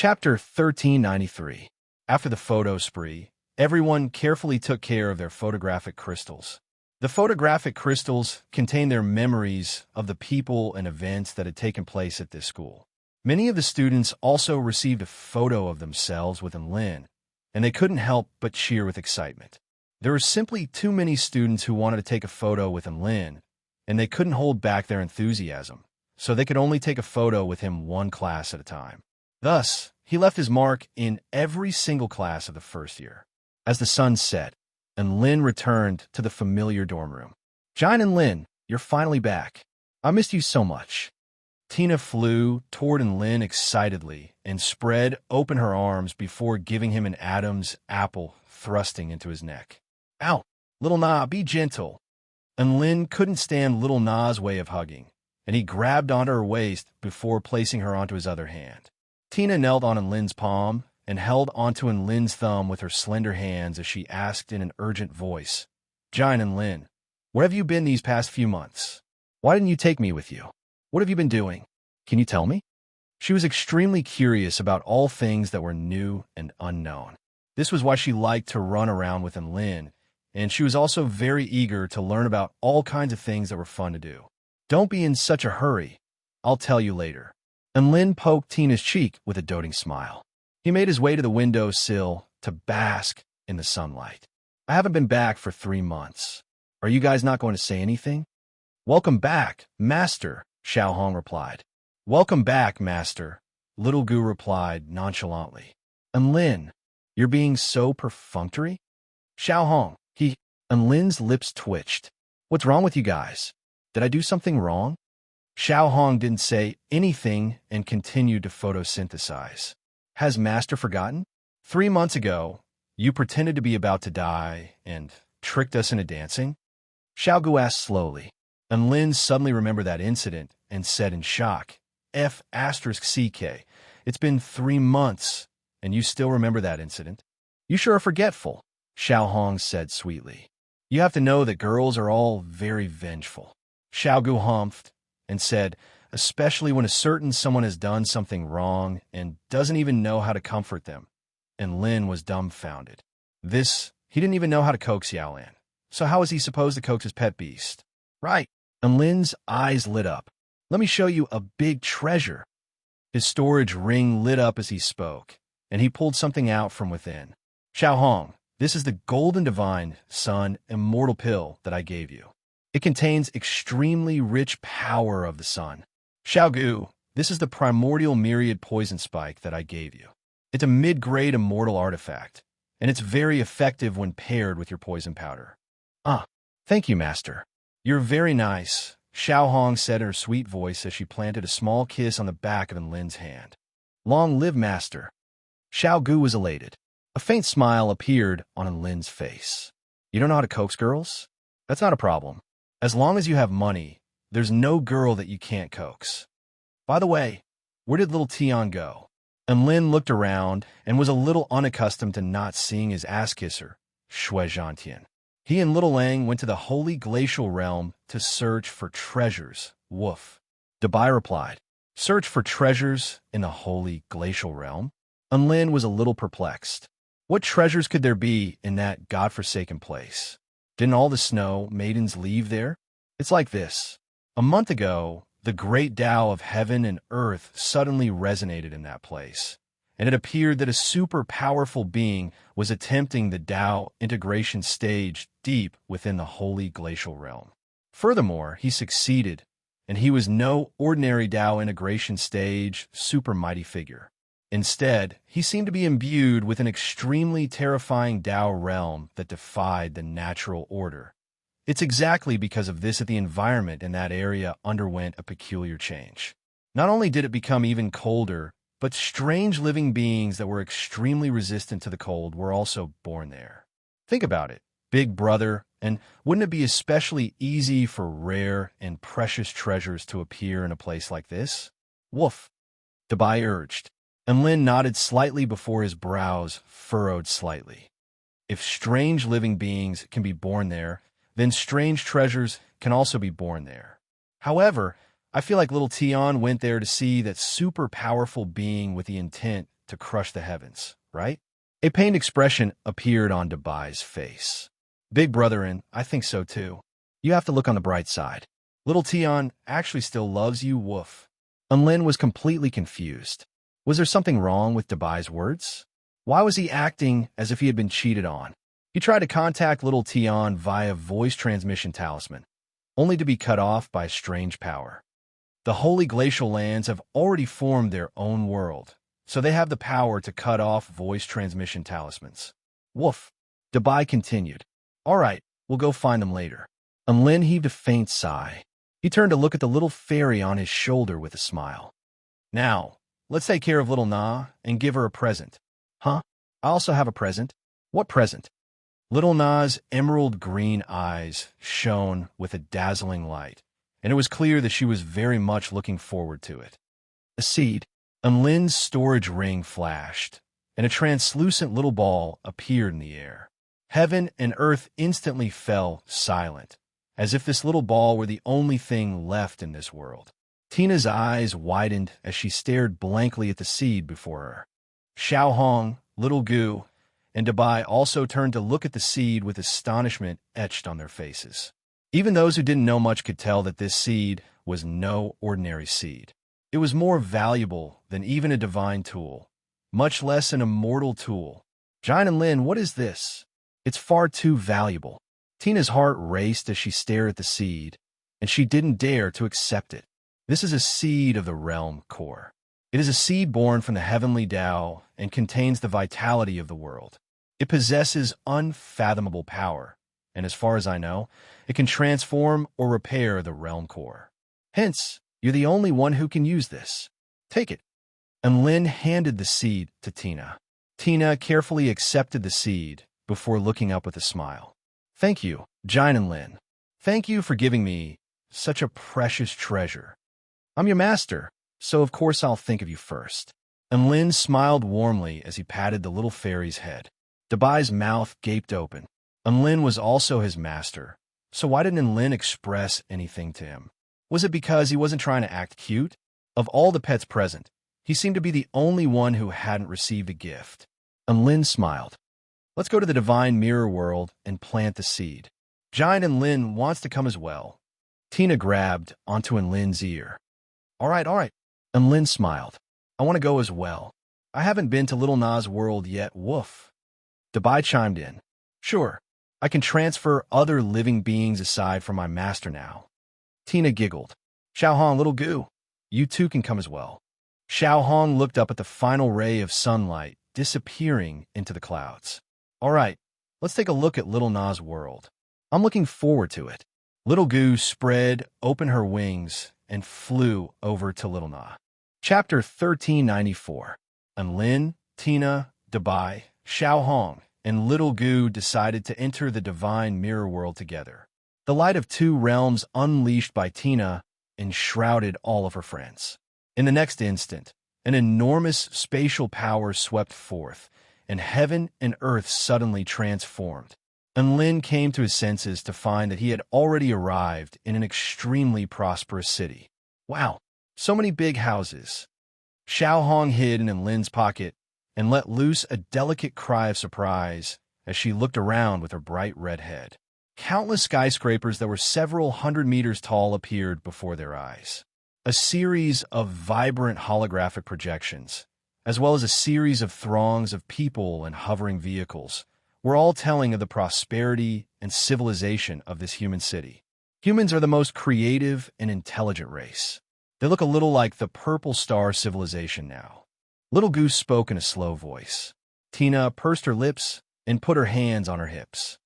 Chapter 1393. After the photo spree, everyone carefully took care of their photographic crystals. The photographic crystals contained their memories of the people and events that had taken place at this school. Many of the students also received a photo of themselves with Lin, and they couldn't help but cheer with excitement. There were simply too many students who wanted to take a photo with Lin, and they couldn't hold back their enthusiasm, so they could only take a photo with him one class at a time. Thus, he left his mark in every single class of the first year. As the sun set, and Lin returned to the familiar dorm room. Jine and Lin, you're finally back. I missed you so much. Tina flew toward Lin excitedly and spread open her arms before giving him an Adam's apple thrusting into his neck. Ow, little Na, be gentle. And Lin couldn't stand little Na's way of hugging, and he grabbed onto her waist before placing her onto his other hand. Tina knelt on Lin's palm and held onto Lin's thumb with her slender hands as she asked in an urgent voice, Jine and Lin, where have you been these past few months? Why didn't you take me with you? What have you been doing? Can you tell me? She was extremely curious about all things that were new and unknown. This was why she liked to run around with Lin, and she was also very eager to learn about all kinds of things that were fun to do. Don't be in such a hurry. I'll tell you later. And Lin poked Tina's cheek with a doting smile. He made his way to the window sill to bask in the sunlight. I haven't been back for 3 months. Are you guys not going to say anything? Welcome back, Master, Xiao Hong replied. Welcome back, Master, Little Gu replied nonchalantly. And Lin, you're being so perfunctory? Xiao Hong, and Lin's lips twitched. What's wrong with you guys? Did I do something wrong? Xiao Hong didn't say anything and continued to photosynthesize. Has Master forgotten? 3 months ago, you pretended to be about to die and tricked us into dancing? Xiao Gu asked slowly, and Lin suddenly remembered that incident and said in shock, F***CK, it's been 3 months, and you still remember that incident? You sure are forgetful, Xiao Hong said sweetly. You have to know that girls are all very vengeful. Xiao Gu humphed and said, especially when a certain someone has done something wrong and doesn't even know how to comfort them. And Lin was dumbfounded. He didn't even know how to coax Yaolin. So how was he supposed to coax his pet beast? Right. And Lin's eyes lit up. Let me show you a big treasure. His storage ring lit up as he spoke, and he pulled something out from within. Xiao Hong, this is the golden divine, sun, immortal pill that I gave you. It contains extremely rich power of the sun. Xiao Gu, this is the primordial myriad poison spike that I gave you. It's a mid-grade immortal artifact, and it's very effective when paired with your poison powder. Thank you, Master. You're very nice, Xiao Hong said in her sweet voice as she planted a small kiss on the back of Lin's hand. Long live, Master. Xiao Gu was elated. A faint smile appeared on Lin's face. You don't know how to coax girls? That's not a problem. As long as you have money, there's no girl that you can't coax. By the way, where did little Tian go? And Lin looked around and was a little unaccustomed to not seeing his ass-kisser, Shui Zhantian. He and little Lang went to the holy glacial realm to search for treasures. Woof. Dabai replied, search for treasures in the holy glacial realm? And Lin was a little perplexed. What treasures could there be in that godforsaken place? Didn't all the snow maidens leave there? It's like this. A month ago, the great Tao of heaven and earth suddenly resonated in that place, and it appeared that a super powerful being was attempting the Tao integration stage deep within the holy glacial realm. Furthermore, he succeeded, and he was no ordinary Tao integration stage super mighty figure. Instead, he seemed to be imbued with an extremely terrifying Tao realm that defied the natural order. It's exactly because of this that the environment in that area underwent a peculiar change. Not only did it become even colder, but strange living beings that were extremely resistant to the cold were also born there. Think about it, Big Brother, and wouldn't it be especially easy for rare and precious treasures to appear in a place like this? Woof, Dabai urged. And Lin nodded slightly before his brows furrowed slightly. If strange living beings can be born there, then strange treasures can also be born there. However, I feel like little Tian went there to see that super powerful being with the intent to crush the heavens, right? A pained expression appeared on Dubai's face. Big brother, and I think so too. You have to look on the bright side. Little Tion actually still loves you, woof. Unlin was completely confused. Was there something wrong with Dubai's words? Why was he acting as if he had been cheated on? He tried to contact little Tion via voice transmission talisman, only to be cut off by a strange power. The holy glacial lands have already formed their own world, so they have the power to cut off voice transmission talismans. Woof. Dubai continued. All right, we'll go find them later. Unlin heaved a faint sigh. He turned to look at the little fairy on his shoulder with a smile. Now, let's take care of little Na and give her a present. Huh? I also have a present. What present? Little Na's emerald green eyes shone with a dazzling light, and it was clear that she was very much looking forward to it. A seed. Unlin's storage ring flashed, and a translucent little ball appeared in the air. Heaven and earth instantly fell silent, as if this little ball were the only thing left in this world. Tina's eyes widened as she stared blankly at the seed before her. Xiao Hong, Little Gu, and Dubai also turned to look at the seed with astonishment etched on their faces. Even those who didn't know much could tell that this seed was no ordinary seed. It was more valuable than even a divine tool, much less an immortal tool. Jine and Lin, what is this? It's far too valuable. Tina's heart raced as she stared at the seed, and she didn't dare to accept it. This is a seed of the realm core. It is a seed born from the heavenly Tao and contains the vitality of the world. It possesses unfathomable power, and as far as I know, it can transform or repair the realm core. Hence, you're the only one who can use this. Take it. And Lin handed the seed to Tina. Tina carefully accepted the seed before looking up with a smile. Thank you, Jine and Lin. Thank you for giving me such a precious treasure. I'm your master, so of course I'll think of you first. And Lin smiled warmly as he patted the little fairy's head. Dubai's mouth gaped open. And Lin was also his master, so why didn't Lin express anything to him? Was it because he wasn't trying to act cute? Of all the pets present, he seemed to be the only one who hadn't received a gift. And Lin smiled. Let's go to the divine mirror world and plant the seed. Jine and Lin wants to come as well. Tina grabbed onto Lin's ear. All right. And Lin smiled. I want to go as well. I haven't been to Little Na's world yet, woof. Dubai chimed in. Sure, I can transfer other living beings aside from my master now. Tina giggled. Xiao Hong, Little Gu, you too can come as well. Xiao Hong looked up at the final ray of sunlight disappearing into the clouds. All right, let's take a look at Little Na's world. I'm looking forward to it. Little Gu spread open her wings and flew over to Little Na. Chapter 1394. And Lin, Tina, Dubai, Xiao Hong, and Little Gu decided to enter the divine mirror world together. The light of two realms unleashed by Tina enshrouded all of her friends. In the next instant, an enormous spatial power swept forth, and heaven and earth suddenly transformed. And Lin came to his senses to find that he had already arrived in an extremely prosperous city. Wow, so many big houses. Xiao Hong hid in Lin's pocket and let loose a delicate cry of surprise as she looked around with her bright red head. Countless skyscrapers that were several hundred meters tall appeared before their eyes. A series of vibrant holographic projections, as well as a series of throngs of people and hovering vehicles, were all telling of the prosperity and civilization of this human city. Humans are the most creative and intelligent race. They look a little like the Purple Star civilization now. Little Goose spoke in a slow voice. Tina pursed her lips and put her hands on her hips.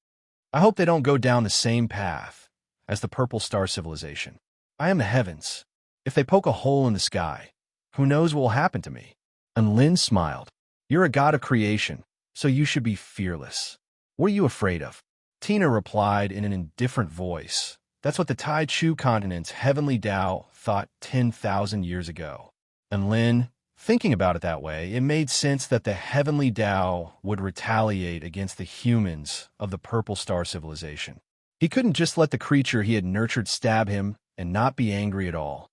I hope they don't go down the same path as the Purple Star civilization. I am the heavens. If they poke a hole in the sky, who knows what will happen to me? And Lin smiled. You're a god of creation, so you should be fearless. What are you afraid of? Tina replied in an indifferent voice. That's what the Tai Chu continent's heavenly Tao thought 10,000 years ago. And Lin, thinking about it that way, it made sense that the heavenly Tao would retaliate against the humans of the Purple Star civilization. He couldn't just let the creature he had nurtured stab him and not be angry at all.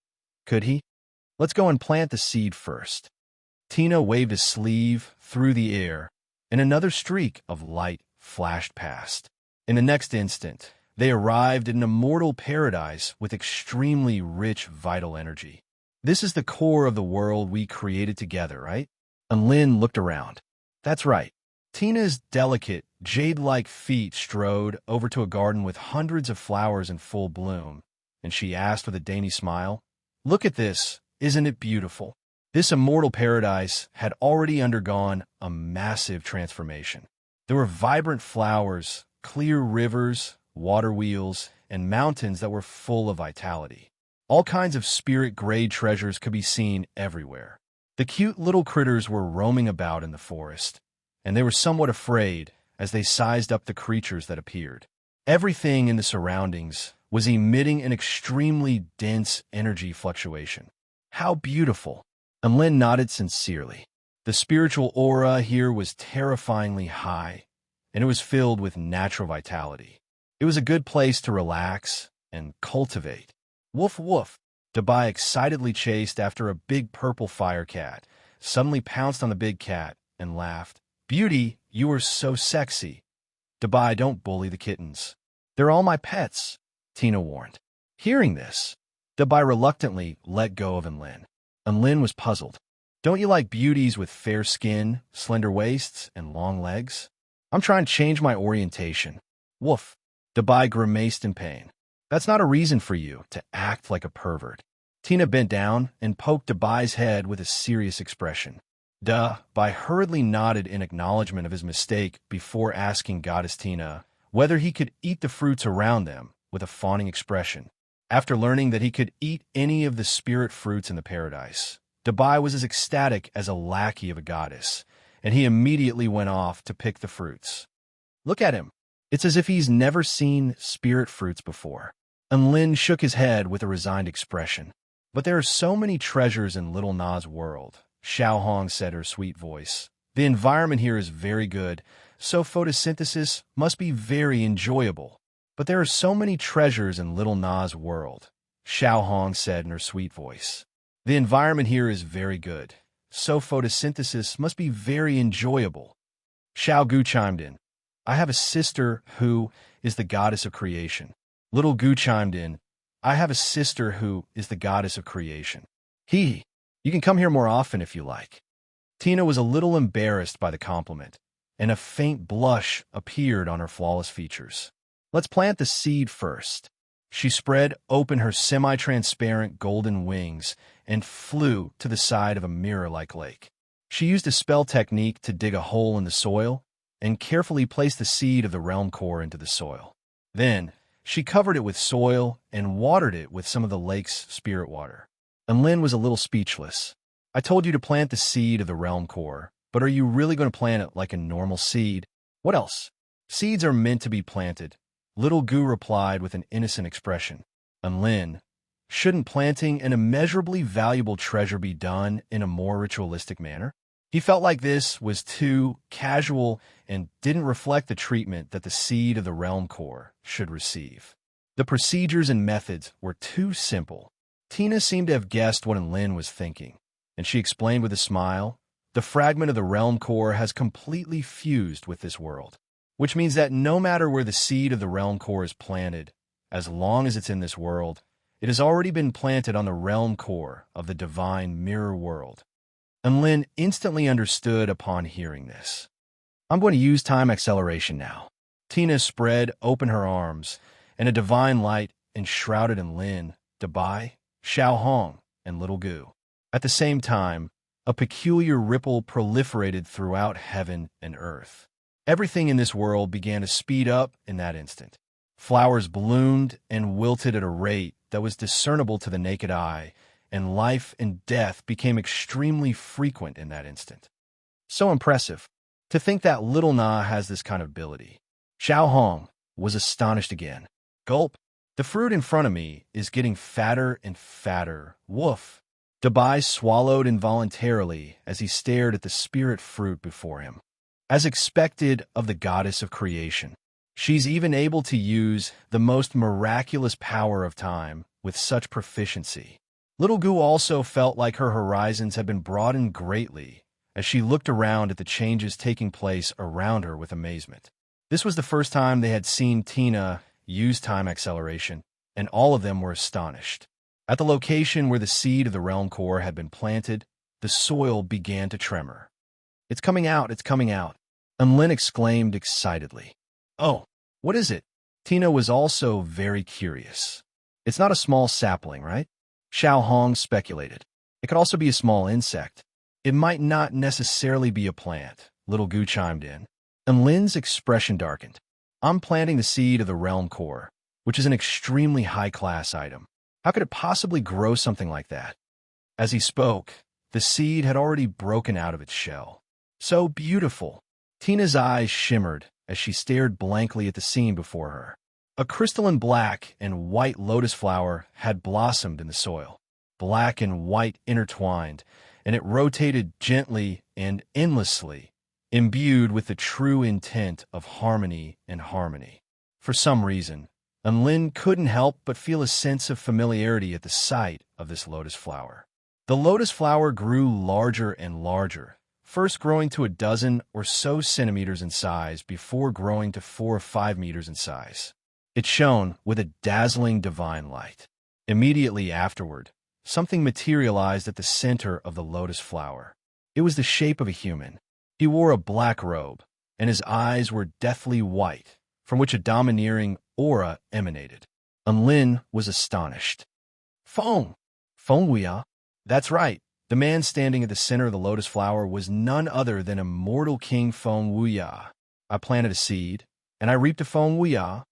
Could he? Let's go and plant the seed first. Tina waved a sleeve through the air, and another streak of light flashed past. In the next instant, they arrived in an immortal paradise with extremely rich vital energy. This is the core of the world we created together, right? And Lynn looked around. That's right. Tina's delicate, jade-like feet strode over to a garden with hundreds of flowers in full bloom, and she asked with a dainty smile, "Look at this, isn't it beautiful?" This immortal paradise had already undergone a massive transformation. There were vibrant flowers, clear rivers, water wheels, and mountains that were full of vitality. All kinds of spirit-grade treasures could be seen everywhere. The cute little critters were roaming about in the forest, and they were somewhat afraid as they sized up the creatures that appeared. Everything in the surroundings was emitting an extremely dense energy fluctuation. How beautiful! And Lynn nodded sincerely. The spiritual aura here was terrifyingly high, and it was filled with natural vitality. It was a good place to relax and cultivate. Woof woof! Dubai excitedly chased after a big purple fire cat, suddenly pounced on the big cat, and laughed. "Beauty, you are so sexy." "Dubai, don't bully the kittens. They're all my pets," Tina warned. Hearing this, Dubai reluctantly let go of Lynn. And Lynn was puzzled. "Don't you like beauties with fair skin, slender waists, and long legs?" "I'm trying to change my orientation." Woof! Dubai grimaced in pain. "That's not a reason for you to act like a pervert." Tina bent down and poked Dubai's head with a serious expression. Dubai hurriedly nodded in acknowledgement of his mistake before asking Goddess Tina whether he could eat the fruits around them with a fawning expression. After learning that he could eat any of the spirit fruits in the paradise, Dubai was as ecstatic as a lackey of a goddess, and he immediately went off to pick the fruits. Look at him. It's as if he's never seen spirit fruits before. And Lin shook his head with a resigned expression. "But there are so many treasures in Little Na's world," Xiao Hong said in her sweet voice. "The environment here is very good, so photosynthesis must be very enjoyable." "But there are so many treasures in Little Na's world," Xiao Hong said in her sweet voice. "The environment here is very good, so photosynthesis must be very enjoyable." Xiao Gu chimed in. "I have a sister who is the goddess of creation." Little Gu chimed in. "I have a sister who is the goddess of creation." "You can come here more often if you like." Tina was a little embarrassed by the compliment, and a faint blush appeared on her flawless features. "Let's plant the seed first." She spread open her semi-transparent golden wings and flew to the side of a mirror-like lake. She used a spell technique to dig a hole in the soil and carefully placed the seed of the realm core into the soil. Then, she covered it with soil and watered it with some of the lake's spirit water. And Lin was a little speechless. "I told you to plant the seed of the realm core, but are you really going to plant it like a normal seed?" "What else?" "Seeds are meant to be planted," Little Gu replied with an innocent expression. "And Lin, shouldn't planting an immeasurably valuable treasure be done in a more ritualistic manner?" He felt like this was too casual and didn't reflect the treatment that the seed of the realm core should receive. The procedures and methods were too simple. Tina seemed to have guessed what Lin was thinking, and she explained with a smile, "The fragment of the realm core has completely fused with this world, which means that no matter where the seed of the realm core is planted, as long as it's in this world, it has already been planted on the realm core of the divine mirror world." And Lin instantly understood upon hearing this. "I'm going to use time acceleration now." Tina spread open her arms, and a divine light enshrouded Lin, Dubai, Xiao Hong, and Little Gu. At the same time, a peculiar ripple proliferated throughout heaven and earth. Everything in this world began to speed up in that instant. Flowers bloomed and wilted at a rate that was discernible to the naked eye, and life and death became extremely frequent in that instant. So impressive. To think that Little Na has this kind of ability. Xiao Hong was astonished again. Gulp. "The fruit in front of me is getting fatter and fatter. Woof." Dubai swallowed involuntarily as he stared at the spirit fruit before him. As expected of the goddess of creation, she's even able to use the most miraculous power of time with such proficiency. Little Gu also felt like her horizons had been broadened greatly as she looked around at the changes taking place around her with amazement. This was the first time they had seen Tina use time acceleration, and all of them were astonished. At the location where the seed of the realm core had been planted, the soil began to tremor. "It's coming out, it's coming out," Unlin exclaimed excitedly. "Oh, what is it?" Tina was also very curious. "It's not a small sapling, right?" Xiao Hong speculated. "It could also be a small insect. It might not necessarily be a plant," Little Gu chimed in. And Lin's expression darkened. "I'm planting the seed of the realm core, which is an extremely high-class item. How could it possibly grow something like that?" As he spoke, the seed had already broken out of its shell. So beautiful! Tina's eyes shimmered as she stared blankly at the scene before her. A crystalline black and white lotus flower had blossomed in the soil. Black and white intertwined, and it rotated gently and endlessly, imbued with the true intent of harmony and harmony. For some reason, Unlin couldn't help but feel a sense of familiarity at the sight of this lotus flower. The lotus flower grew larger and larger, first growing to a dozen or so centimeters in size before growing to 4 or 5 meters in size. It shone with a dazzling divine light. Immediately afterward, something materialized at the center of the lotus flower. It was the shape of a human. He wore a black robe, and his eyes were deathly white, from which a domineering aura emanated. Unlin was astonished. "Feng! Feng Wuya?" That's right. The man standing at the center of the lotus flower was none other than immortal King Feng Wuya. "I planted a seed, and I reaped a Feng Wuya."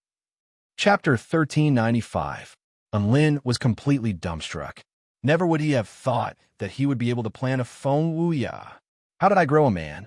Chapter 1395. Unlin was completely dumbstruck. Never would he have thought that he would be able to plant a Feng Wuya. "How did I grow a man?"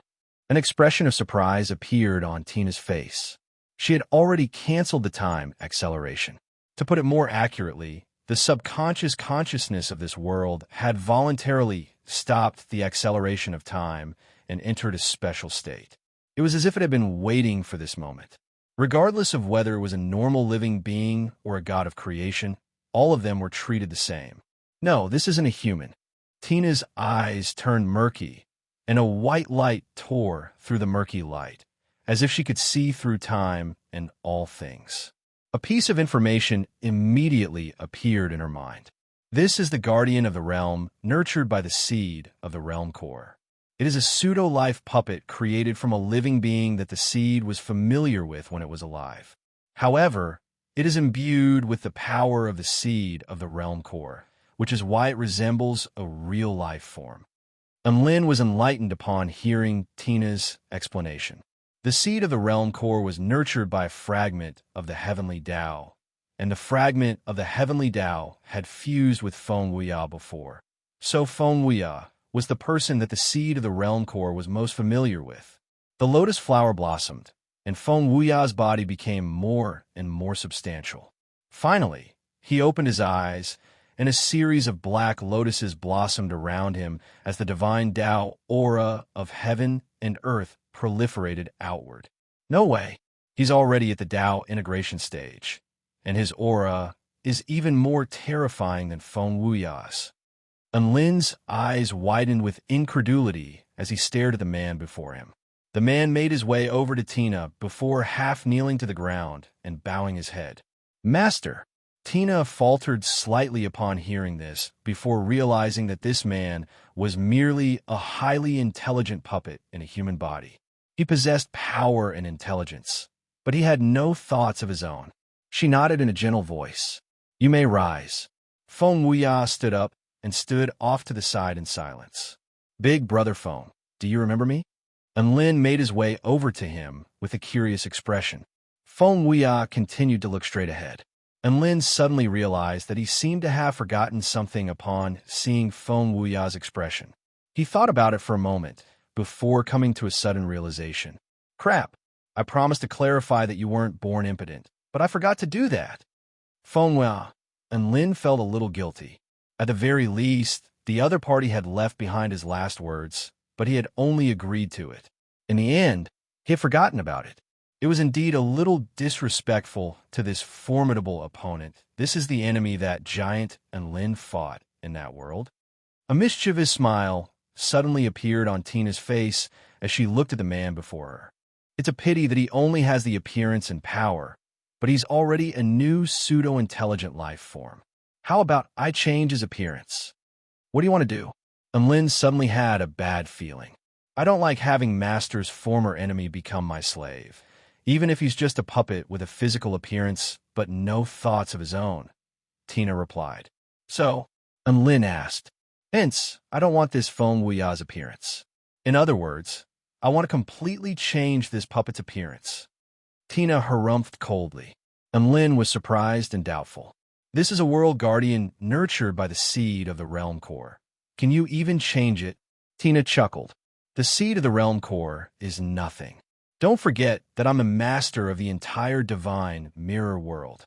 An expression of surprise appeared on Tina's face. She had already canceled the time acceleration. To put it more accurately, the subconscious consciousness of this world had voluntarily stopped the acceleration of time and entered a special state. It was as if it had been waiting for this moment. Regardless of whether it was a normal living being or a god of creation, all of them were treated the same. "No, this isn't a human." Tina's eyes turned murky, and a white light tore through the murky light, as if she could see through time and all things. A piece of information immediately appeared in her mind. This is the guardian of the realm, nurtured by the seed of the realm core. It is a pseudo-life puppet created from a living being that the seed was familiar with when it was alive. However, it is imbued with the power of the seed of the realm core, which is why it resembles a real life form. Unlin was enlightened upon hearing Tina's explanation. The seed of the realm core was nurtured by a fragment of the heavenly Tao, and the fragment of the heavenly Tao had fused with Feng Wuya before. So Feng Wuya was the person that the seed of the realm core was most familiar with. The lotus flower blossomed, and Feng Wuya's body became more and more substantial. Finally, he opened his eyes, and a series of black lotuses blossomed around him as the divine Tao aura of heaven and earth proliferated outward. No way. He's already at the Tao integration stage, and his aura is even more terrifying than Feng Wuya's. Unlin's eyes widened with incredulity as he stared at the man before him. The man made his way over to Tina before half kneeling to the ground and bowing his head. "Master!" Tina faltered slightly upon hearing this before realizing that this man was merely a highly intelligent puppet in a human body. He possessed power and intelligence, but he had no thoughts of his own. She nodded in a gentle voice. "You may rise." Feng Wuya stood up and stood off to the side in silence. "Big brother Feng, do you remember me?" Unlin made his way over to him with a curious expression. Feng Wuya continued to look straight ahead. Unlin suddenly realized that he seemed to have forgotten something upon seeing Feng Wuya's expression. He thought about it for a moment before coming to a sudden realization. "Crap, I promised to clarify that you weren't born impotent, but I forgot to do that." Feng Wuya. Unlin felt a little guilty. At the very least, the other party had left behind his last words, but he had only agreed to it. In the end, he had forgotten about it. It was indeed a little disrespectful to this formidable opponent. This is the enemy that Giant Unlin fought in that world. A mischievous smile suddenly appeared on Tina's face as she looked at the man before her. It's a pity that he only has the appearance and power, but he's already a new pseudo-intelligent life form. How about I change his appearance? What do you want to do? And Lin suddenly had a bad feeling. I don't like having Master's former enemy become my slave, even if he's just a puppet with a physical appearance but no thoughts of his own, Tina replied. So, and Lin asked, hence, I don't want this Feng Wuya's appearance. In other words, I want to completely change this puppet's appearance. Tina harumphed coldly, and Lin was surprised and doubtful. This is a world guardian nurtured by the seed of the realm core. Can you even change it? Tina chuckled. The seed of the realm core is nothing. Don't forget that I'm a master of the entire divine mirror world.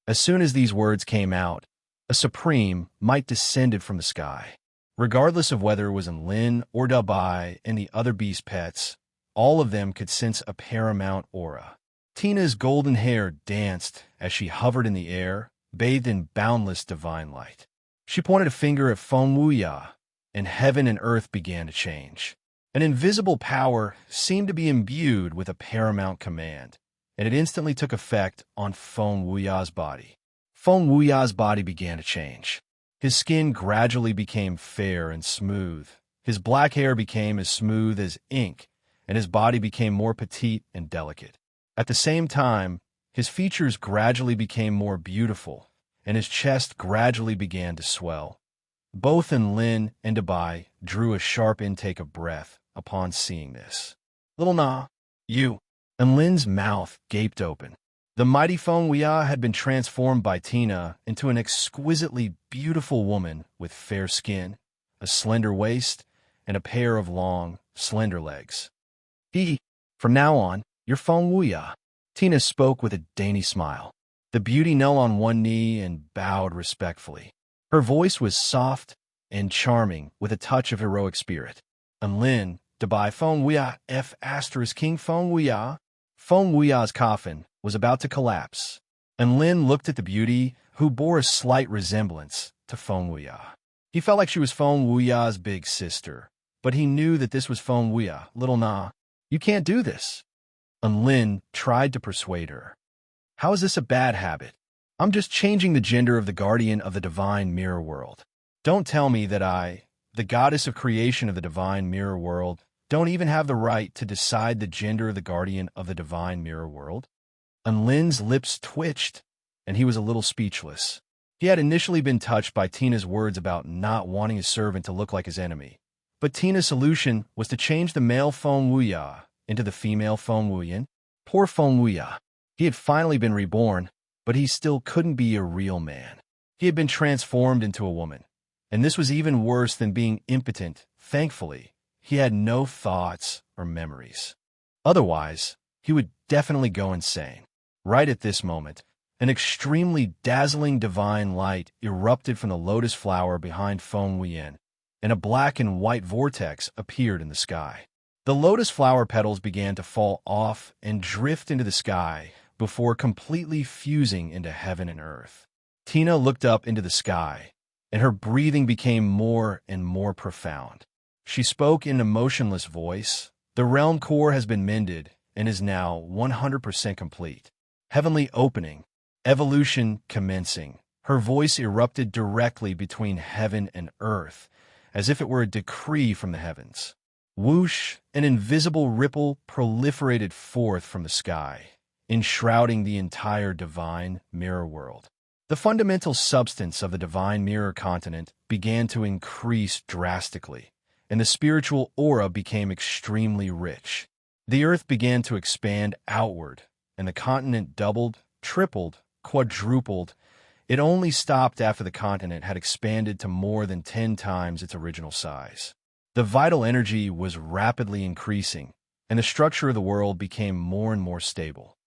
As soon as these words came out, a supreme might descended from the sky. Regardless of whether it was in Lin or Dabai and the other beast pets, all of them could sense a paramount aura. Tina's golden hair danced as she hovered in the air, bathed in boundless divine light. She pointed a finger at Feng Wuya, and heaven and earth began to change. An invisible power seemed to be imbued with a paramount command, and it instantly took effect on Feng Wuya's body. Feng Wuya's body began to change. His skin gradually became fair and smooth. His black hair became as smooth as ink, and his body became more petite and delicate. At the same time, his features gradually became more beautiful, and his chest gradually began to swell. Both Lin and Dabai drew a sharp intake of breath upon seeing this. Little Na, you. And Lin's mouth gaped open. The mighty Feng Wuya had been transformed by Tina into an exquisitely beautiful woman with fair skin, a slender waist, and a pair of long, slender legs. From now on, you're Feng Wuya. Tina spoke with a dainty smile. The beauty knelt on one knee and bowed respectfully. Her voice was soft and charming with a touch of heroic spirit. And Lin, Dabai Feng Wuya F * King Feng Wuya. Feng Wuya's coffin was about to collapse, and Lin looked at the beauty, who bore a slight resemblance to Feng Wuya. He felt like she was Feng Wuya's big sister, but he knew that this was Feng Wuya. Little Na, you can't do this. And Lin tried to persuade her. How is this a bad habit? I'm just changing the gender of the guardian of the divine mirror world. Don't tell me that I, the goddess of creation of the divine mirror world, don't even have the right to decide the gender of the guardian of the divine mirror world? And Lin's lips twitched, and he was a little speechless. He had initially been touched by Tina's words about not wanting his servant to look like his enemy. But Tina's solution was to change the male Feng Wuya into the female Feng Wuyan. Poor Feng Wuya. He had finally been reborn, but he still couldn't be a real man. He had been transformed into a woman. And this was even worse than being impotent. Thankfully, he had no thoughts or memories. Otherwise, he would definitely go insane. Right at this moment, an extremely dazzling divine light erupted from the lotus flower behind Feng Wuyan, and a black and white vortex appeared in the sky. The lotus flower petals began to fall off and drift into the sky before completely fusing into heaven and earth. Tina looked up into the sky, and her breathing became more and more profound. She spoke in a motionless voice. The realm core has been mended and is now 100% complete. Heavenly opening, evolution commencing. Her voice erupted directly between heaven and earth, as if it were a decree from the heavens. Whoosh, an invisible ripple proliferated forth from the sky, enshrouding the entire divine mirror world. The fundamental substance of the divine mirror continent began to increase drastically, and the spiritual aura became extremely rich. The earth began to expand outward, and the continent doubled, tripled, quadrupled. It only stopped after the continent had expanded to more than 10 times its original size. The vital energy was rapidly increasing, and the structure of the world became more and more stable.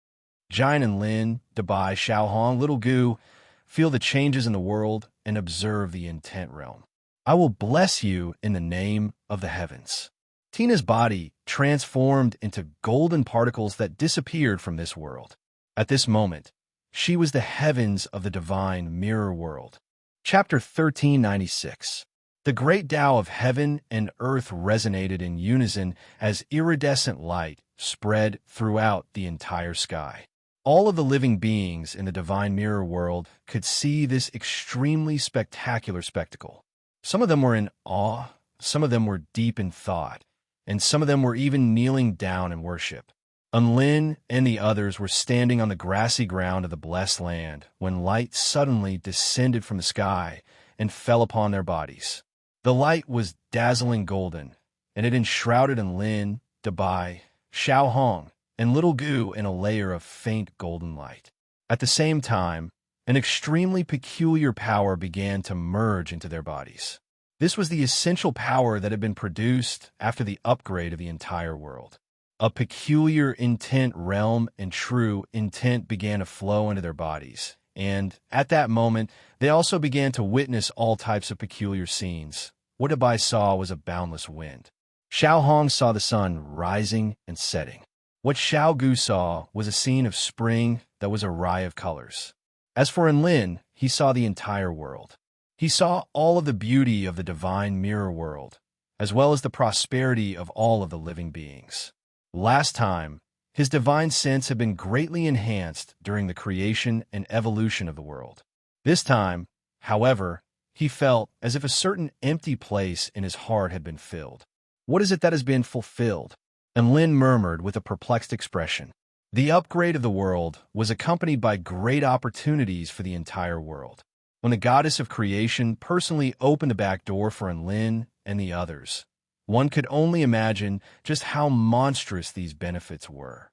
Jian and Lin, Dabai, Xiaohong, Little Gu, feel the changes in the world and observe the intent realm. I will bless you in the name of the heavens. Tina's body transformed into golden particles that disappeared from this world. At this moment, she was the heavens of the divine mirror world. Chapter 1396. The great Tao of heaven and earth resonated in unison as iridescent light spread throughout the entire sky. All of the living beings in the divine mirror world could see this extremely spectacular spectacle. Some of them were in awe, some of them were deep in thought, and some of them were even kneeling down in worship. Unlin and the others were standing on the grassy ground of the blessed land when light suddenly descended from the sky and fell upon their bodies. The light was dazzling golden, and it enshrouded Unlin, Dabai, Xiao Hong, and Little Gu in a layer of faint golden light. At the same time, an extremely peculiar power began to merge into their bodies. This was the essential power that had been produced after the upgrade of the entire world. A peculiar intent realm and true intent began to flow into their bodies, and at that moment, they also began to witness all types of peculiar scenes. What Dabai saw was a boundless wind. Xiao Hong saw the sun rising and setting. What Xiao Gu saw was a scene of spring that was a riot of colors. As for Enlin, he saw the entire world. He saw all of the beauty of the divine mirror world, as well as the prosperity of all of the living beings. Last time, his divine sense had been greatly enhanced during the creation and evolution of the world. This time, however, he felt as if a certain empty place in his heart had been filled. What is it that has been fulfilled? And Lin murmured with a perplexed expression. The upgrade of the world was accompanied by great opportunities for the entire world. When the goddess of creation personally opened the back door for Enlin and the others, one could only imagine just how monstrous these benefits were.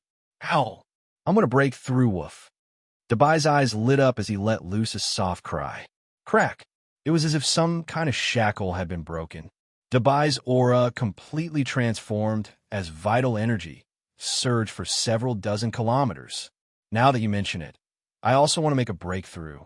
Ow! I'm going to break through, woof. Dabai's eyes lit up as he let loose a soft cry. Crack! It was as if some kind of shackle had been broken. Dabai's aura completely transformed as vital energy surged for several dozen kilometers. Now that you mention it, I also want to make a breakthrough.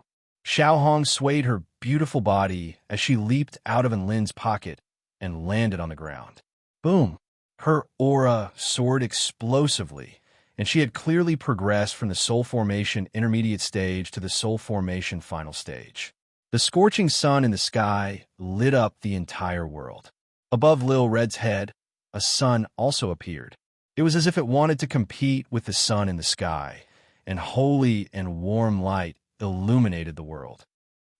Xiao Hong swayed her beautiful body as she leaped out of Enlin's pocket and landed on the ground. Boom! Her aura soared explosively, and she had clearly progressed from the soul formation intermediate stage to the soul formation final stage. The scorching sun in the sky lit up the entire world. Above Lil Red's head, a sun also appeared. It was as if it wanted to compete with the sun in the sky, and holy and warm light illuminated the world.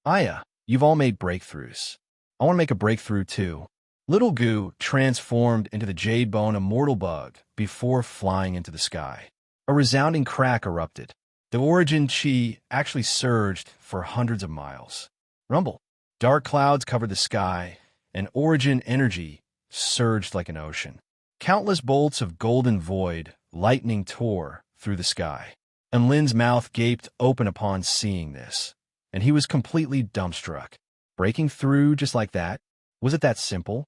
Aya, you've all made breakthroughs. I want to make a breakthrough too. Little Gu transformed into the jade bone immortal bug before flying into the sky. A resounding crack erupted. The origin chi actually surged for hundreds of miles. Rumble. Dark clouds covered the sky, and origin energy surged like an ocean. Countless bolts of golden void lightning tore through the sky. And Lin's mouth gaped open upon seeing this, and he was completely dumbstruck. Breaking through just like that? Was it that simple?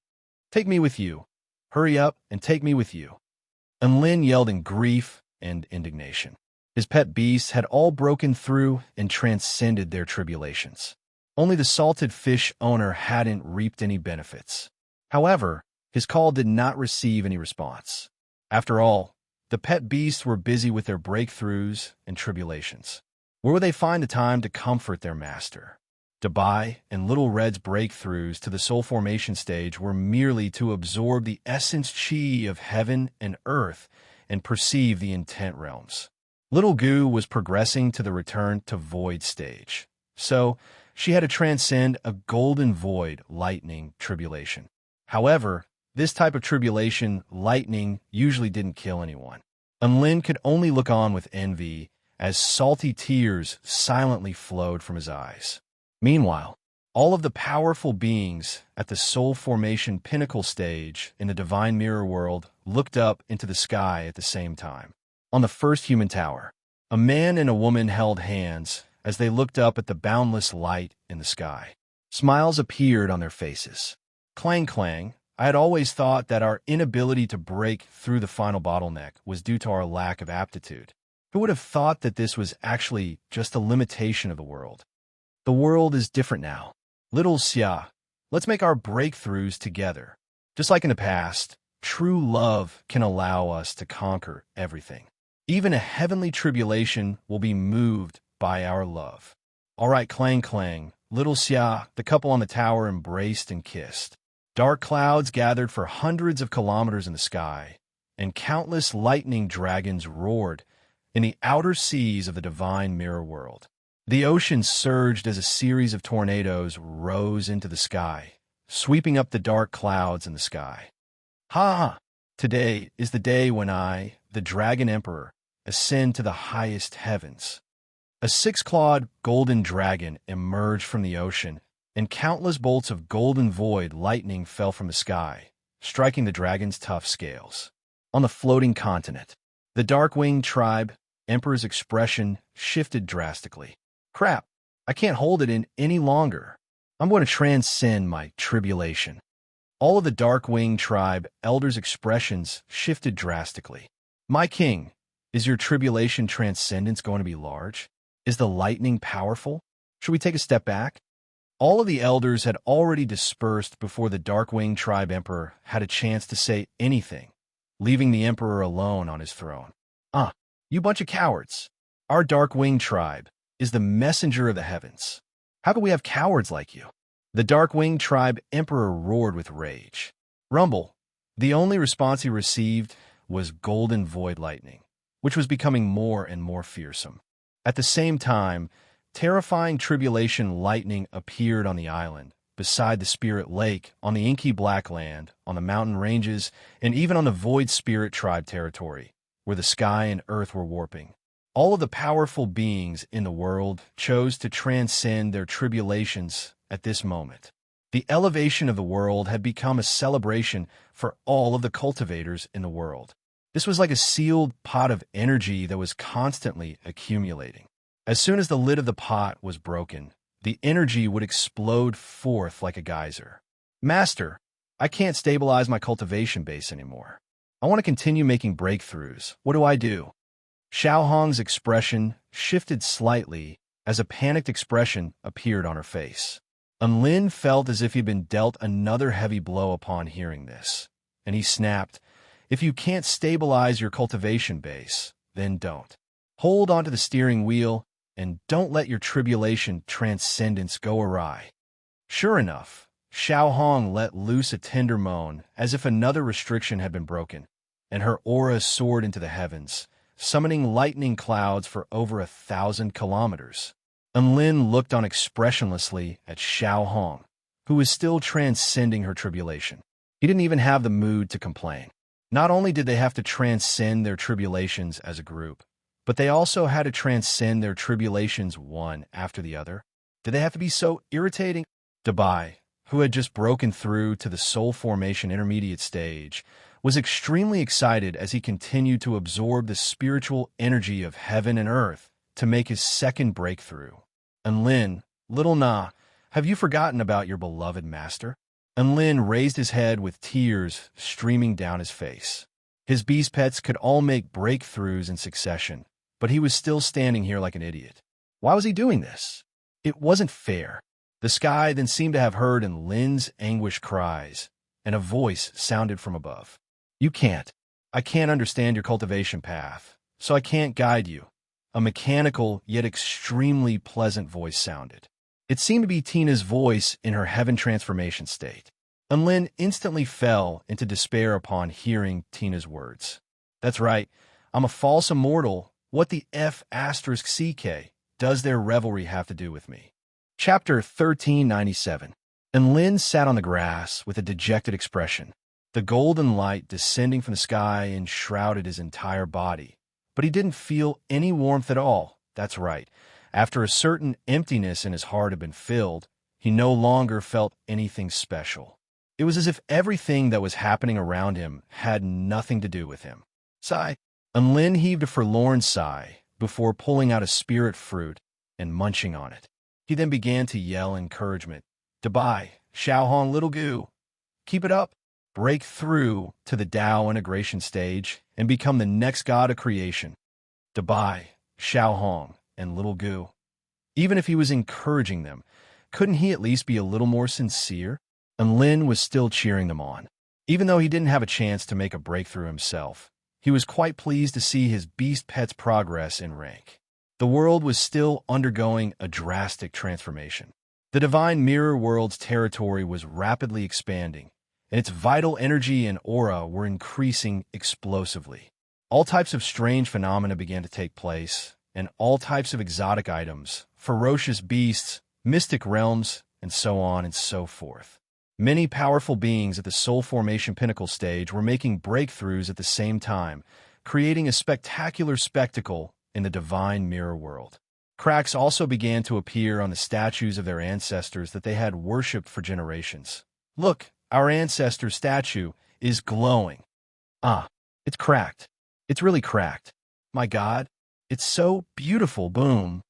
Take me with you. Hurry up and take me with you. And Lin yelled in grief and indignation. His pet beasts had all broken through and transcended their tribulations. Only the salted fish owner hadn't reaped any benefits. However, his call did not receive any response. After all, the pet beasts were busy with their breakthroughs and tribulations. Where would they find the time to comfort their master? Dabai and Little Red's breakthroughs to the soul formation stage were merely to absorb the essence chi of heaven and earth and perceive the intent realms. Little Gu was progressing to the return to void stage. So, she had to transcend a golden void lightning tribulation. However, this type of tribulation, lightning, usually didn't kill anyone. Unlin could only look on with envy as salty tears silently flowed from his eyes. Meanwhile, all of the powerful beings at the soul formation pinnacle stage in the divine mirror world looked up into the sky at the same time. On the first human tower, a man and a woman held hands as they looked up at the boundless light in the sky. Smiles appeared on their faces. Clang clang, I had always thought that our inability to break through the final bottleneck was due to our lack of aptitude. Who would have thought that this was actually just a limitation of the world? The world is different now. Little Xia, let's make our breakthroughs together. Just like in the past, true love can allow us to conquer everything. Even a heavenly tribulation will be moved by our love. All right, clang clang, Little Xia, the couple on the tower, embraced and kissed. Dark clouds gathered for hundreds of kilometers in the sky, and countless lightning dragons roared in the outer seas of the divine mirror world. The ocean surged as a series of tornadoes rose into the sky, sweeping up the dark clouds in the sky. Ha! Today is the day when I, the Dragon Emperor, ascend to the highest heavens. A six-clawed golden dragon emerged from the ocean, and countless bolts of golden void lightning fell from the sky, striking the dragon's tough scales. On the floating continent, the Dark-Winged tribe, Emperor's expression shifted drastically. Crap, I can't hold it in any longer. I'm going to transcend my tribulation. All of the Dark-Winged tribe elders' expressions shifted drastically. My king, is your tribulation transcendence going to be large? Is the lightning powerful? Should we take a step back? All of the elders had already dispersed before the Dark-Winged tribe emperor had a chance to say anything, leaving the emperor alone on his throne. You bunch of cowards. Our Dark-Winged tribe is the messenger of the heavens. How could we have cowards like you? The Dark-Winged tribe emperor roared with rage. Rumble. The only response he received was golden void lightning, which was becoming more and more fearsome. At the same time, terrifying tribulation lightning appeared on the island, beside the spirit lake, on the inky black land, on the mountain ranges, and even on the void spirit tribe territory, where the sky and earth were warping. All of the powerful beings in the world chose to transcend their tribulations at this moment. The elevation of the world had become a celebration for all of the cultivators in the world. This was like a sealed pot of energy that was constantly accumulating. As soon as the lid of the pot was broken, the energy would explode forth like a geyser. Master, I can't stabilize my cultivation base anymore. I want to continue making breakthroughs. What do I do? Xiao Hong's expression shifted slightly as a panicked expression appeared on her face. Lin felt as if he'd been dealt another heavy blow upon hearing this, and he snapped, "If you can't stabilize your cultivation base, then don't. Hold onto the steering wheel and don't let your tribulation transcendence go awry." Sure enough, Xiao Hong let loose a tender moan as if another restriction had been broken, and her aura soared into the heavens, summoning lightning clouds for over 1,000 kilometers. Lin looked on expressionlessly at Xiao Hong, who was still transcending her tribulation. He didn't even have the mood to complain. Not only did they have to transcend their tribulations as a group, but they also had to transcend their tribulations one after the other. Did they have to be so irritating? Dabai, who had just broken through to the soul formation intermediate stage, was extremely excited as he continued to absorb the spiritual energy of heaven and earth to make his second breakthrough. Lin, little Na, have you forgotten about your beloved master? Lin raised his head with tears streaming down his face. His beast pets could all make breakthroughs in succession, but he was still standing here like an idiot. Why was he doing this? It wasn't fair. The sky then seemed to have heard Lin's anguished cries, and a voice sounded from above. "You can't. I can't understand your cultivation path, so I can't guide you." A mechanical yet extremely pleasant voice sounded. It seemed to be Tina's voice in her heaven transformation state. Lin instantly fell into despair upon hearing Tina's words. "That's right. I'm a false immortal. What the F***CK does their revelry have to do with me?" Chapter 1397. Lin sat on the grass with a dejected expression. The golden light descending from the sky enshrouded his entire body, but he didn't feel any warmth at all. That's right. After a certain emptiness in his heart had been filled, he no longer felt anything special. It was as if everything that was happening around him had nothing to do with him. Sigh. Lin heaved a forlorn sigh before pulling out a spirit fruit and munching on it. He then began to yell encouragement. "Dabai, Xiao Hong, little goo. Keep it up. Break through to the Tao integration stage and become the next god of creation." Dabai, Xiao Hong, and little goo. Even if he was encouraging them, couldn't he at least be a little more sincere? And Lin was still cheering them on. Even though he didn't have a chance to make a breakthrough himself, he was quite pleased to see his beast pet's progress in rank. The world was still undergoing a drastic transformation. The divine mirror world's territory was rapidly expanding, and its vital energy and aura were increasing explosively. All types of strange phenomena began to take place, and all types of exotic items, ferocious beasts, mystic realms, and so on and so forth. Many powerful beings at the soul formation pinnacle stage were making breakthroughs at the same time, creating a spectacular spectacle in the divine mirror world. Cracks also began to appear on the statues of their ancestors that they had worshipped for generations. Look, our ancestor statue is glowing. Ah, it's cracked. It's really cracked. My God, it's so beautiful. Boom.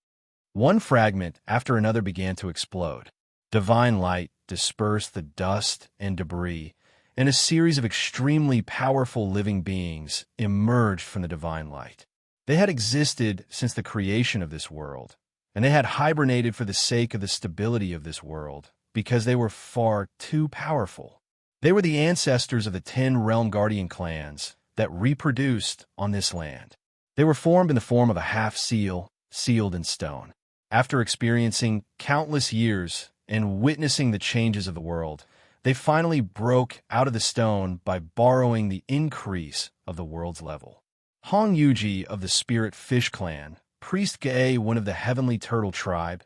One fragment after another began to explode. Divine light dispersed the dust and debris, and a series of extremely powerful living beings emerged from the divine light. They had existed since the creation of this world, and they had hibernated for the sake of the stability of this world, because they were far too powerful. They were the ancestors of the 10 realm guardian clans that reproduced on this land. They were formed in the form of a half-seal, sealed in stone. After experiencing countless years and witnessing the changes of the world, they finally broke out of the stone by borrowing the increase of the world's level. Hong Yuji of the Spirit Fish Clan, Priest Gae, one of the Heavenly Turtle Tribe,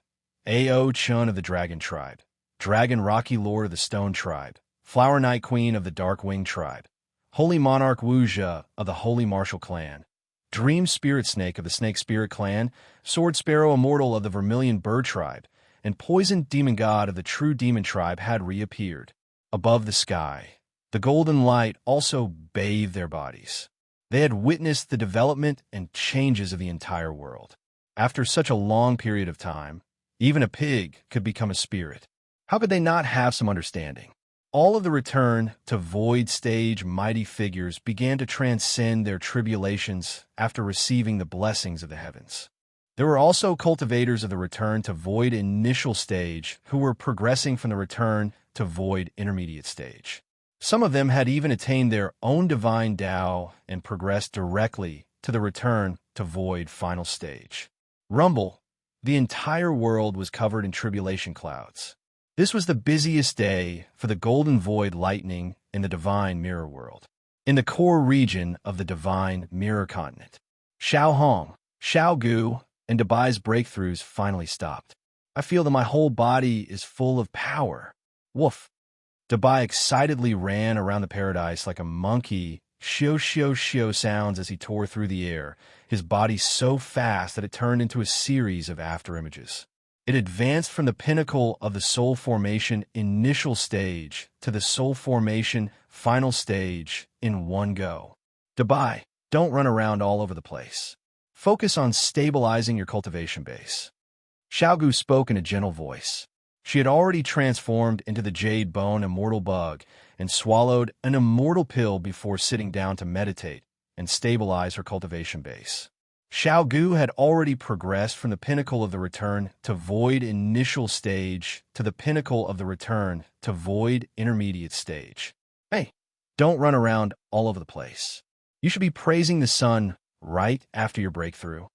Ao Chun of the Dragon Tribe, Dragon Rocky Lord of the Stone Tribe, Flower Night Queen of the Dark Wing Tribe, Holy Monarch Wuja of the Holy Martial Clan, Dream Spirit Snake of the Snake Spirit Clan, Sword Sparrow Immortal of the Vermilion Bird Tribe, and Poison Demon God of the True Demon Tribe had reappeared. Above the sky, the golden light also bathed their bodies. They had witnessed the development and changes of the entire world. After such a long period of time, even a pig could become a spirit. How could they not have some understanding? All of the return to void stage mighty figures began to transcend their tribulations after receiving the blessings of the heavens. There were also cultivators of the return to void initial stage who were progressing from the return to void intermediate stage. Some of them had even attained their own divine Tao and progressed directly to the return to void final stage. Rumble, the entire world was covered in tribulation clouds. This was the busiest day for the golden void lightning in the divine mirror world. In the core region of the divine mirror continent, Xiao Hong, Xiao Gu, and Debai's breakthroughs finally stopped. I feel that my whole body is full of power. Woof. Dabai excitedly ran around the paradise like a monkey, shio shio shio sounds as he tore through the air, his body so fast that it turned into a series of afterimages. It advanced from the pinnacle of the soul formation initial stage to the soul formation final stage in one go. Dabai, don't run around all over the place. Focus on stabilizing your cultivation base. Xiaogu spoke in a gentle voice. She had already transformed into the jade bone immortal bug and swallowed an immortal pill before sitting down to meditate and stabilize her cultivation base. Xiaogu had already progressed from the pinnacle of the return to void initial stage to the pinnacle of the return to void intermediate stage. Hey, don't run around all over the place. You should be praising the sun right after your breakthrough.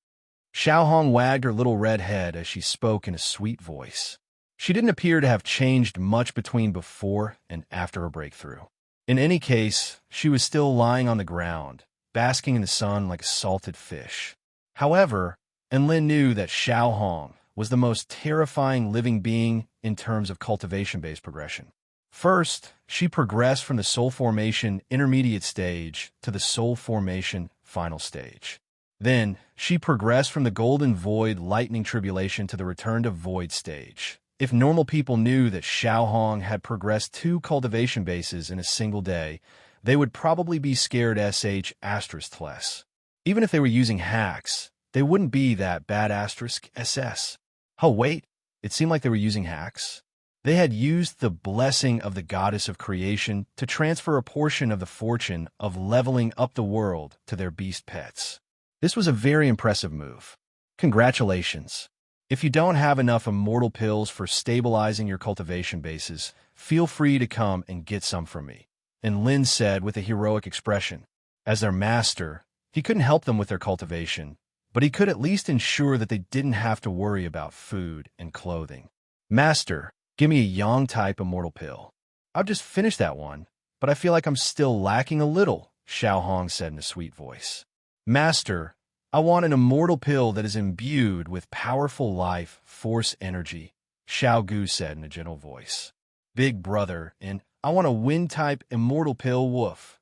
Xiao Hong wagged her little red head as she spoke in a sweet voice. She didn't appear to have changed much between before and after her breakthrough. In any case, she was still lying on the ground, basking in the sun like a salted fish. However, Enlin knew that Xiao Hong was the most terrifying living being in terms of cultivation-based progression. First, she progressed from the soul formation intermediate stage to the soul formation final stage. Then, she progressed from the golden void lightning tribulation to the return to void stage. If normal people knew that Xiao Hong had progressed 2 cultivation bases in a single day, they would probably be scared **less. Even if they were using hacks, they wouldn't be that bad *SS. Oh wait, it seemed like they were using hacks. They had used the blessing of the goddess of creation to transfer a portion of the fortune of leveling up the world to their beast pets. This was a very impressive move. Congratulations. If you don't have enough immortal pills for stabilizing your cultivation bases, feel free to come and get some from me, and Lin said with a heroic expression. As their master, he couldn't help them with their cultivation, but he could at least ensure that they didn't have to worry about food and clothing. Master, give me a yang-type immortal pill. I've just finished that one, but I feel like I'm still lacking a little, Xiao Hong said in a sweet voice. Master, I want an immortal pill that is imbued with powerful life, force energy, Xiao Gu said in a gentle voice. Big brother, and I want a wind-type immortal pill, woof.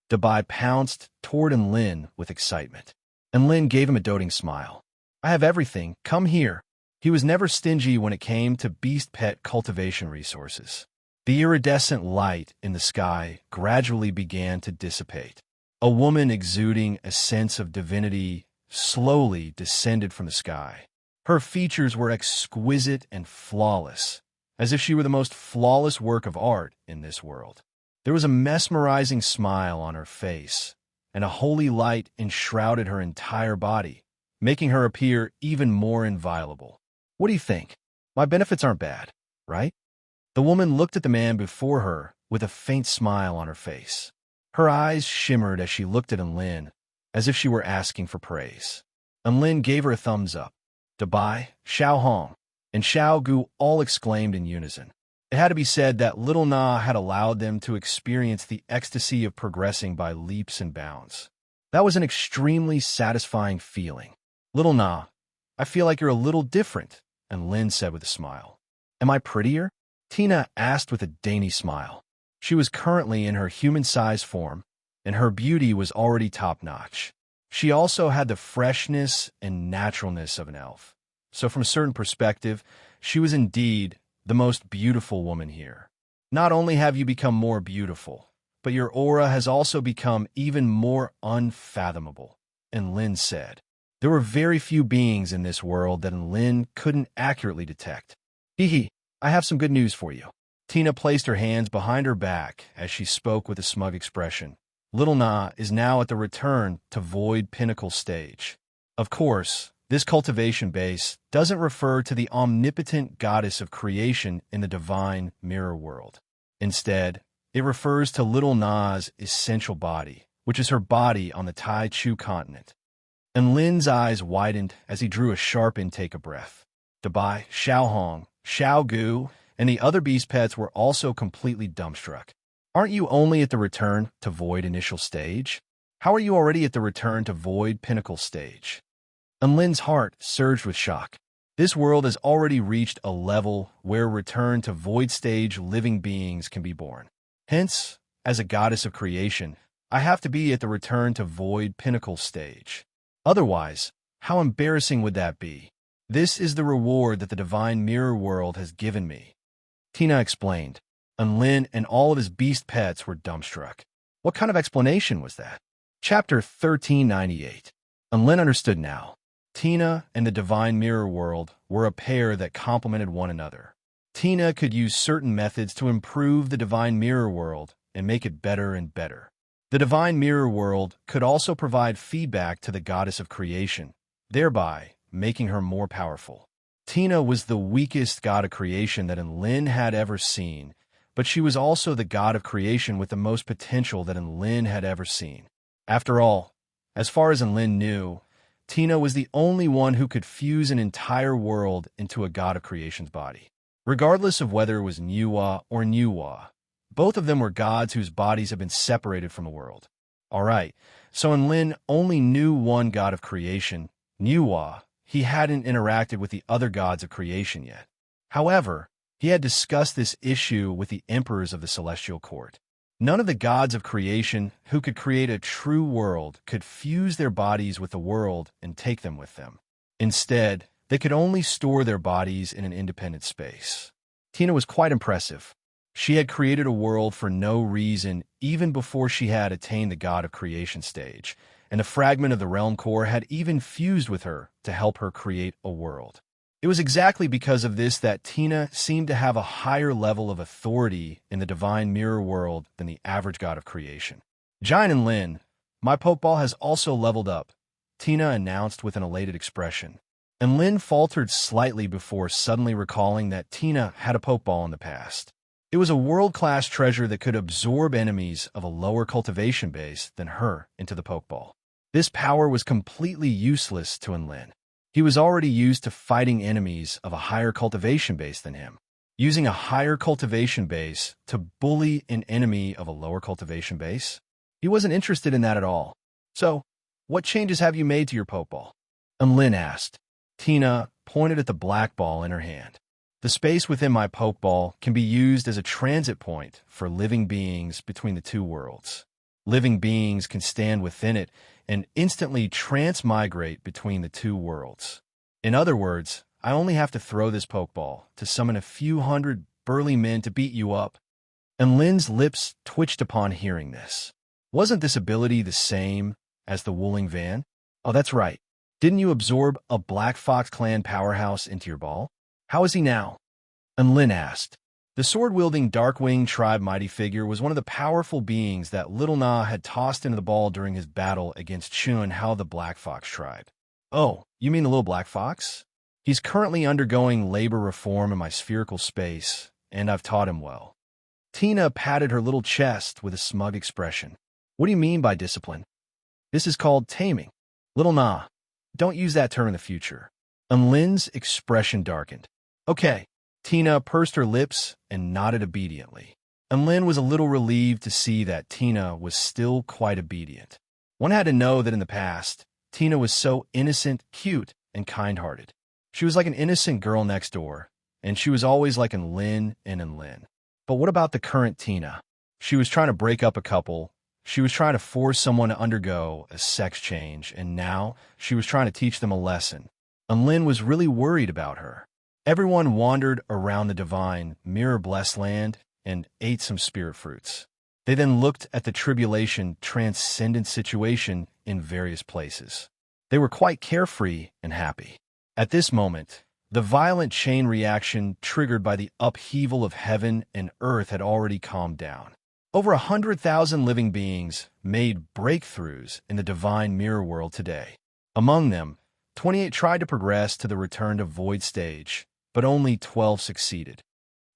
Dabai pounced toward Enlin with excitement. Enlin gave him a doting smile. I have everything, come here. He was never stingy when it came to beast pet cultivation resources. The iridescent light in the sky gradually began to dissipate. A woman exuding a sense of divinity slowly descended from the sky. Her features were exquisite and flawless, as if she were the most flawless work of art in this world. There was a mesmerizing smile on her face, and a holy light enshrouded her entire body, making her appear even more inviolable. What do you think? My benefits aren't bad, right? The woman looked at the man before her with a faint smile on her face. Her eyes shimmered as she looked at Enlin, as if she were asking for praise. Enlin gave her a thumbs up. Dabai, Xiao Hong, and Xiao Gu all exclaimed in unison. It had to be said that Little Na had allowed them to experience the ecstasy of progressing by leaps and bounds. That was an extremely satisfying feeling. Little Na, I feel like you're a little different, Enlin said with a smile. Am I prettier? Tina asked with a dainty smile. She was currently in her human-sized form, and her beauty was already top-notch. She also had the freshness and naturalness of an elf. So from a certain perspective, she was indeed the most beautiful woman here. Not only have you become more beautiful, but your aura has also become even more unfathomable, Enlin said. There were very few beings in this world that Enlin couldn't accurately detect. Hee, I have some good news for you. Tina placed her hands behind her back as she spoke with a smug expression. Little Na is now at the return to Void Pinnacle stage. Of course, this cultivation base doesn't refer to the omnipotent goddess of creation in the divine mirror world. Instead, it refers to Little Na's essential body, which is her body on the Tai Chu continent. And Lin's eyes widened as he drew a sharp intake of breath. Dabai, Xiao Hong, Xiao Gu, and the other beast pets were also completely dumbstruck. Aren't you only at the return to Void initial stage? How are you already at the return to Void pinnacle stage? And Lin's heart surged with shock. This world has already reached a level where return to Void stage living beings can be born. Hence, as a goddess of creation, I have to be at the return to Void pinnacle stage. Otherwise, how embarrassing would that be? This is the reward that the divine mirror world has given me. Tina explained, and Lin and all of his beast pets were dumbstruck. What kind of explanation was that? Chapter 1398. And Lin understood now. Tina and the divine mirror world were a pair that complemented one another. Tina could use certain methods to improve the divine mirror world and make it better and better. The divine mirror world could also provide feedback to the goddess of creation, thereby making her more powerful. Tina was the weakest god of creation that Enlin had ever seen, but she was also the god of creation with the most potential that Enlin had ever seen. After all, as far as Enlin knew, Tina was the only one who could fuse an entire world into a god of creation's body. Regardless of whether it was Niwa or Niwa, both of them were gods whose bodies had been separated from the world. Alright, so Enlin only knew one god of creation, Niwa. He hadn't interacted with the other gods of creation yet. However, he had discussed this issue with the emperors of the celestial court. None of the gods of creation who could create a true world could fuse their bodies with the world and take them with them. Instead, they could only store their bodies in an independent space. Tina was quite impressive. She had created a world for no reason even before she had attained the god of creation stage, and a fragment of the realm core had even fused with her to help her create a world. It was exactly because of this that Tina seemed to have a higher level of authority in the divine mirror world than the average god of creation. Giant and Lin, my Pokeball has also leveled up, Tina announced with an elated expression. And Lin faltered slightly before suddenly recalling that Tina had a Pokeball in the past. It was a world-class treasure that could absorb enemies of a lower cultivation base than her into the Pokeball. This power was completely useless to Enlin. He was already used to fighting enemies of a higher cultivation base than him. Using a higher cultivation base to bully an enemy of a lower cultivation base? He wasn't interested in that at all. So, what changes have you made to your Pokeball? Lin asked. Tina pointed at the black ball in her hand. The space within my Pokeball can be used as a transit point for living beings between the two worlds. Living beings can stand within it and instantly transmigrate between the two worlds. In other words, I only have to throw this Pokeball to summon a few hundred burly men to beat you up. And Lin's lips twitched upon hearing this. Wasn't this ability the same as the Wooling Van? Oh, that's right. Didn't you absorb a Black Fox clan powerhouse into your ball? How is he now? And Lin asked. The sword-wielding Darkwing tribe mighty figure was one of the powerful beings that Little Na had tossed into the ball during his battle against Chun Hao the Black Fox tribe. Oh, you mean the little Black Fox? He's currently undergoing labor reform in my spherical space, and I've taught him well. Tina patted her little chest with a smug expression. What do you mean by discipline? This is called taming. Little Na, don't use that term in the future. And Lin's expression darkened. Okay. Tina pursed her lips and nodded obediently. And Lin was a little relieved to see that Tina was still quite obedient. One had to know that in the past, Tina was so innocent, cute, and kind-hearted. She was like an innocent girl next door, and she was always like in Lin and in Lin. But what about the current Tina? She was trying to break up a couple, she was trying to force someone to undergo a sex change, and now she was trying to teach them a lesson. And Lin was really worried about her. Everyone wandered around the divine mirror-blessed land and ate some spirit fruits. They then looked at the tribulation transcendent situation in various places. They were quite carefree and happy. At this moment, the violent chain reaction triggered by the upheaval of heaven and earth had already calmed down. Over 100,000 living beings made breakthroughs in the divine mirror world today. Among them, 28 tried to progress to the return to void stage, but only 12 succeeded.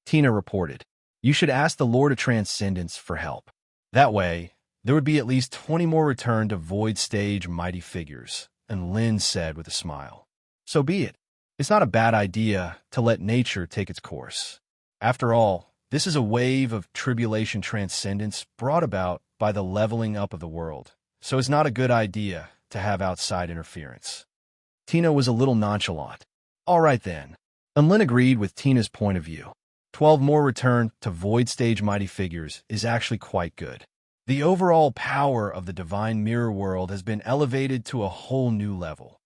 Tina reported, "You should ask the Lord of Transcendence for help. That way, there would be at least 20 more return to void stage mighty figures," and Lin said with a smile. So be it. It's not a bad idea to let nature take its course. After all, this is a wave of tribulation transcendence brought about by the leveling up of the world, so it's not a good idea to have outside interference. Tina was a little nonchalant. All right then. And Lin agreed with Tina's point of view. 12 more return to void stage mighty figures is actually quite good. The overall power of the divine mirror world has been elevated to a whole new level.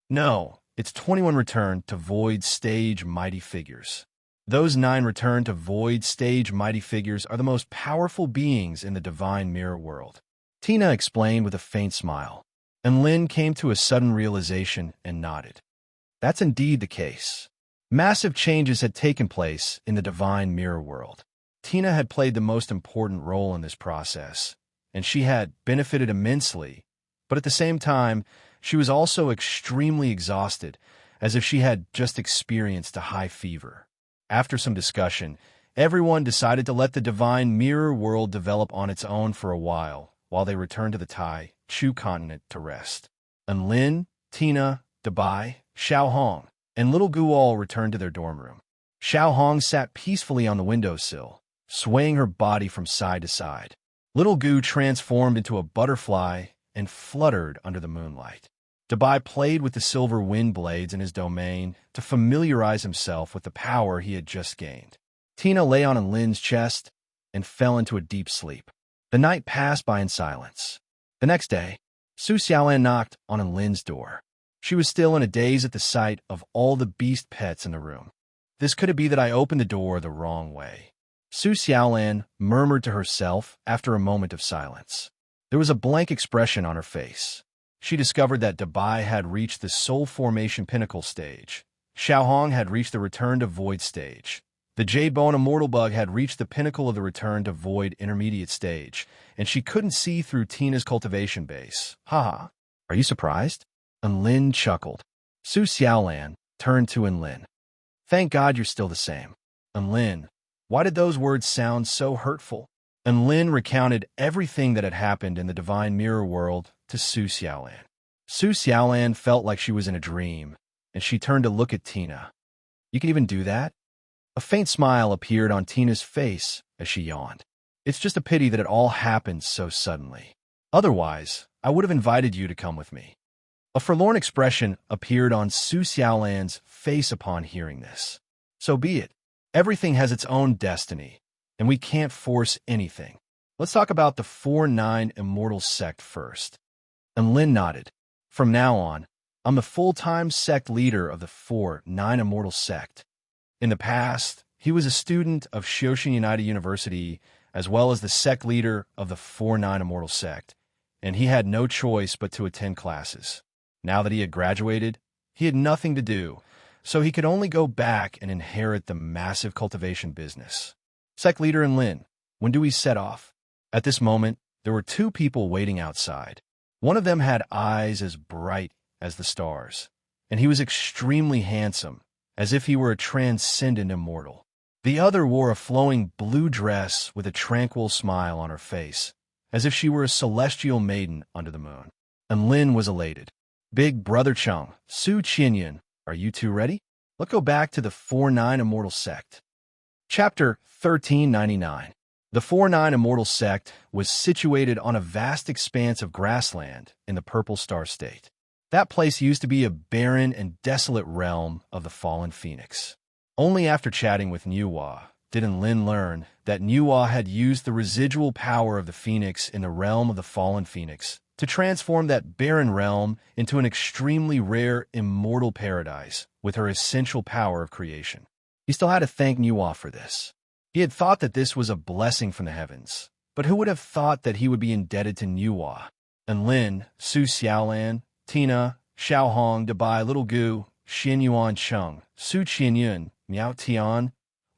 No, it's 21 return to void stage mighty figures. Those 9 return to void stage mighty figures are the most powerful beings in the divine mirror world. Tina explained with a faint smile, and Lin came to a sudden realization and nodded. That's indeed the case. Massive changes had taken place in the divine mirror world. Tina had played the most important role in this process, and she had benefited immensely, but at the same time, she was also extremely exhausted, as if she had just experienced a high fever. After some discussion, everyone decided to let the divine mirror world develop on its own for a while they returned to the Tai Chu continent to rest. And Lin, Tina, Dabai, Xiao Hong, and Little Gu all returned to their dorm room. Xiao Hong sat peacefully on the windowsill, swaying her body from side to side. Little Gu transformed into a butterfly and fluttered under the moonlight. Dabai played with the silver wind blades in his domain to familiarize himself with the power he had just gained. Tina lay on Lin's chest and fell into a deep sleep. The night passed by in silence. The next day, Su Xiaolan knocked on Lin's door. She was still in a daze at the sight of all the beast pets in the room. This could it be that I opened the door the wrong way? Su Xiaolan murmured to herself after a moment of silence. There was a blank expression on her face. She discovered that Dabai had reached the soul formation pinnacle stage. Xiao Hong had reached the return to void stage. The J-Bone Immortal Bug had reached the pinnacle of the return to void intermediate stage, and she couldn't see through Tina's cultivation base. Haha, are you surprised? And Lin chuckled. Su Xiaolan turned to Lin. Thank God you're still the same. And Lin, why did those words sound so hurtful? And Lin recounted everything that had happened in the divine mirror world to Su Xiaolan. Su Xiaolan felt like she was in a dream, and she turned to look at Tina. "You can even do that?" A faint smile appeared on Tina's face as she yawned. "It's just a pity that it all happened so suddenly. Otherwise, I would have invited you to come with me." A forlorn expression appeared on Su Xiaolan's face upon hearing this. "So be it. Everything has its own destiny, and we can't force anything. Let's talk about the 4-9 Immortal Sect first." And Lin nodded. "From now on, I'm the full-time sect leader of the 4-9 Immortal Sect." In the past, he was a student of Shoshin United University as well as the sect leader of the 4-9 Immortal Sect, and he had no choice but to attend classes. Now that he had graduated, he had nothing to do, so he could only go back and inherit the massive cultivation business. "Sect leader and Lin, when do we set off?" At this moment, there were two people waiting outside. One of them had eyes as bright as the stars, and he was extremely handsome, as if he were a transcendent immortal. The other wore a flowing blue dress with a tranquil smile on her face, as if she were a celestial maiden under the moon. And Lin was elated. "Big Brother Chung, Su Qianyan, are you two ready? Let's go back to the 4-9 Immortal Sect." Chapter 1399. The 4-9 Immortal Sect was situated on a vast expanse of grassland in the Purple Star State. That place used to be a barren and desolate realm of the fallen phoenix. Only after chatting with Nuwa did Lin learn that Nuwa had used the residual power of the phoenix in the realm of the fallen phoenix to transform that barren realm into an extremely rare immortal paradise with her essential power of creation. He still had to thank Nuwa for this. He had thought that this was a blessing from the heavens, but who would have thought that he would be indebted to Nuwa? And Lin, Su Xiaolan, Tina, Xiaohong, Dabai, Little Gu, Xin Yuan Chung, Su Qianyun, Miao Tian,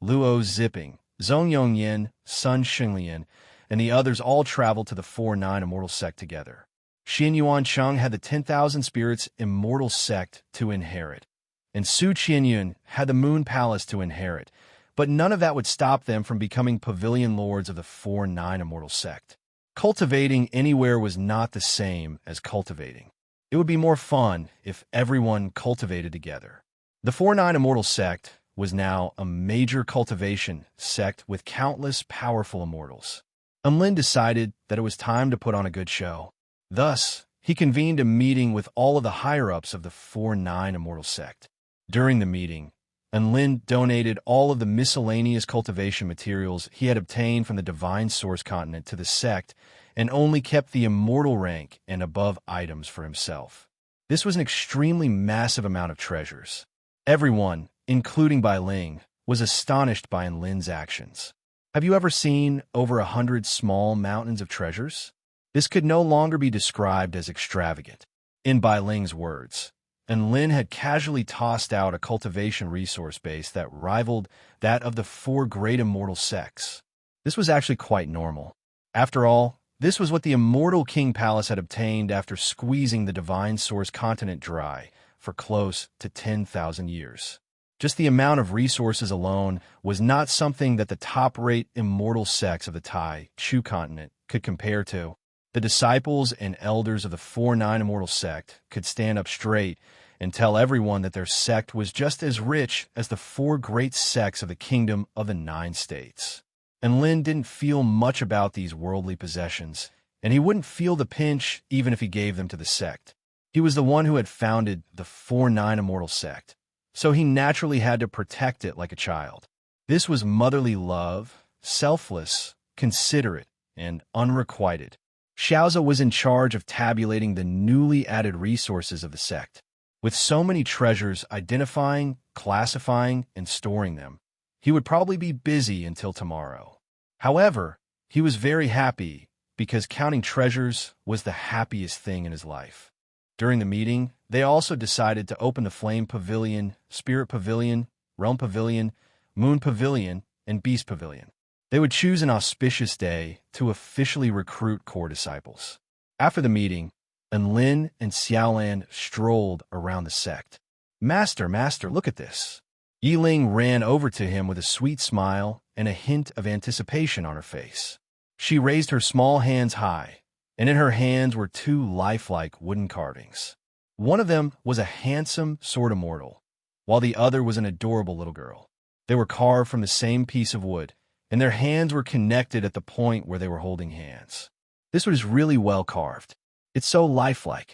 Luo Zipping, Zhong Yongyin, Sun Xinglian, and the others all traveled to the 4-9 Immortal Sect together. Xin Yuan Chung had the 10,000 Spirits Immortal Sect to inherit, and Su Qianyun had the Moon Palace to inherit, but none of that would stop them from becoming pavilion lords of the 4-9 Immortal Sect. Cultivating anywhere was not the same as cultivating. It would be more fun if everyone cultivated together. The 4-9 Immortal Sect was now a major cultivation sect with countless powerful immortals. Lin decided that it was time to put on a good show. Thus, he convened a meeting with all of the higher-ups of the 4-9 Immortal Sect. During the meeting, Lin donated all of the miscellaneous cultivation materials he had obtained from the Divine Source Continent to the sect and only kept the immortal rank and above items for himself. This was an extremely massive amount of treasures. Everyone, including Bai Ling, was astonished by Lin's actions. Have you ever seen over 100 small mountains of treasures? This could no longer be described as extravagant. In Bai Ling's words, Lin had casually tossed out a cultivation resource base that rivaled that of the 4 great immortal sects. This was actually quite normal. After all, this was what the Immortal King Palace had obtained after squeezing the Divine Source Continent dry for close to 10,000 years. Just the amount of resources alone was not something that the top-rate immortal sects of the Tai Chu continent could compare to. The disciples and elders of the 4-9 Immortal Sect could stand up straight and tell everyone that their sect was just as rich as the 4 great sects of the Kingdom of the 9 States. And Lin didn't feel much about these worldly possessions, and he wouldn't feel the pinch even if he gave them to the sect. He was the one who had founded the 4-9 Immortal Sect, so he naturally had to protect it like a child. This was motherly love, selfless, considerate, and unrequited. Xiaoza was in charge of tabulating the newly added resources of the sect. With so many treasures identifying, classifying, and storing them, he would probably be busy until tomorrow. However, he was very happy because counting treasures was the happiest thing in his life. During the meeting, they also decided to open the Flame Pavilion, Spirit Pavilion, Realm Pavilion, Moon Pavilion, and Beast Pavilion. They would choose an auspicious day to officially recruit core disciples. After the meeting, Lin and Xiaolan strolled around the sect. Master, look at this." Yiling ran over to him with a sweet smile and a hint of anticipation on her face. She raised her small hands high, and in her hands were 2 lifelike wooden carvings. One of them was a handsome sword immortal, while the other was an adorable little girl. They were carved from the same piece of wood, and their hands were connected at the point where they were holding hands. This was really well carved. It's so lifelike.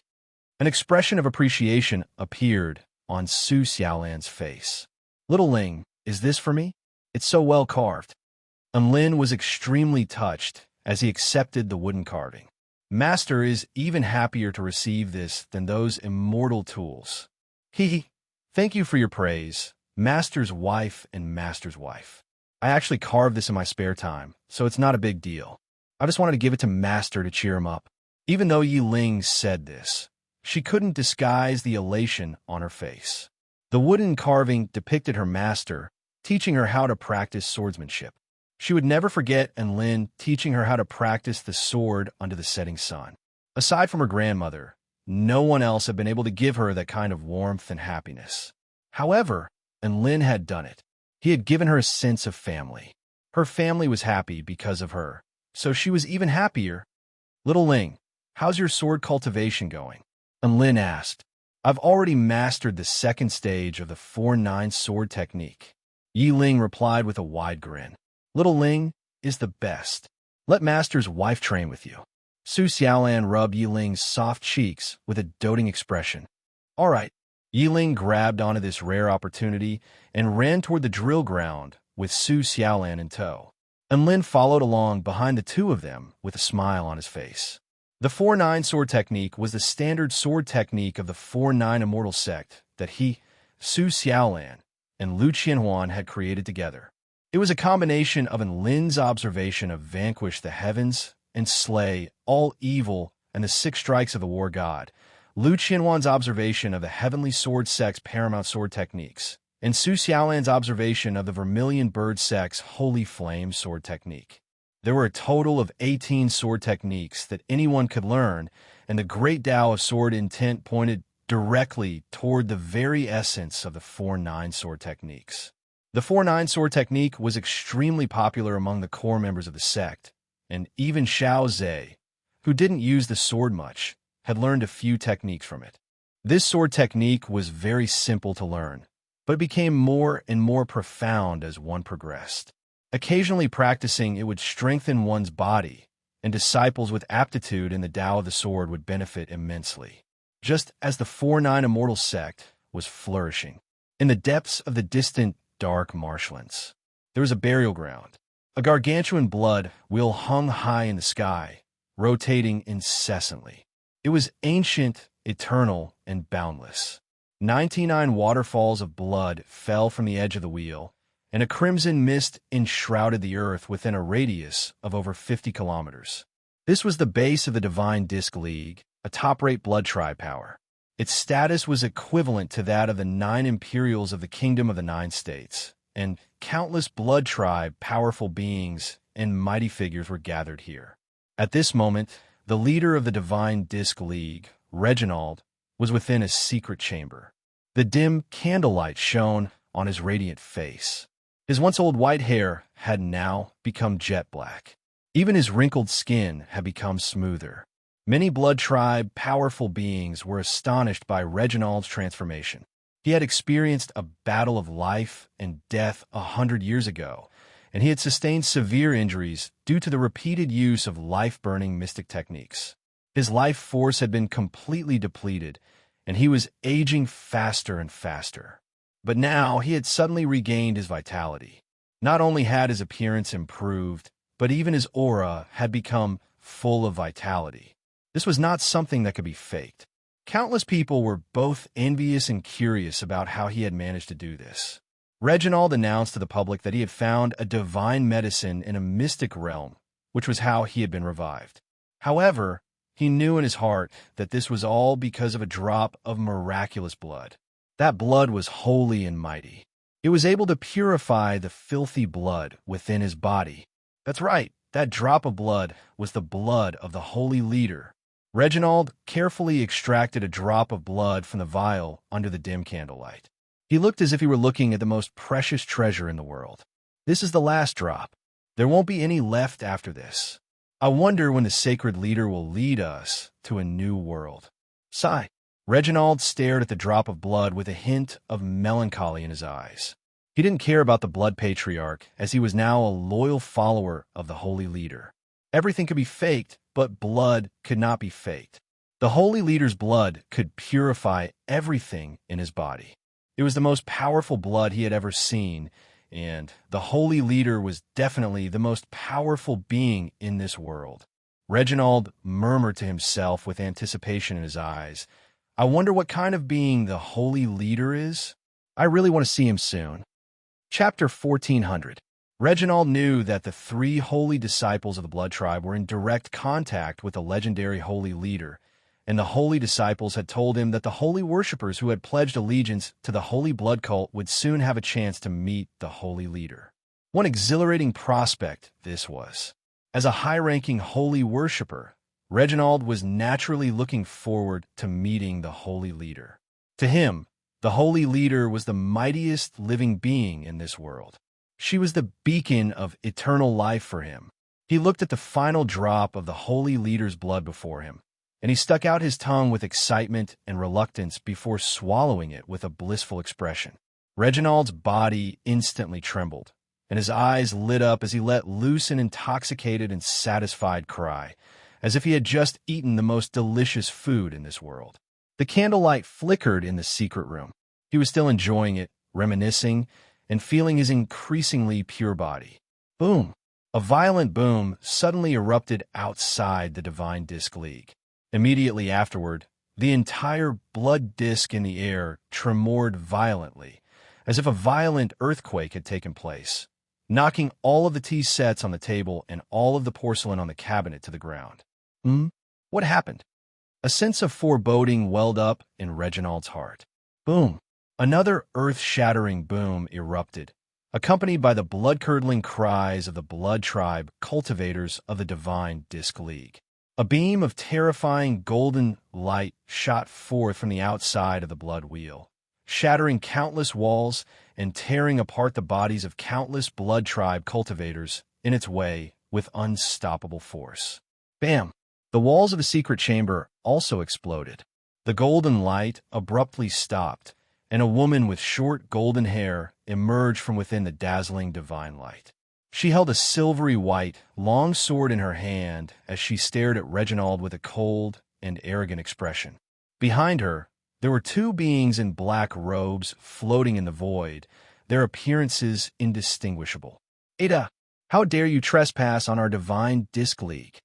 An expression of appreciation appeared on Su Xiaolan's face. "Little Ling, is this for me? It's so well carved." And Lin was extremely touched as he accepted the wooden carving. Master is even happier to receive this than those immortal tools. Thank you for your praise, Master's wife and Master's wife. I actually carved this in my spare time, so it's not a big deal. I just wanted to give it to Master to cheer him up. Even though Yi Ling said this, she couldn't disguise the elation on her face. The wooden carving depicted her master, teaching her how to practice swordsmanship. She would never forget Lin teaching her how to practice the sword under the setting sun. Aside from her grandmother, no one else had been able to give her that kind of warmth and happiness. However, Lin had done it. He had given her a sense of family. Her family was happy because of her, so she was even happier. "Little Ling, how's your sword cultivation going?" Lin asked. "I've already mastered the second stage of the 4-9 sword technique." Yi Ling replied with a wide grin. "Little Ling is the best. Let Master's wife train with you." Su Xiaolan rubbed Yi Ling's soft cheeks with a doting expression. "All right." Yi Ling grabbed onto this rare opportunity and ran toward the drill ground with Su Xiaolan in tow. Lin followed along behind the two of them with a smile on his face. The 4-9 sword technique was the standard sword technique of the 4-9 immortal sect that he, Su Xiaolan, and Lu Qianhuan had created together. It was a combination of Lin's observation of vanquish the heavens and slay all evil and the 6 strikes of the war god, Lu Qianhuan's observation of the heavenly sword sect's paramount sword techniques, and Su Xiaolan's observation of the vermilion bird sect's holy flame sword technique. There were a total of 18 sword techniques that anyone could learn, and the great Tao of sword intent pointed directly toward the very essence of the 4-9 sword techniques. The 4-9 sword technique was extremely popular among the core members of the sect, and even Xiao Zhe, who didn't use the sword much, had learned a few techniques from it. This sword technique was very simple to learn, but it became more and more profound as one progressed. Occasionally practicing, it would strengthen one's body, and disciples with aptitude in the Tao of the sword would benefit immensely. Just as the 4-9 immortal sect was flourishing. In the depths of the distant dark marshlands, there was a burial ground. A gargantuan blood wheel hung high in the sky, rotating incessantly. It was ancient, eternal, and boundless. 99 waterfalls of blood fell from the edge of the wheel, and a crimson mist enshrouded the earth within a radius of over 50 kilometers. This was the base of the Divine Disc League, a top-rate blood tribe power. Its status was equivalent to that of the 9 imperials of the Kingdom of the 9 States, and countless blood tribe powerful beings and mighty figures were gathered here. At this moment, the leader of the Divine Disc League, Reginald, was within a secret chamber. The dim candlelight shone on his radiant face. His once-old white hair had now become jet black. Even his wrinkled skin had become smoother. Many blood tribe powerful beings were astonished by Reginald's transformation. He had experienced a battle of life and death 100 years ago, and he had sustained severe injuries due to the repeated use of life-burning mystic techniques. His life force had been completely depleted, and he was aging faster and faster. But now he had suddenly regained his vitality. Not only had his appearance improved, but even his aura had become full of vitality. This was not something that could be faked. Countless people were both envious and curious about how he had managed to do this. Reginald announced to the public that he had found a divine medicine in a mystic realm, which was how he had been revived. However, he knew in his heart that this was all because of a drop of miraculous blood. That blood was holy and mighty. It was able to purify the filthy blood within his body. That's right, that drop of blood was the blood of the holy leader. Reginald carefully extracted a drop of blood from the vial under the dim candlelight. He looked as if he were looking at the most precious treasure in the world. This is the last drop. There won't be any left after this. I wonder when the sacred leader will lead us to a new world. Sigh. Reginald stared at the drop of blood with a hint of melancholy in his eyes. He didn't care about the blood patriarch, as he was now a loyal follower of the holy leader. Everything could be faked, but blood could not be faked. The holy leader's blood could purify everything in his body. It was the most powerful blood he had ever seen, and the holy leader was definitely the most powerful being in this world. Reginald murmured to himself with anticipation in his eyes, "I wonder what kind of being the holy leader is? I really want to see him soon." Chapter 1400. Reginald knew that the 3 holy disciples of the blood tribe were in direct contact with the legendary holy leader, and the holy disciples had told him that the holy worshippers who had pledged allegiance to the holy blood cult would soon have a chance to meet the holy leader. What an exhilarating prospect this was. As a high-ranking holy worshipper, Reginald was naturally looking forward to meeting the holy leader. To him, the holy leader was the mightiest living being in this world. She was the beacon of eternal life for him. He looked at the final drop of the holy leader's blood before him, and he stuck out his tongue with excitement and reluctance before swallowing it with a blissful expression. Reginald's body instantly trembled, and his eyes lit up as he let loose an intoxicated and satisfied cry, as if he had just eaten the most delicious food in this world. The candlelight flickered in the secret room. He was still enjoying it, reminiscing, and feeling his increasingly pure body. Boom! A violent boom suddenly erupted outside the Divine Disc League. Immediately afterward, the entire blood disc in the air tremored violently, as if a violent earthquake had taken place, knocking all of the tea sets on the table and all of the porcelain on the cabinet to the ground. What happened? A sense of foreboding welled up in Reginald's heart. Boom! Another earth-shattering boom erupted, accompanied by the blood-curdling cries of the blood tribe cultivators of the Divine Disc League. A beam of terrifying golden light shot forth from the outside of the blood wheel, shattering countless walls and tearing apart the bodies of countless blood tribe cultivators in its way with unstoppable force. Bam! The walls of the secret chamber also exploded. The golden light abruptly stopped, and a woman with short golden hair emerged from within the dazzling divine light. She held a silvery white, long sword in her hand as she stared at Reginald with a cold and arrogant expression. Behind her, there were 2 beings in black robes floating in the void, their appearances indistinguishable. "Ada, how dare you trespass on our Divine Disc League?"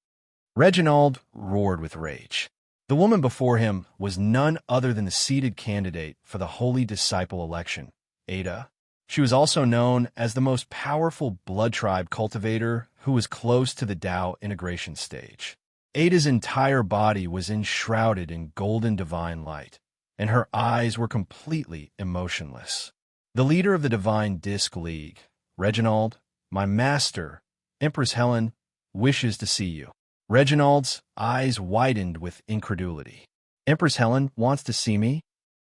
Reginald roared with rage. The woman before him was none other than the seated candidate for the Holy Disciple election, Ada. She was also known as the most powerful blood tribe cultivator who was close to the Tao integration stage. Ada's entire body was enshrouded in golden divine light, and her eyes were completely emotionless. The leader of the Divine Disc League, Reginald, my master, Empress Helen, wishes to see you. Reginald's eyes widened with incredulity. Empress Helen wants to see me?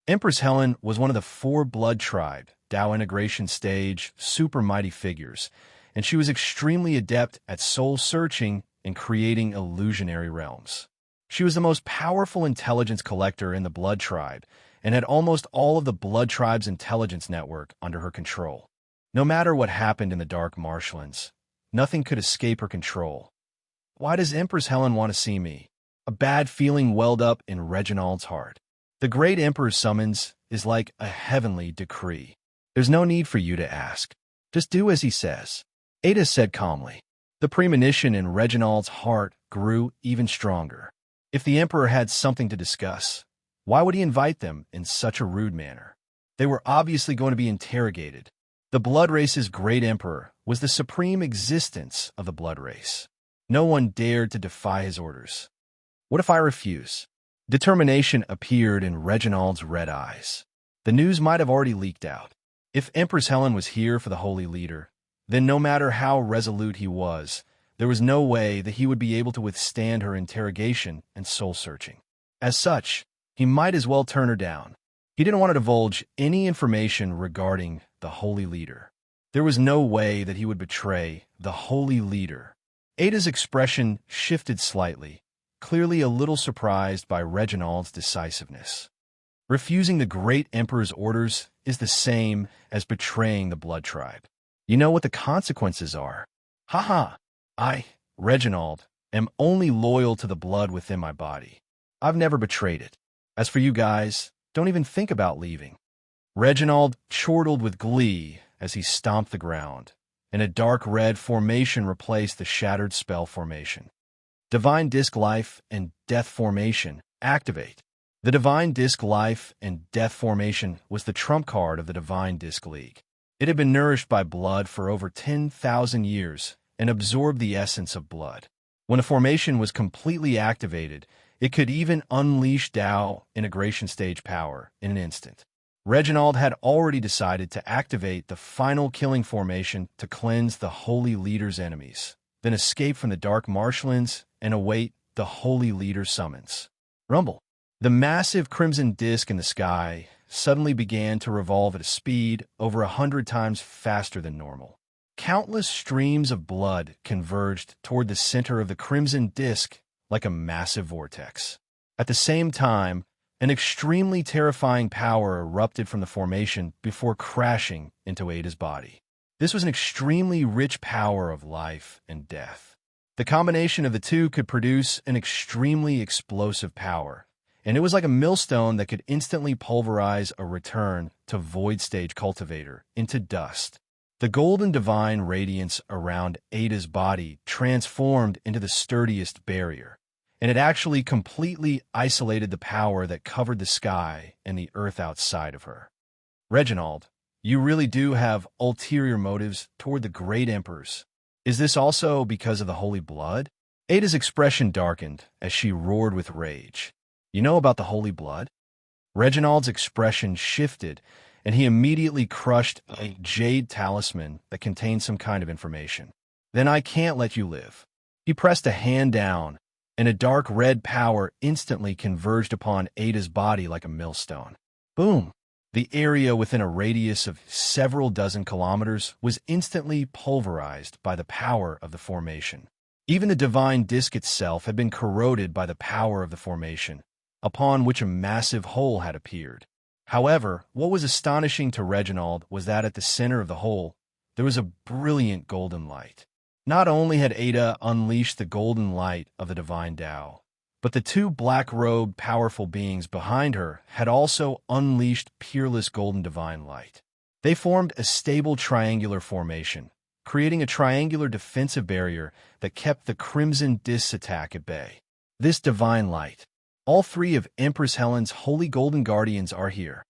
Empress Helen was one of the 4 blood tribe, Tao integration stage, super mighty figures, and she was extremely adept at soul-searching and creating illusionary realms. She was the most powerful intelligence collector in the blood tribe and had almost all of the blood tribe's intelligence network under her control. No matter what happened in the dark marshlands, nothing could escape her control. Why does Empress Helen want to see me? A bad feeling welled up in Reginald's heart. The great Emperor's summons is like a heavenly decree. There's no need for you to ask. Just do as he says. Ada said calmly. The premonition in Reginald's heart grew even stronger. If the Emperor had something to discuss, why would he invite them in such a rude manner? They were obviously going to be interrogated. The blood race's great Emperor was the supreme existence of the blood race. No one dared to defy his orders. What if I refuse? Determination appeared in Reginald's red eyes. The news might have already leaked out. If Empress Helen was here for the holy leader, then no matter how resolute he was, there was no way that he would be able to withstand her interrogation and soul-searching. As such, he might as well turn her down. He didn't want to divulge any information regarding the holy leader. There was no way that he would betray the holy leader. Ada's expression shifted slightly, clearly a little surprised by Reginald's decisiveness. Refusing the Great Emperor's orders is the same as betraying the Blood Tribe. You know what the consequences are. Haha, I, Reginald, am only loyal to the blood within my body. I've never betrayed it. As for you guys, don't even think about leaving. Reginald chortled with glee as he stomped the ground, and a dark red formation replaced the shattered spell formation. Divine Disc Life and Death Formation activate. The Divine Disc Life and Death Formation was the trump card of the Divine Disc League. It had been nourished by blood for over 10,000 years and absorbed the essence of blood. When a formation was completely activated, it could even unleash Tao integration stage power in an instant. Reginald had already decided to activate the final killing formation to cleanse the Holy Leader's enemies, then escape from the dark marshlands and await the Holy Leader's summons. Rumble. The massive crimson disk in the sky suddenly began to revolve at a speed over 100 times faster than normal. Countless streams of blood converged toward the center of the crimson disk like a massive vortex. At the same time, an extremely terrifying power erupted from the formation before crashing into Ada's body. This was an extremely rich power of life and death. The combination of the two could produce an extremely explosive power, and it was like a millstone that could instantly pulverize a return to Void Stage Cultivator into dust. The golden divine radiance around Ada's body transformed into the sturdiest barrier, and it actually completely isolated the power that covered the sky and the earth outside of her. Reginald, you really do have ulterior motives toward the great emperors. Is this also because of the holy blood? Ada's expression darkened as she roared with rage. You know about the holy blood? Reginald's expression shifted, and he immediately crushed a jade talisman that contained some kind of information. Then I can't let you live. He pressed a hand down, and a dark red power instantly converged upon Ada's body like a millstone. Boom! The area within a radius of several dozen kilometers was instantly pulverized by the power of the formation. Even the divine disc itself had been corroded by the power of the formation, upon which a massive hole had appeared. However, what was astonishing to Reginald was that at the center of the hole, there was a brilliant golden light. Not only had Ada unleashed the golden light of the divine Tao, but the two black-robed, powerful beings behind her had also unleashed peerless golden divine light. They formed a stable triangular formation, creating a triangular defensive barrier that kept the Crimson Disc's attack at bay. This divine light, all three of Empress Helen's holy golden guardians are here.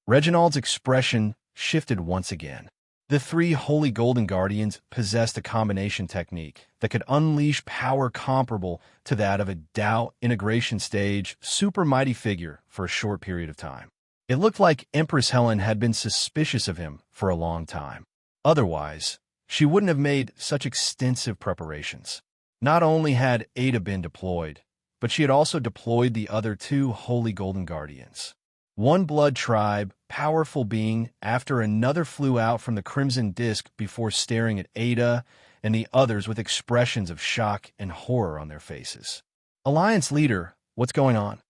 Reginald's expression shifted once again. The three holy golden guardians possessed a combination technique that could unleash power comparable to that of a Tao integration stage super mighty figure for a short period of time. It looked like Empress Helen had been suspicious of him for a long time. Otherwise, she wouldn't have made such extensive preparations. Not only had Ada been deployed, but she had also deployed the other two holy golden guardians. One blood tribe, powerful being, after another flew out from the crimson disk before staring at Ada and the others with expressions of shock and horror on their faces. Alliance leader, what's going on?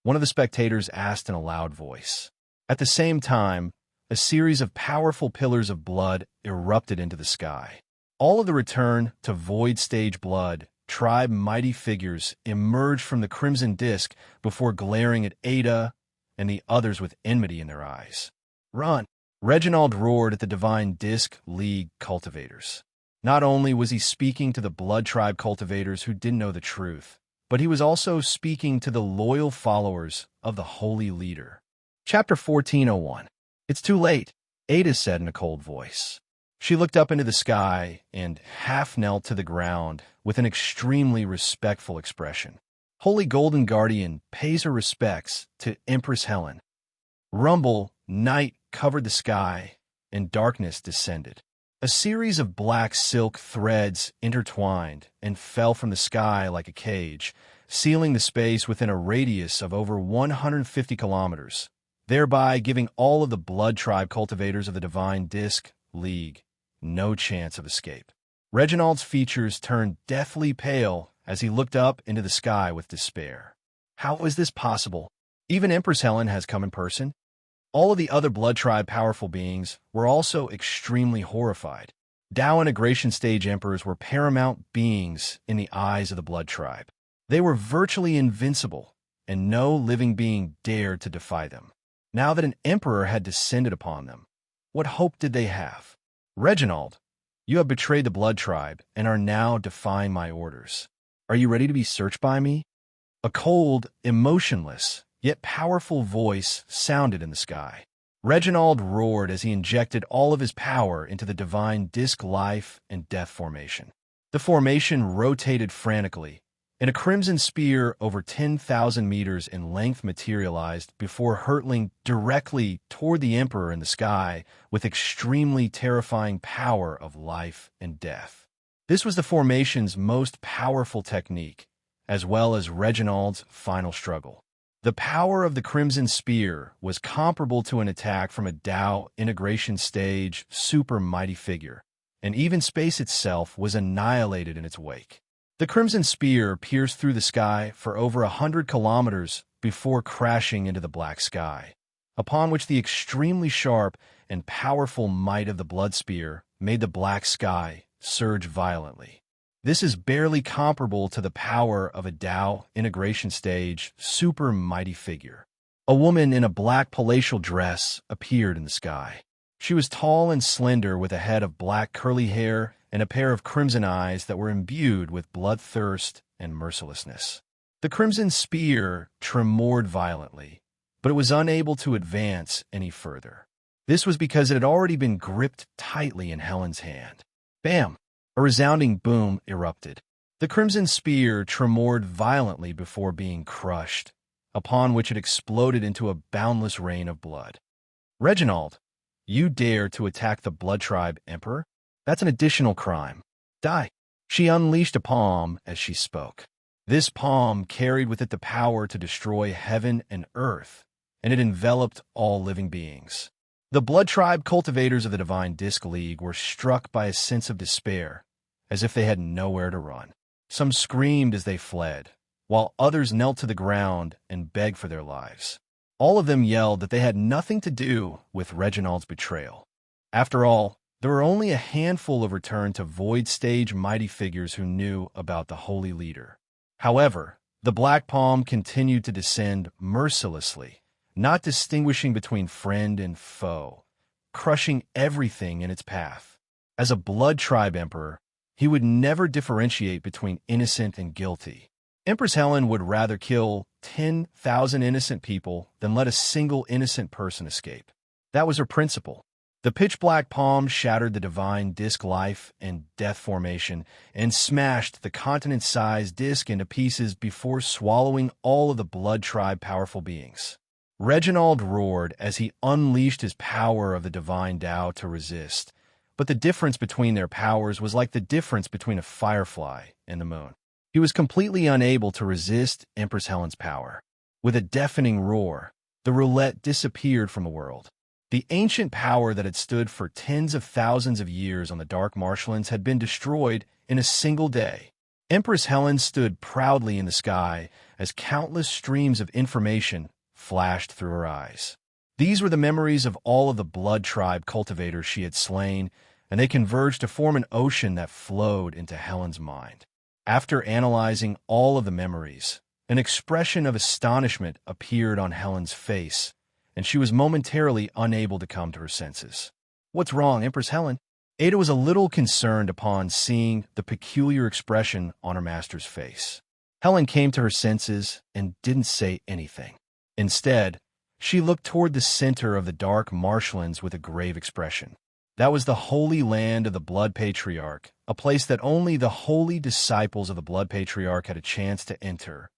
One of the spectators asked in a loud voice. At the same time, a series of powerful pillars of blood erupted into the sky. All of the return to Void Stage blood tribe mighty figures emerged from the crimson disk before glaring at Ada and the others with enmity in their eyes. Run! Reginald roared at the Divine Disc League cultivators. Not only was he speaking to the Blood Tribe cultivators who didn't know the truth, but he was also speaking to the loyal followers of the Holy Leader. Chapter 1401. It's too late, Ada said in a cold voice. She looked up into the sky and half knelt to the ground with an extremely respectful expression. Holy Golden Guardian pays her respects to Empress Helen. Rumble, night covered the sky, and darkness descended. A series of black silk threads intertwined and fell from the sky like a cage, sealing the space within a radius of over 150 kilometers, thereby giving all of the Blood Tribe cultivators of the Divine Disc League no chance of escape. Reginald's features turned deathly pale as he looked up into the sky with despair. How is this possible? Even Empress Helen has come in person. All of the other Blood Tribe powerful beings were also extremely horrified. Tao integration stage emperors were paramount beings in the eyes of the Blood Tribe. They were virtually invincible, and no living being dared to defy them. Now that an emperor had descended upon them, what hope did they have? Reginald, you have betrayed the Blood Tribe and are now defying my orders. Are you ready to be searched by me? A cold, emotionless, yet powerful voice sounded in the sky. Reginald roared as he injected all of his power into the divine disc life and death formation. The formation rotated frantically, and a crimson spear over 10,000 meters in length materialized before hurtling directly toward the Emperor in the sky with extremely terrifying power of life and death. This was the formation's most powerful technique, as well as Reginald's final struggle. The power of the Crimson Spear was comparable to an attack from a Tao integration stage super mighty figure, and even space itself was annihilated in its wake. The Crimson Spear pierced through the sky for over 100 kilometers before crashing into the black sky, upon which the extremely sharp and powerful might of the Blood Spear made the black sky surge violently. This is barely comparable to the power of a Tao integration stage super mighty figure. A woman in a black palatial dress appeared in the sky. She was tall and slender with a head of black curly hair and a pair of crimson eyes that were imbued with bloodthirst and mercilessness. The Crimson Spear tremored violently, but it was unable to advance any further. This was because it had already been gripped tightly in Helen's hand. Bam! A resounding boom erupted. The Crimson Spear tremored violently before being crushed, upon which it exploded into a boundless rain of blood. Reginald, you dare to attack the Blood Tribe Emperor? That's an additional crime. Die. She unleashed a palm as she spoke. This palm carried with it the power to destroy heaven and earth, and it enveloped all living beings. The Blood Tribe cultivators of the Divine Disc League were struck by a sense of despair, as if they had nowhere to run. Some screamed as they fled, while others knelt to the ground and begged for their lives. All of them yelled that they had nothing to do with Reginald's betrayal. After all, there were only a handful of returned to Void Stage mighty figures who knew about the Holy Leader. However, the Black Palm continued to descend mercilessly, not distinguishing between friend and foe, crushing everything in its path. As a Blood Tribe Emperor, he would never differentiate between innocent and guilty. Empress Helen would rather kill 10,000 innocent people than let a single innocent person escape. That was her principle. The pitch-black palm shattered the divine disc life and death formation and smashed the continent-sized disc into pieces before swallowing all of the Blood Tribe powerful beings. Reginald roared as he unleashed his power of the divine Tao to resist, but the difference between their powers was like the difference between a firefly and the moon. He was completely unable to resist Empress Helen's power. With a deafening roar, the roulette disappeared from the world. The ancient power that had stood for tens of thousands of years on the dark marshlands had been destroyed in a single day. Empress Helen stood proudly in the sky as countless streams of information flashed through her eyes. These were the memories of all of the Blood Tribe cultivators she had slain, and they converged to form an ocean that flowed into Helen's mind. After analyzing all of the memories, an expression of astonishment appeared on Helen's face, and she was momentarily unable to come to her senses. "What's wrong, Empress Helen?" Ada was a little concerned upon seeing the peculiar expression on her master's face. Helen came to her senses and didn't say anything. Instead, she looked toward the center of the dark marshlands with a grave expression. That was the holy land of the Blood Patriarch, a place that only the holy disciples of the Blood Patriarch had a chance to enter.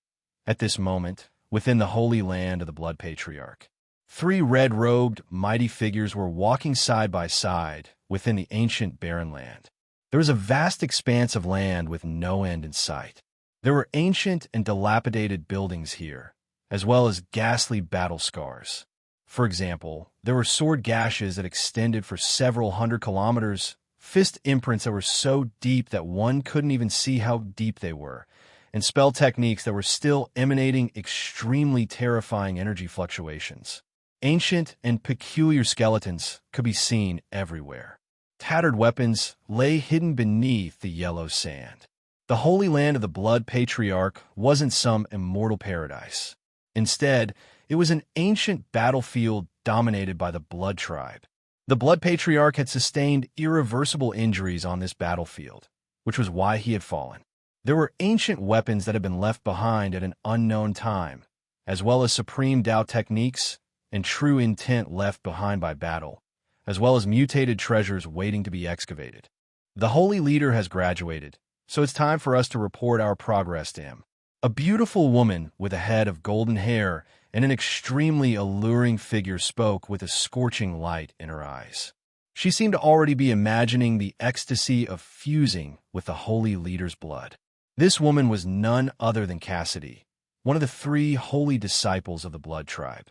At this moment, within the holy land of the Blood Patriarch, 3 red-robed, mighty figures were walking side by side within the ancient barren land. There was a vast expanse of land with no end in sight. There were ancient and dilapidated buildings here, as well as ghastly battle scars. For example, there were sword gashes that extended for several hundred kilometers, fist imprints that were so deep that one couldn't even see how deep they were, and spell techniques that were still emanating extremely terrifying energy fluctuations. Ancient and peculiar skeletons could be seen everywhere. Tattered weapons lay hidden beneath the yellow sand. The Holy Land of the Blood Patriarch wasn't some immortal paradise. Instead, it was an ancient battlefield dominated by the Blood Tribe. The Blood Patriarch had sustained irreversible injuries on this battlefield, which was why he had fallen. There were ancient weapons that had been left behind at an unknown time, as well as supreme Tao techniques and true intent left behind by battle, as well as mutated treasures waiting to be excavated. The Holy Leader has graduated, so it's time for us to report our progress to him. A beautiful woman with a head of golden hair and an extremely alluring figure spoke with a scorching light in her eyes. She seemed to already be imagining the ecstasy of fusing with the Holy Leader's blood. This woman was none other than Cassidy, one of the 3 holy disciples of the Blood Tribe.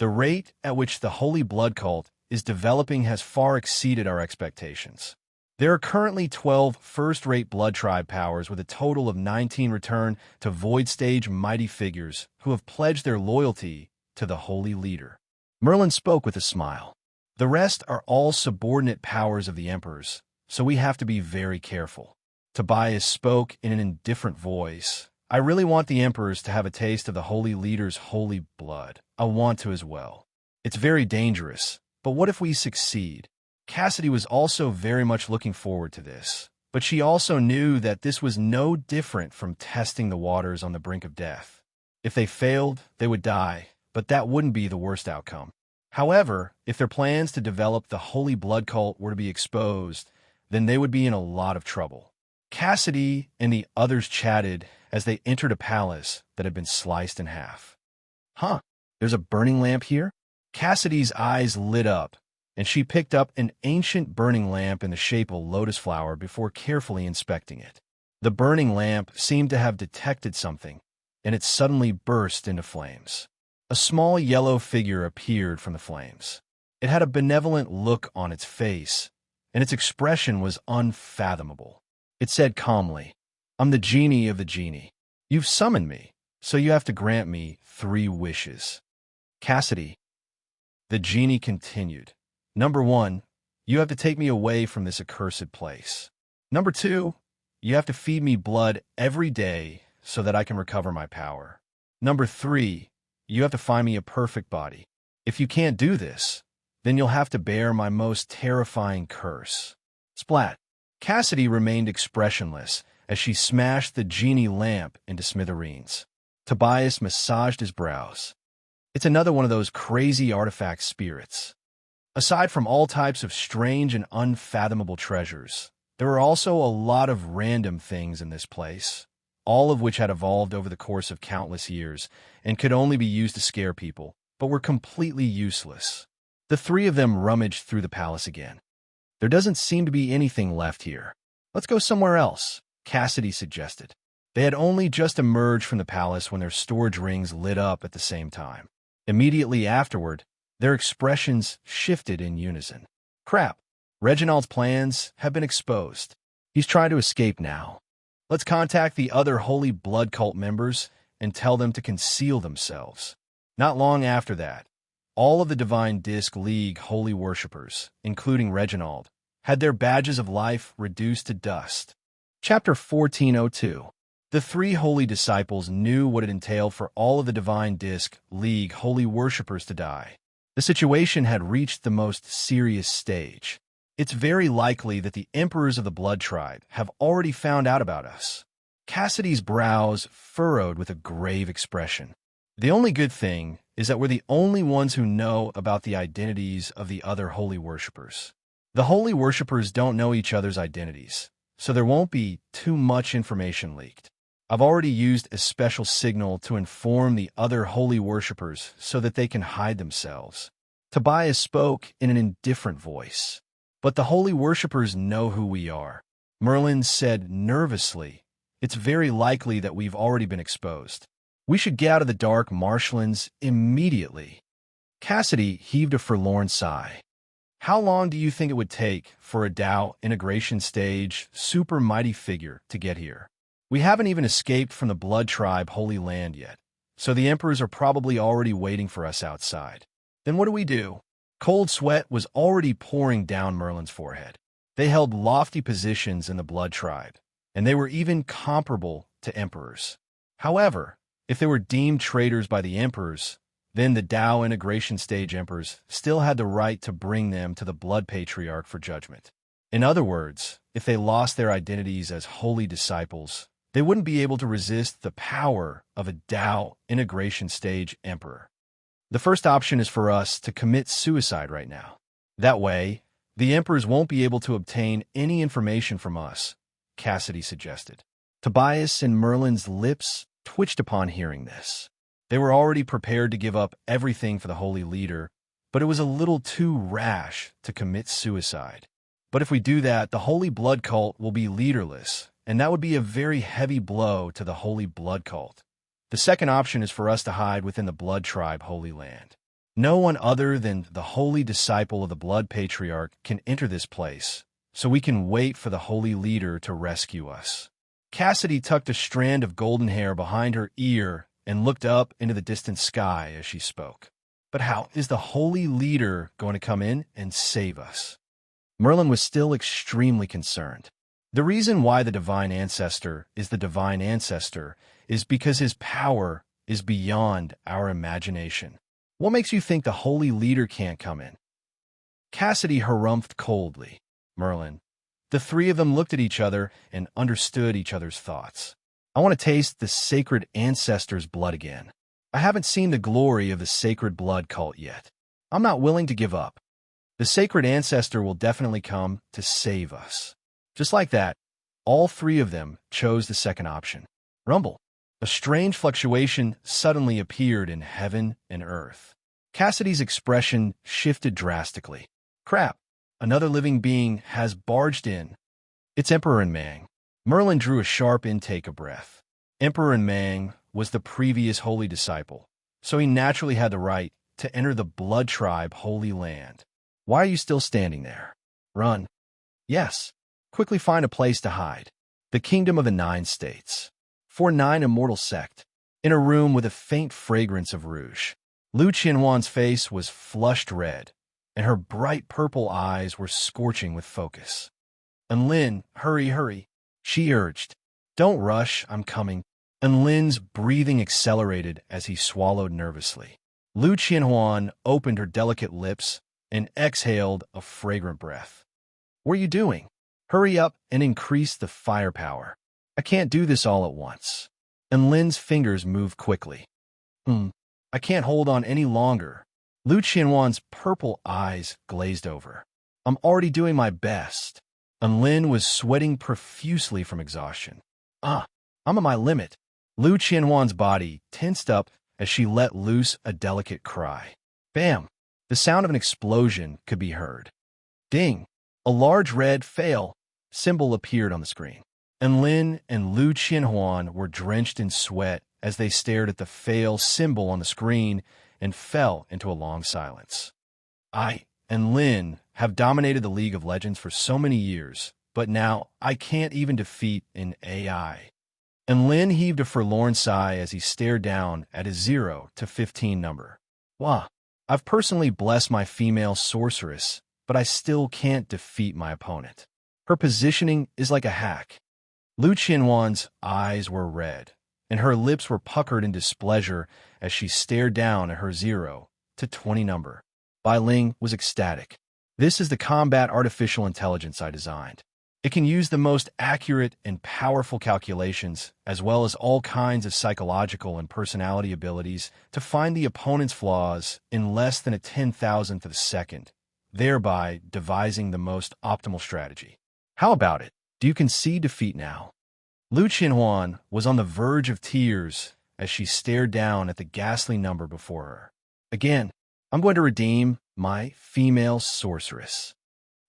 The rate at which the Holy Blood Cult is developing has far exceeded our expectations. There are currently 12 first-rate Blood Tribe powers with a total of 19 return to Void Stage mighty figures who have pledged their loyalty to the Holy Leader. Merlin spoke with a smile. The rest are all subordinate powers of the Emperors, so we have to be very careful. Tobias spoke in an indifferent voice. I really want the Emperors to have a taste of the Holy Leader's holy blood. I want to as well. It's very dangerous, but what if we succeed? Cassidy was also very much looking forward to this, but she also knew that this was no different from testing the waters on the brink of death. If they failed, they would die, but that wouldn't be the worst outcome. However, if their plans to develop the Holy Blood Cult were to be exposed, then they would be in a lot of trouble. Cassidy and the others chatted as they entered a palace that had been sliced in half. Huh, there's a burning lamp here? Cassidy's eyes lit up, and she picked up an ancient burning lamp in the shape of a lotus flower before carefully inspecting it. The burning lamp seemed to have detected something, and it suddenly burst into flames. A small yellow figure appeared from the flames. It had a benevolent look on its face, and its expression was unfathomable. It said calmly, I'm the genie of the genie. You've summoned me, so you have to grant me 3 wishes. Cassidy. The genie continued. Number 1, you have to take me away from this accursed place. Number 2, you have to feed me blood every day so that I can recover my power. Number 3, you have to find me a perfect body. If you can't do this, then you'll have to bear my most terrifying curse. Splat. Cassidy remained expressionless as she smashed the genie lamp into smithereens. Tobias massaged his brows. It's another one of those crazy artifact spirits. Aside from all types of strange and unfathomable treasures, there were also a lot of random things in this place, all of which had evolved over the course of countless years and could only be used to scare people, but were completely useless. The 3 of them rummaged through the palace again. There doesn't seem to be anything left here. Let's go somewhere else, Cassidy suggested. They had only just emerged from the palace when their storage rings lit up at the same time. Immediately afterward, their expressions shifted in unison. Crap, Reginald's plans have been exposed. He's trying to escape now. Let's contact the other Holy Blood Cult members and tell them to conceal themselves. Not long after that, all of the Divine Disc League holy worshippers, including Reginald, had their badges of life reduced to dust. Chapter 1402. The 3 holy disciples knew what it entailed for all of the Divine Disc League holy worshippers to die. The situation had reached the most serious stage. It's very likely that the Emperors of the Blood Tribe have already found out about us. Cassidy's brows furrowed with a grave expression. The only good thing is that we're the only ones who know about the identities of the other holy worshippers. The holy worshippers don't know each other's identities, so there won't be too much information leaked. I've already used a special signal to inform the other holy worshippers so that they can hide themselves. Tobias spoke in an indifferent voice. But the holy worshippers know who we are. Merlin said nervously, it's very likely that we've already been exposed. We should get out of the dark marshlands immediately. Cassidy heaved a forlorn sigh. How long do you think it would take for a Tao integration stage super mighty figure to get here? We haven't even escaped from the Blood Tribe Holy Land yet, so the emperors are probably already waiting for us outside. Then what do? Cold sweat was already pouring down Merlin's forehead. They held lofty positions in the Blood Tribe, and they were even comparable to emperors. However, if they were deemed traitors by the emperors, then the Tao integration stage emperors still had the right to bring them to the Blood Patriarch for judgment. In other words, if they lost their identities as holy disciples, they wouldn't be able to resist the power of a Tao integration stage emperor. The first option is for us to commit suicide right now. That way, the emperors won't be able to obtain any information from us, Cassidy suggested. Tobias and Merlin's lips twitched upon hearing this. They were already prepared to give up everything for the holy leader, but it was a little too rash to commit suicide. But if we do that, the holy blood cult will be leaderless, and that would be a very heavy blow to the holy blood cult. The second option is for us to hide within the Blood Tribe Holy Land. No one other than the holy disciple of the Blood Patriarch can enter this place, so we can wait for the holy leader to rescue us. Cassidy tucked a strand of golden hair behind her ear and looked up into the distant sky as she spoke. But how is the holy leader going to come in and save us? Merlin was still extremely concerned. The reason why the Divine Ancestor is the Divine Ancestor is because his power is beyond our imagination. What makes you think the holy leader can't come in? Cassidy harumphed coldly. Merlin. The three of them looked at each other and understood each other's thoughts. I want to taste the sacred ancestor's blood again. I haven't seen the glory of the sacred blood cult yet. I'm not willing to give up. The sacred ancestor will definitely come to save us. Just like that, all three of them chose the second option. Rumble. A strange fluctuation suddenly appeared in heaven and earth. Cassidy's expression shifted drastically. Crap, another living being has barged in. It's Emperor Mang. Merlin drew a sharp intake of breath. Emperor Mang was the previous holy disciple, so he naturally had the right to enter the Blood Tribe Holy Land. Why are you still standing there? Run. Yes. Quickly find a place to hide. The Kingdom of the Nine States. For 9 immortal sect. In a room with a faint fragrance of rouge. Lu Qianhuan's face was flushed red, and her bright purple eyes were scorching with focus. Enlin, hurry, she urged. Don't rush, I'm coming. Enlin's breathing accelerated as he swallowed nervously. Lu Qianhuan opened her delicate lips and exhaled a fragrant breath. What are you doing? Hurry up and increase the firepower. I can't do this all at once. Enlin's fingers moved quickly. I can't hold on any longer. Lu Qianhuan's purple eyes glazed over. I'm already doing my best. Enlin was sweating profusely from exhaustion. I'm at my limit. Lu Qianhuan's body tensed up as she let loose a delicate cry. Bam! The sound of an explosion could be heard. Ding! A large red fail symbol appeared on the screen. Enlin and Lu Qianhuan were drenched in sweat as they stared at the fail symbol on the screen and fell into a long silence. I and Lin have dominated the League of Legends for so many years, but now I can't even defeat an AI. And Lin heaved a forlorn sigh as he stared down at his 0 to 15 number. Wah, I've personally blessed my female sorceress, but I still can't defeat my opponent. Her positioning is like a hack. Lu Qianhuan's eyes were red, and her lips were puckered in displeasure as she stared down at her 0 to 20 number. Bai Ling was ecstatic. This is the combat artificial intelligence I designed. It can use the most accurate and powerful calculations, as well as all kinds of psychological and personality abilities, to find the opponent's flaws in less than a 10,000th of a second, thereby devising the most optimal strategy. How about it? Do you concede defeat now? Lu Qianhuan was on the verge of tears as she stared down at the ghastly number before her. Again, I'm going to redeem my female sorceress.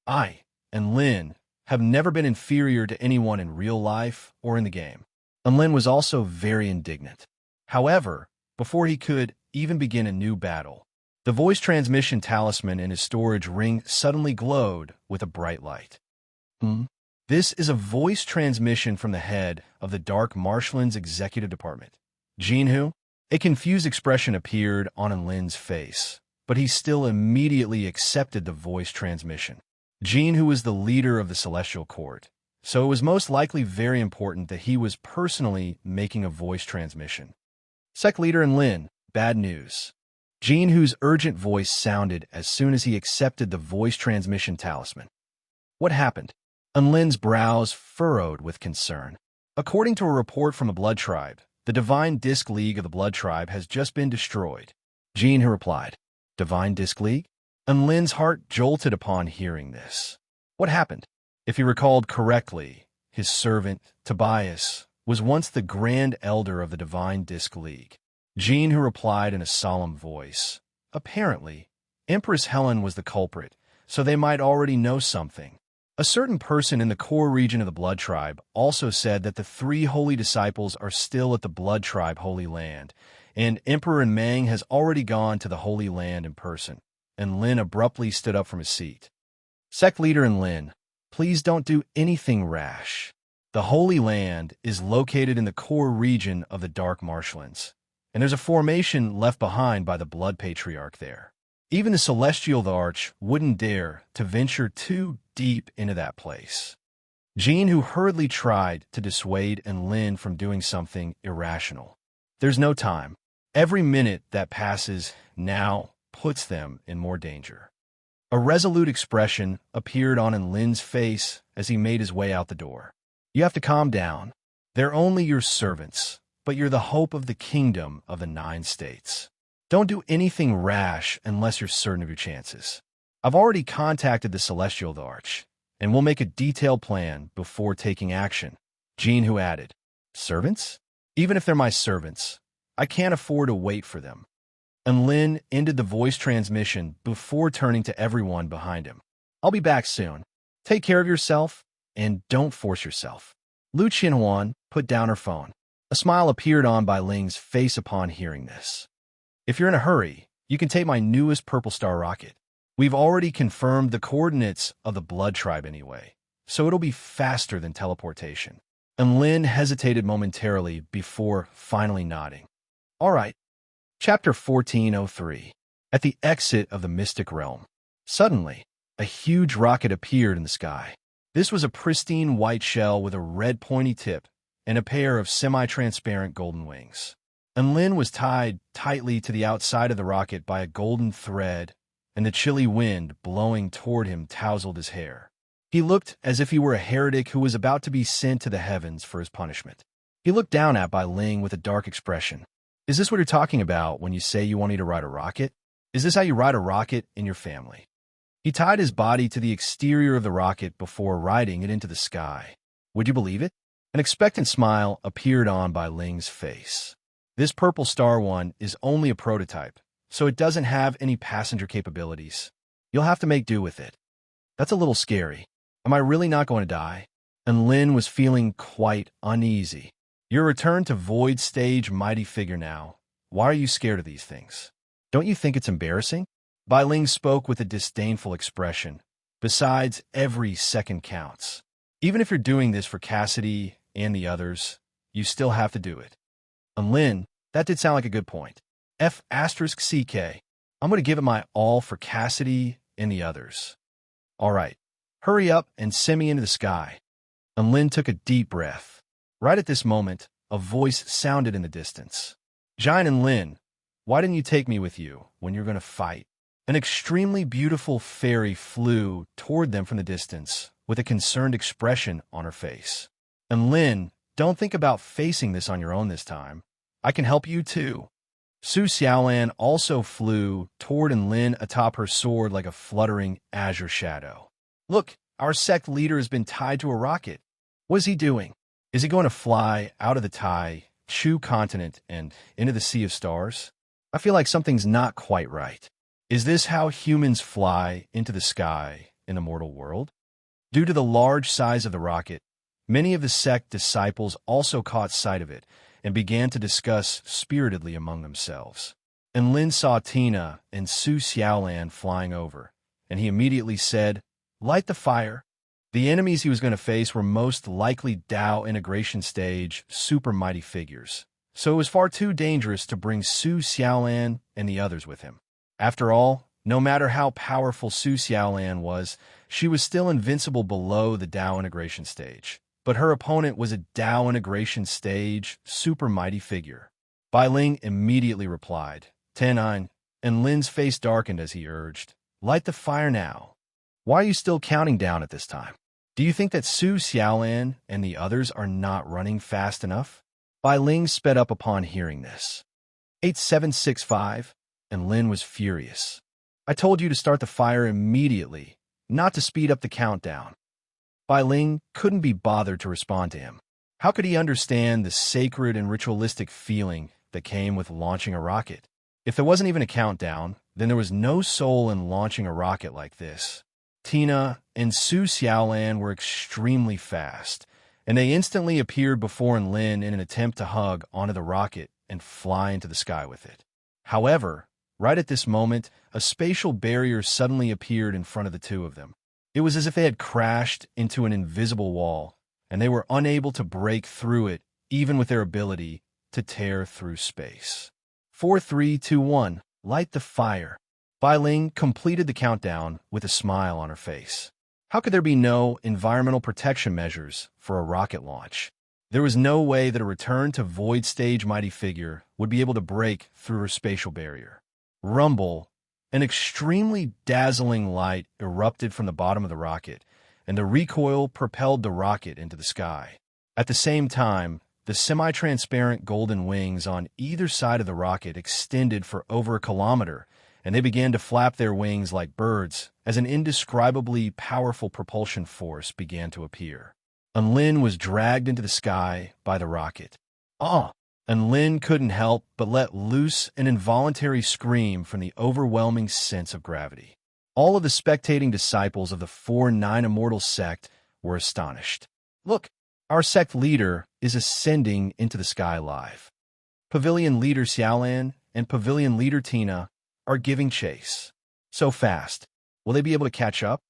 I and Lin have never been inferior to anyone in real life or in the game. And Lin was also very indignant. However, before he could even begin a new battle, the voice transmission talisman in his storage ring suddenly glowed with a bright light. This is a voice transmission from the head of the Dark Marshlands Executive Department. Jinhu? A confused expression appeared on Lin's face, but he still immediately accepted the voice transmission. Jinhu was the leader of the Celestial Court, so it was most likely very important that he was personally making a voice transmission. Sec Leader Lin, bad news. Jinhu's urgent voice sounded as soon as he accepted the voice transmission talisman. What happened? Lin's brows furrowed with concern. According to a report from the Blood Tribe, the Divine Disc League of the Blood Tribe has just been destroyed. Jinhu replied, Divine Disc League? Lin's heart jolted upon hearing this. What happened? If he recalled correctly, his servant, Tobias, was once the Grand Elder of the Divine Disc League. Jinhu replied in a solemn voice. Apparently, Empress Helen was the culprit, so they might already know something. A certain person in the core region of the Blood Tribe also said that the 3 holy disciples are still at the Blood Tribe Holy Land, and Emperor Mang has already gone to the Holy Land in person. And Lin abruptly stood up from his seat. Sect Leader Lin, please don't do anything rash. The Holy Land is located in the core region of the Dark Marshlands, and there's a formation left behind by the Blood Patriarch there. Even the Celestial Arch wouldn't dare to venture too deep into that place. Jinhu hurriedly tried to dissuade Lin from doing something irrational. There's no time. Every minute that passes now puts them in more danger. A resolute expression appeared on Lin's face as he made his way out the door. You have to calm down. They're only your servants, but you're the hope of the kingdom of the 9 states. Don't do anything rash unless you're certain of your chances. I've already contacted the Celestial Arch, and we'll make a detailed plan before taking action. Jinhu added, Servants? Even if they're my servants, I can't afford to wait for them. Lin ended the voice transmission before turning to everyone behind him. I'll be back soon. Take care of yourself, and don't force yourself. Lu Qinhuan put down her phone. A smile appeared on Bai Ling's face upon hearing this. If you're in a hurry, you can take my newest Purple Star rocket. We've already confirmed the coordinates of the Blood Tribe anyway, so it'll be faster than teleportation. Lin hesitated momentarily before finally nodding. All right. Chapter 1403. At the exit of the Mystic Realm. Suddenly, a huge rocket appeared in the sky. This was a pristine white shell with a red pointy tip and a pair of semi-transparent golden wings. Lin was tied tightly to the outside of the rocket by a golden thread, and the chilly wind blowing toward him tousled his hair. He looked as if he were a heretic who was about to be sent to the heavens for his punishment. He looked down at Bai Ling with a dark expression. Is this what you're talking about when you say you want me to ride a rocket? Is this how you ride a rocket in your family? He tied his body to the exterior of the rocket before riding it into the sky. Would you believe it? An expectant smile appeared on Bai Ling's face. This Purple Star one is only a prototype, so it doesn't have any passenger capabilities. You'll have to make do with it. That's a little scary. Am I really not going to die? Lin was feeling quite uneasy. Your return to Void Stage mighty figure now. Why are you scared of these things? Don't you think it's embarrassing? Bai Ling spoke with a disdainful expression. Besides, every second counts. Even if you're doing this for Cassidy and the others, you still have to do it. Lin, that did sound like a good point. F***CK. I'm going to give it my all for Cassidy and the others. All right, hurry up and send me into the sky. Lin took a deep breath. Right at this moment, a voice sounded in the distance. Jian Lin, why didn't you take me with you when you're going to fight? An extremely beautiful fairy flew toward them from the distance with a concerned expression on her face. Lin, don't think about facing this on your own this time. I can help you too. Su Xiaolan also flew toward Lin atop her sword like a fluttering azure shadow. Look, our sect leader has been tied to a rocket. What is he doing? Is he going to fly out of the Tai Chu continent and into the Sea of Stars? I feel like something's not quite right. Is this how humans fly into the sky in the mortal world? Due to the large size of the rocket, many of the sect disciples also caught sight of it and began to discuss spiritedly among themselves. Lin saw Tina and Su Xiaolan flying over, and he immediately said, Light the fire. The enemies he was going to face were most likely Tao integration stage super mighty figures, so it was far too dangerous to bring Su Xiaolan and the others with him. After all, no matter how powerful Su Xiaolan was, she was still invincible below the Tao integration stage. But her opponent was a Tao integration stage super mighty figure. Bai Ling immediately replied, "Tenan," and Lin's face darkened as he urged, "Light the fire now. Why are you still counting down at this time? Do you think that Su Xiaolan and the others are not running fast enough?" Bai Ling sped up upon hearing this. 8765, and Lin was furious. "I told you to start the fire immediately, not to speed up the countdown." Bai Ling couldn't be bothered to respond to him. How could he understand the sacred and ritualistic feeling that came with launching a rocket? If there wasn't even a countdown, then there was no soul in launching a rocket like this. Tina and Su Xiaolan were extremely fast, and they instantly appeared before Lin in an attempt to hug onto the rocket and fly into the sky with it. However, right at this moment, a spatial barrier suddenly appeared in front of the two of them. It was as if they had crashed into an invisible wall, and they were unable to break through it, even with their ability to tear through space. 4, 3, 2, 1, light the fire. Bai Ling completed the countdown with a smile on her face. How could there be no environmental protection measures for a rocket launch? There was no way that a return to void stage mighty figure would be able to break through her spatial barrier. Rumble, an extremely dazzling light erupted from the bottom of the rocket, and the recoil propelled the rocket into the sky. At the same time, the semi-transparent golden wings on either side of the rocket extended for over a kilometer, and they began to flap their wings like birds as an indescribably powerful propulsion force began to appear. And Lin was dragged into the sky by the rocket. And Lin couldn't help but let loose an involuntary scream from the overwhelming sense of gravity. All of the spectating disciples of the 4-9 Immortal sect were astonished. "Look, our sect leader is ascending into the sky live. Pavilion leader Xiaolan and Pavilion leader Tina are giving chase. So fast. Will they be able to catch up?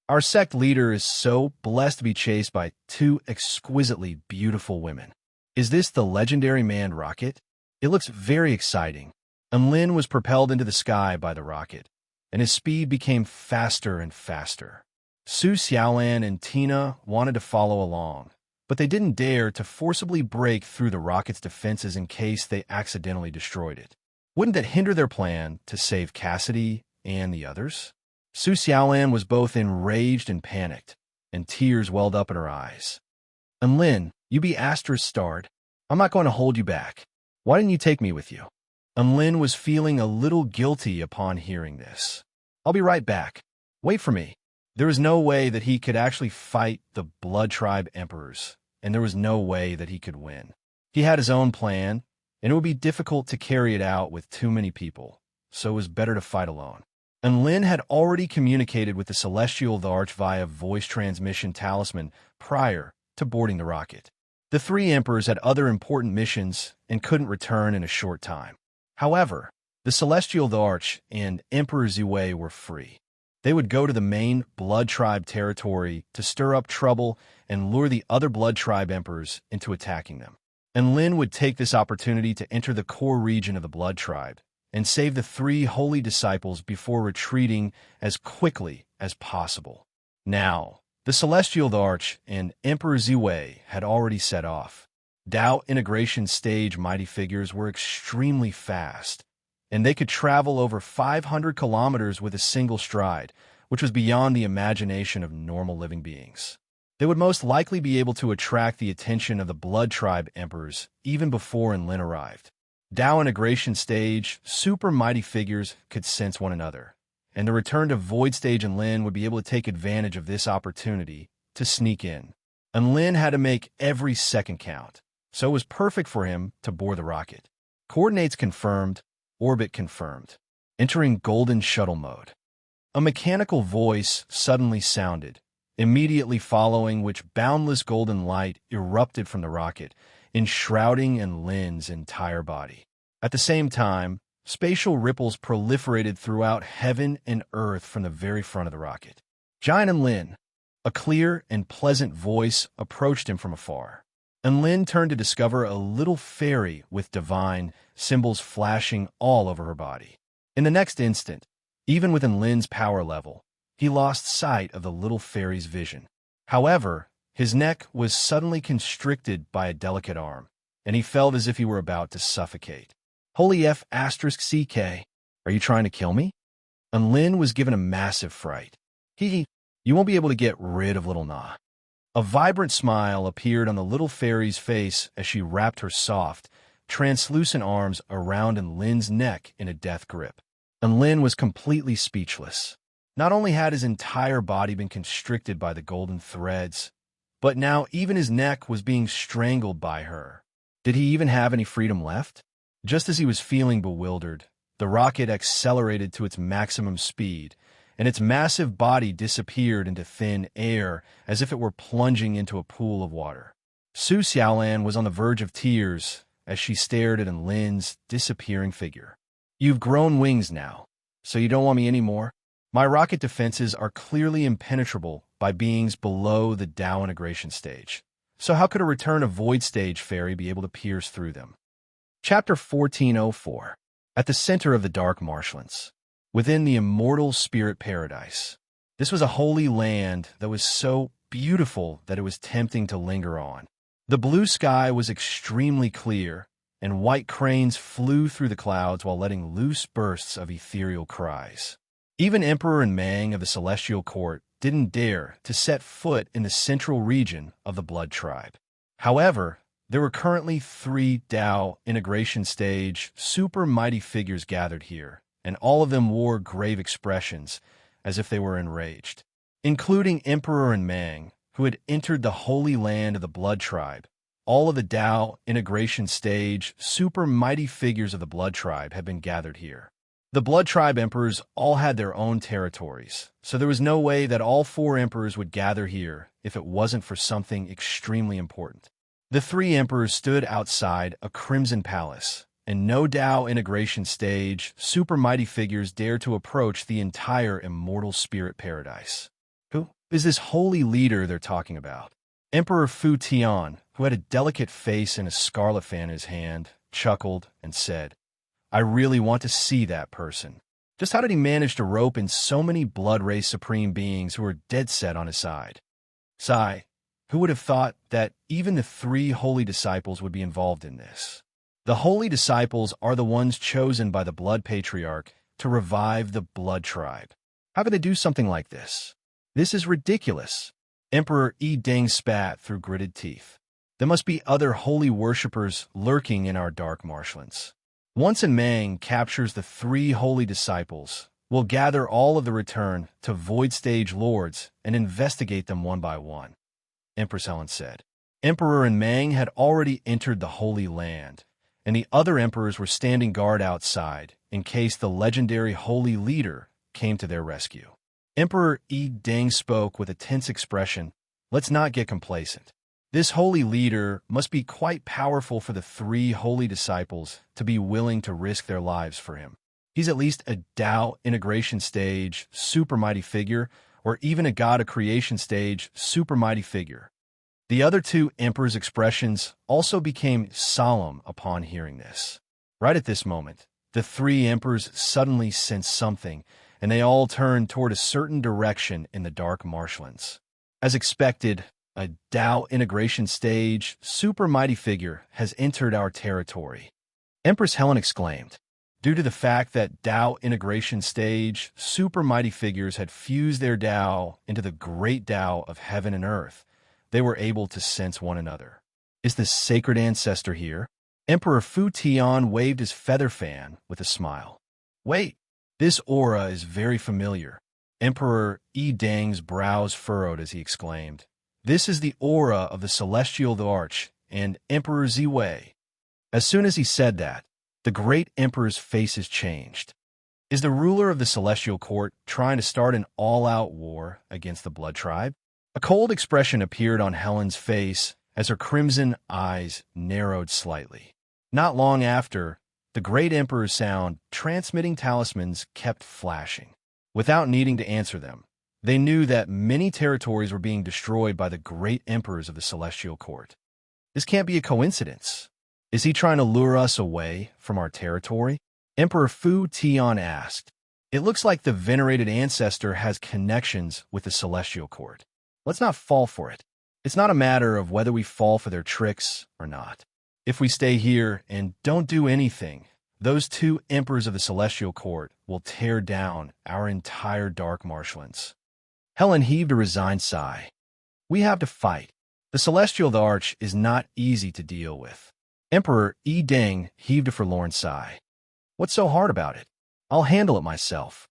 Our sect leader is so blessed to be chased by two exquisitely beautiful women. Is this the legendary manned rocket? It looks very exciting." And Lin was propelled into the sky by the rocket, and his speed became faster and faster. Su Xiaolan and Tina wanted to follow along, but they didn't dare to forcibly break through the rocket's defenses in case they accidentally destroyed it. Wouldn't that hinder their plan to save Cassidy and the others? Su Xiaolan was both enraged and panicked, and tears welled up in her eyes. "And Lin, you be Astra's starred. I'm not going to hold you back. Why didn't you take me with you?" And Lin was feeling a little guilty upon hearing this. "I'll be right back. Wait for me." There was no way that he could actually fight the Blood Tribe Emperors, and there was no way that he could win. He had his own plan, and it would be difficult to carry it out with too many people, so it was better to fight alone. And Lin had already communicated with the Celestial the Arch via voice transmission talisman prior to boarding the rocket. The three emperors had other important missions and couldn't return in a short time. However, the Celestial the Arch and Emperor Ziwei were free. They would go to the main Blood Tribe territory to stir up trouble and lure the other Blood Tribe emperors into attacking them. And Lin would take this opportunity to enter the core region of the Blood Tribe and save the three holy disciples before retreating as quickly as possible. Now, the Celestial the Arch and Emperor Ziwei had already set off. Tao integration stage mighty figures were extremely fast, and they could travel over 500 kilometers with a single stride, which was beyond the imagination of normal living beings. They would most likely be able to attract the attention of the Blood Tribe emperors even before Lin arrived. Tao integration stage, super mighty figures could sense one another, and the return to Void Stage and Lin would be able to take advantage of this opportunity to sneak in. And Lin had to make every second count, so it was perfect for him to board the rocket. Coordinates confirmed, orbit confirmed. Entering Golden Shuttle mode. A mechanical voice suddenly sounded, immediately following which boundless golden light erupted from the rocket, enshrouding Lin's entire body. At the same time, spatial ripples proliferated throughout heaven and earth from the very front of the rocket. "Giant and Lin, A clear and pleasant voice approached him from afar. And Lin turned to discover a little fairy with divine symbols flashing all over her body. In the next instant, even within Lin's power level, he lost sight of the little fairy's vision. However, his neck was suddenly constricted by a delicate arm, and he felt as if he were about to suffocate. Holy F asterisk CK, are you trying to kill me? And Lin was given a massive fright. You won't be able to get rid of little Na. A vibrant smile appeared on the little fairy's face as she wrapped her soft, translucent arms around Lin's neck in a death grip. And Lin was completely speechless. Not only had his entire body been constricted by the golden threads, but now even his neck was being strangled by her. Did he even have any freedom left? Just as he was feeling bewildered, the rocket accelerated to its maximum speed, and its massive body disappeared into thin air as if it were plunging into a pool of water. Su Xiaolan was on the verge of tears as she stared at Lin's disappearing figure. You've grown wings now, so you don't want me anymore? My rocket defenses are clearly impenetrable by beings below the Tao integration stage. So how could a return of void stage fairy be able to pierce through them? Chapter 1404. At the center of the dark marshlands, within the immortal spirit paradise. This was a holy land that was so beautiful that it was tempting to linger on. The blue sky was extremely clear, and white cranes flew through the clouds while letting loose bursts of ethereal cries. Even Emperor and Mang of the Celestial Court didn't dare to set foot in the central region of the Blood Tribe. However, there were currently 3 Tao integration stage super mighty figures gathered here, and all of them wore grave expressions, as if they were enraged, including Emperor and Mang, who had entered the holy land of the Blood Tribe. All of the Tao integration stage super mighty figures of the Blood Tribe had been gathered here. The Blood Tribe emperors all had their own territories, so there was no way that all 4 emperors would gather here if it wasn't for something extremely important. The 3 emperors stood outside a crimson palace, and no Tao integration stage super mighty figures dared to approach the entire immortal spirit paradise. Who is this holy leader they're talking about? Emperor Fu Tian, who had a delicate face and a scarlet fan in his hand, chuckled and said, I really want to see that person. Just how did he manage to rope in so many blood race supreme beings who were dead set on his side? Sigh, who would have thought that even the 3 holy disciples would be involved in this? The holy disciples are the ones chosen by the Blood Patriarch to revive the Blood Tribe. How could they do something like this? This is ridiculous. Emperor Yi Deng spat through gritted teeth. There must be other holy worshippers lurking in our dark marshlands. Once Mang captures the 3 holy disciples, we'll gather all of the return to Void Stage Lords and investigate them one by one, Empress Helen said. Emperor and Mang had already entered the Holy Land, and the other emperors were standing guard outside in case the legendary holy leader came to their rescue. Emperor Yi Deng spoke with a tense expression. Let's not get complacent. This holy leader must be quite powerful for the 3 holy disciples to be willing to risk their lives for him. He's at least a Tao integration stage super mighty figure, or even a God of creation stage super mighty figure. The other 2 emperors' expressions also became solemn upon hearing this. Right at this moment, the 3 emperors suddenly sensed something, and they all turned toward a certain direction in the dark marshlands. As expected, a Tao integration stage super mighty figure has entered our territory, Empress Helen exclaimed. Due to the fact that Tao integration stage super mighty figures had fused their Tao into the great Tao of heaven and earth, they were able to sense one another. Is the sacred ancestor here? Emperor Fu Tian waved his feather fan with a smile. Wait, this aura is very familiar. Emperor Yi Deng's brows furrowed as he exclaimed. This is the aura of the Celestial Arch and Emperor Ziwei. As soon as he said that, the great emperor's faces changed. Is the ruler of the Celestial Court trying to start an all-out war against the Blood Tribe? A cold expression appeared on Helen's face as her crimson eyes narrowed slightly. Not long after, the great emperor's sound transmitting talismans kept flashing. Without needing to answer them, They knew that many territories were being destroyed by the great emperors of the celestial court. This can't be a coincidence. Is he trying to lure us away from our territory? Emperor Fu Tian asked. It looks like the venerated ancestor has connections with the celestial court. Let's not fall for it. It's not a matter of whether we fall for their tricks or not. If we stay here and don't do anything, those two emperors of the celestial court will tear down our entire dark marshlands. Helen heaved a resigned sigh. We have to fight. The celestial arch is not easy to deal with. Emperor Yi Deng heaved a forlorn sigh. What's so hard about it? I'll handle it myself.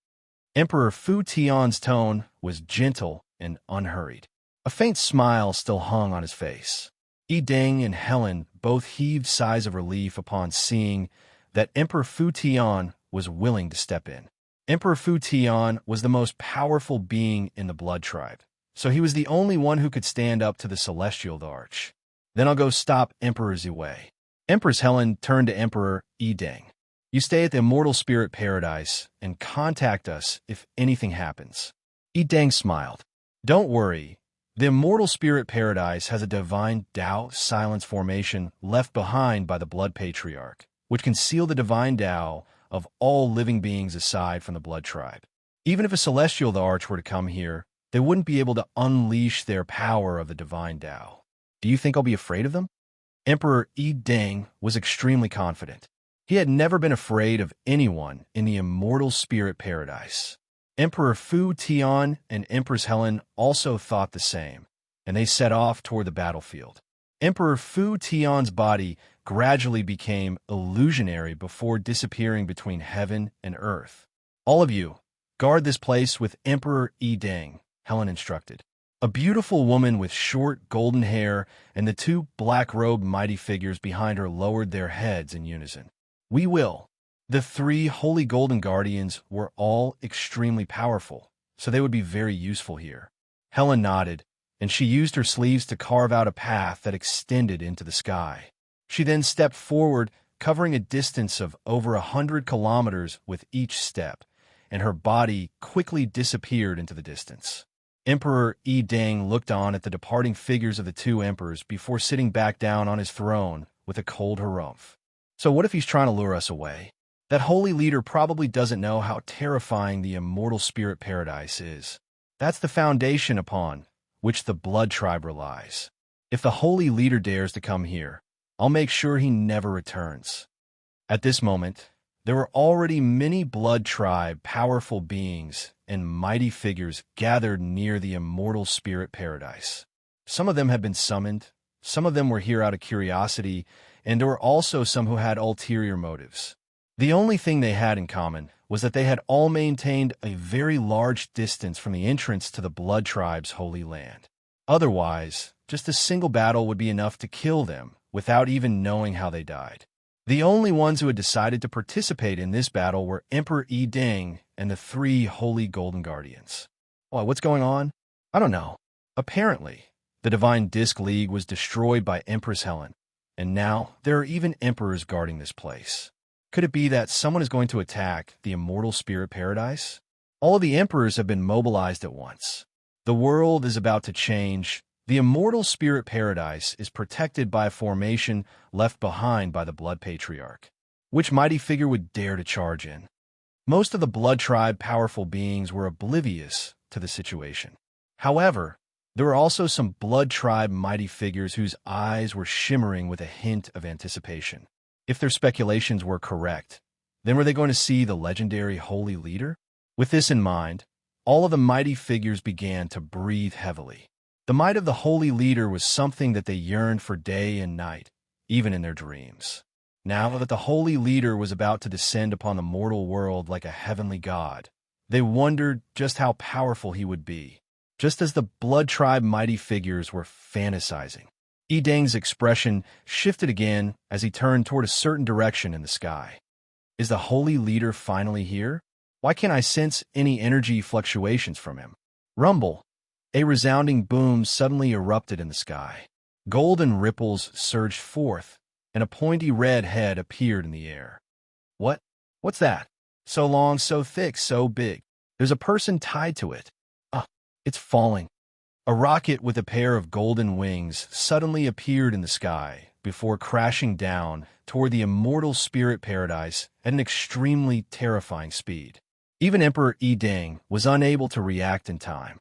Emperor Fu Tian's tone was gentle and unhurried. A faint smile still hung on his face. Yi Deng and Helen both heaved sighs of relief upon seeing that Emperor Fu Tian was willing to step in. Emperor Fu Tian was the most powerful being in the blood tribe, so he was the only one who could stand up to the celestial arch. Then I'll go stop Emperor Ziwei. Empress Helen turned to Emperor Yi Deng. You stay at the Immortal Spirit Paradise and contact us if anything happens. Yi Deng smiled. Don't worry. The Immortal Spirit Paradise has a divine Tao silence formation left behind by the Blood Patriarch, which can seal the divine Tao of all living beings aside from the Blood Tribe. Even if a celestial arch were to come here, they wouldn't be able to unleash their power of the divine Tao. Do you think I'll be afraid of them? Emperor Yi Deng was extremely confident. He had never been afraid of anyone in the Immortal Spirit Paradise. Emperor Fu Tian and Empress Helen also thought the same, and they set off toward the battlefield. Emperor Fu Tian's body gradually became illusionary before disappearing between heaven and earth. All of you, guard this place with Emperor Yi Deng, Helen instructed. A beautiful woman with short golden hair and the two black-robed mighty figures behind her lowered their heads in unison. We will. The three holy golden guardians were all extremely powerful, so they would be very useful here. Helen nodded, and she used her sleeves to carve out a path that extended into the sky. She then stepped forward, covering a distance of over 100 kilometers with each step, and her body quickly disappeared into the distance. Emperor Yi Deng looked on at the departing figures of the two emperors before sitting back down on his throne with a cold harumph. So what if he's trying to lure us away? That holy leader probably doesn't know how terrifying the Immortal Spirit Paradise is. That's the foundation upon which the Blood Tribe relies. If the holy leader dares to come here, I'll make sure he never returns. At this moment, there were already many Blood Tribe powerful beings and mighty figures gathered near the Immortal Spirit Paradise. Some of them had been summoned, some of them were here out of curiosity, and there were also some who had ulterior motives. The only thing they had in common was that they had all maintained a very large distance from the entrance to the Blood Tribe's holy land. Otherwise, just a single battle would be enough to kill them without even knowing how they died. The only ones who had decided to participate in this battle were Emperor Yi Deng and the three holy golden guardians. What's going on? I don't know. Apparently, the Divine Disc League was destroyed by Empress Helen, and now there are even emperors guarding this place. Could it be that someone is going to attack the Immortal Spirit Paradise? All of the emperors have been mobilized at once. The world is about to change. The Immortal Spirit Paradise is protected by a formation left behind by the Blood Patriarch. Which mighty figure would dare to charge in? Most of the Blood Tribe powerful beings were oblivious to the situation. However, there were also some Blood Tribe mighty figures whose eyes were shimmering with a hint of anticipation. If their speculations were correct, then were they going to see the legendary holy leader? With this in mind, all of the mighty figures began to breathe heavily. The might of the holy leader was something that they yearned for day and night, even in their dreams. Now that the holy leader was about to descend upon the mortal world like a heavenly god, they wondered just how powerful he would be, just as the Blood Tribe mighty figures were fantasizing. Yi Deng's expression shifted again as he turned toward a certain direction in the sky. Is the holy leader finally here? Why can't I sense any energy fluctuations from him? Rumble! A resounding boom suddenly erupted in the sky. Golden ripples surged forth, and a pointy red head appeared in the air. What's that? So long, so thick, so big. There's a person tied to it. It's falling. A rocket with a pair of golden wings suddenly appeared in the sky before crashing down toward the immortal spirit paradise at an extremely terrifying speed. Even Emperor Yi Ding was unable to react in time.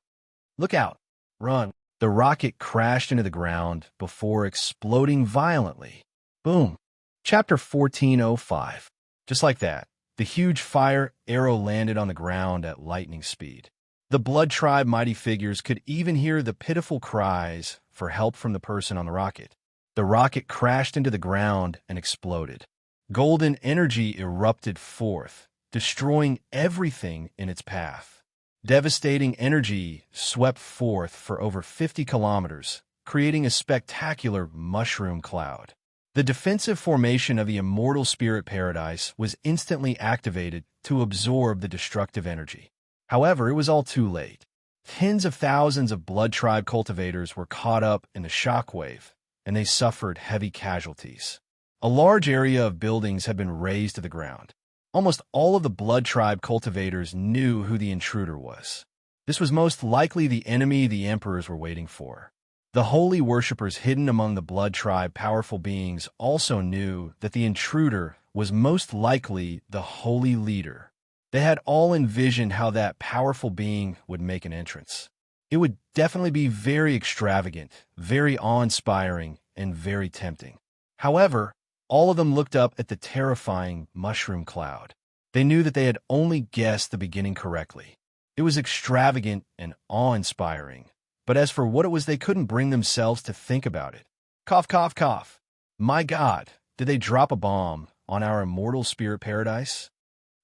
Look out! Run! The rocket crashed into the ground before exploding violently. Boom! Chapter 1405. Just like that, the huge fire arrow landed on the ground at lightning speed. The Blood Tribe mighty figures could even hear the pitiful cries for help from the person on the rocket. The rocket crashed into the ground and exploded. Golden energy erupted forth, destroying everything in its path. Devastating energy swept forth for over 50 kilometers, creating a spectacular mushroom cloud. The defensive formation of the immortal spirit paradise was instantly activated to absorb the destructive energy. However, it was all too late. Tens of thousands of Blood Tribe cultivators were caught up in the shockwave, and they suffered heavy casualties. A large area of buildings had been razed to the ground. Almost all of the Blood Tribe cultivators knew who the intruder was. This was most likely the enemy the emperors were waiting for. The holy worshippers hidden among the Blood Tribe powerful beings also knew that the intruder was most likely the holy leader. They had all envisioned how that powerful being would make an entrance. It would definitely be very extravagant, very awe-inspiring, and very tempting. However, all of them looked up at the terrifying mushroom cloud. They knew that they had only guessed the beginning correctly. It was extravagant and awe-inspiring. But as for what it was, they couldn't bring themselves to think about it. Cough, cough, cough. My God, did they drop a bomb on our immortal spirit paradise?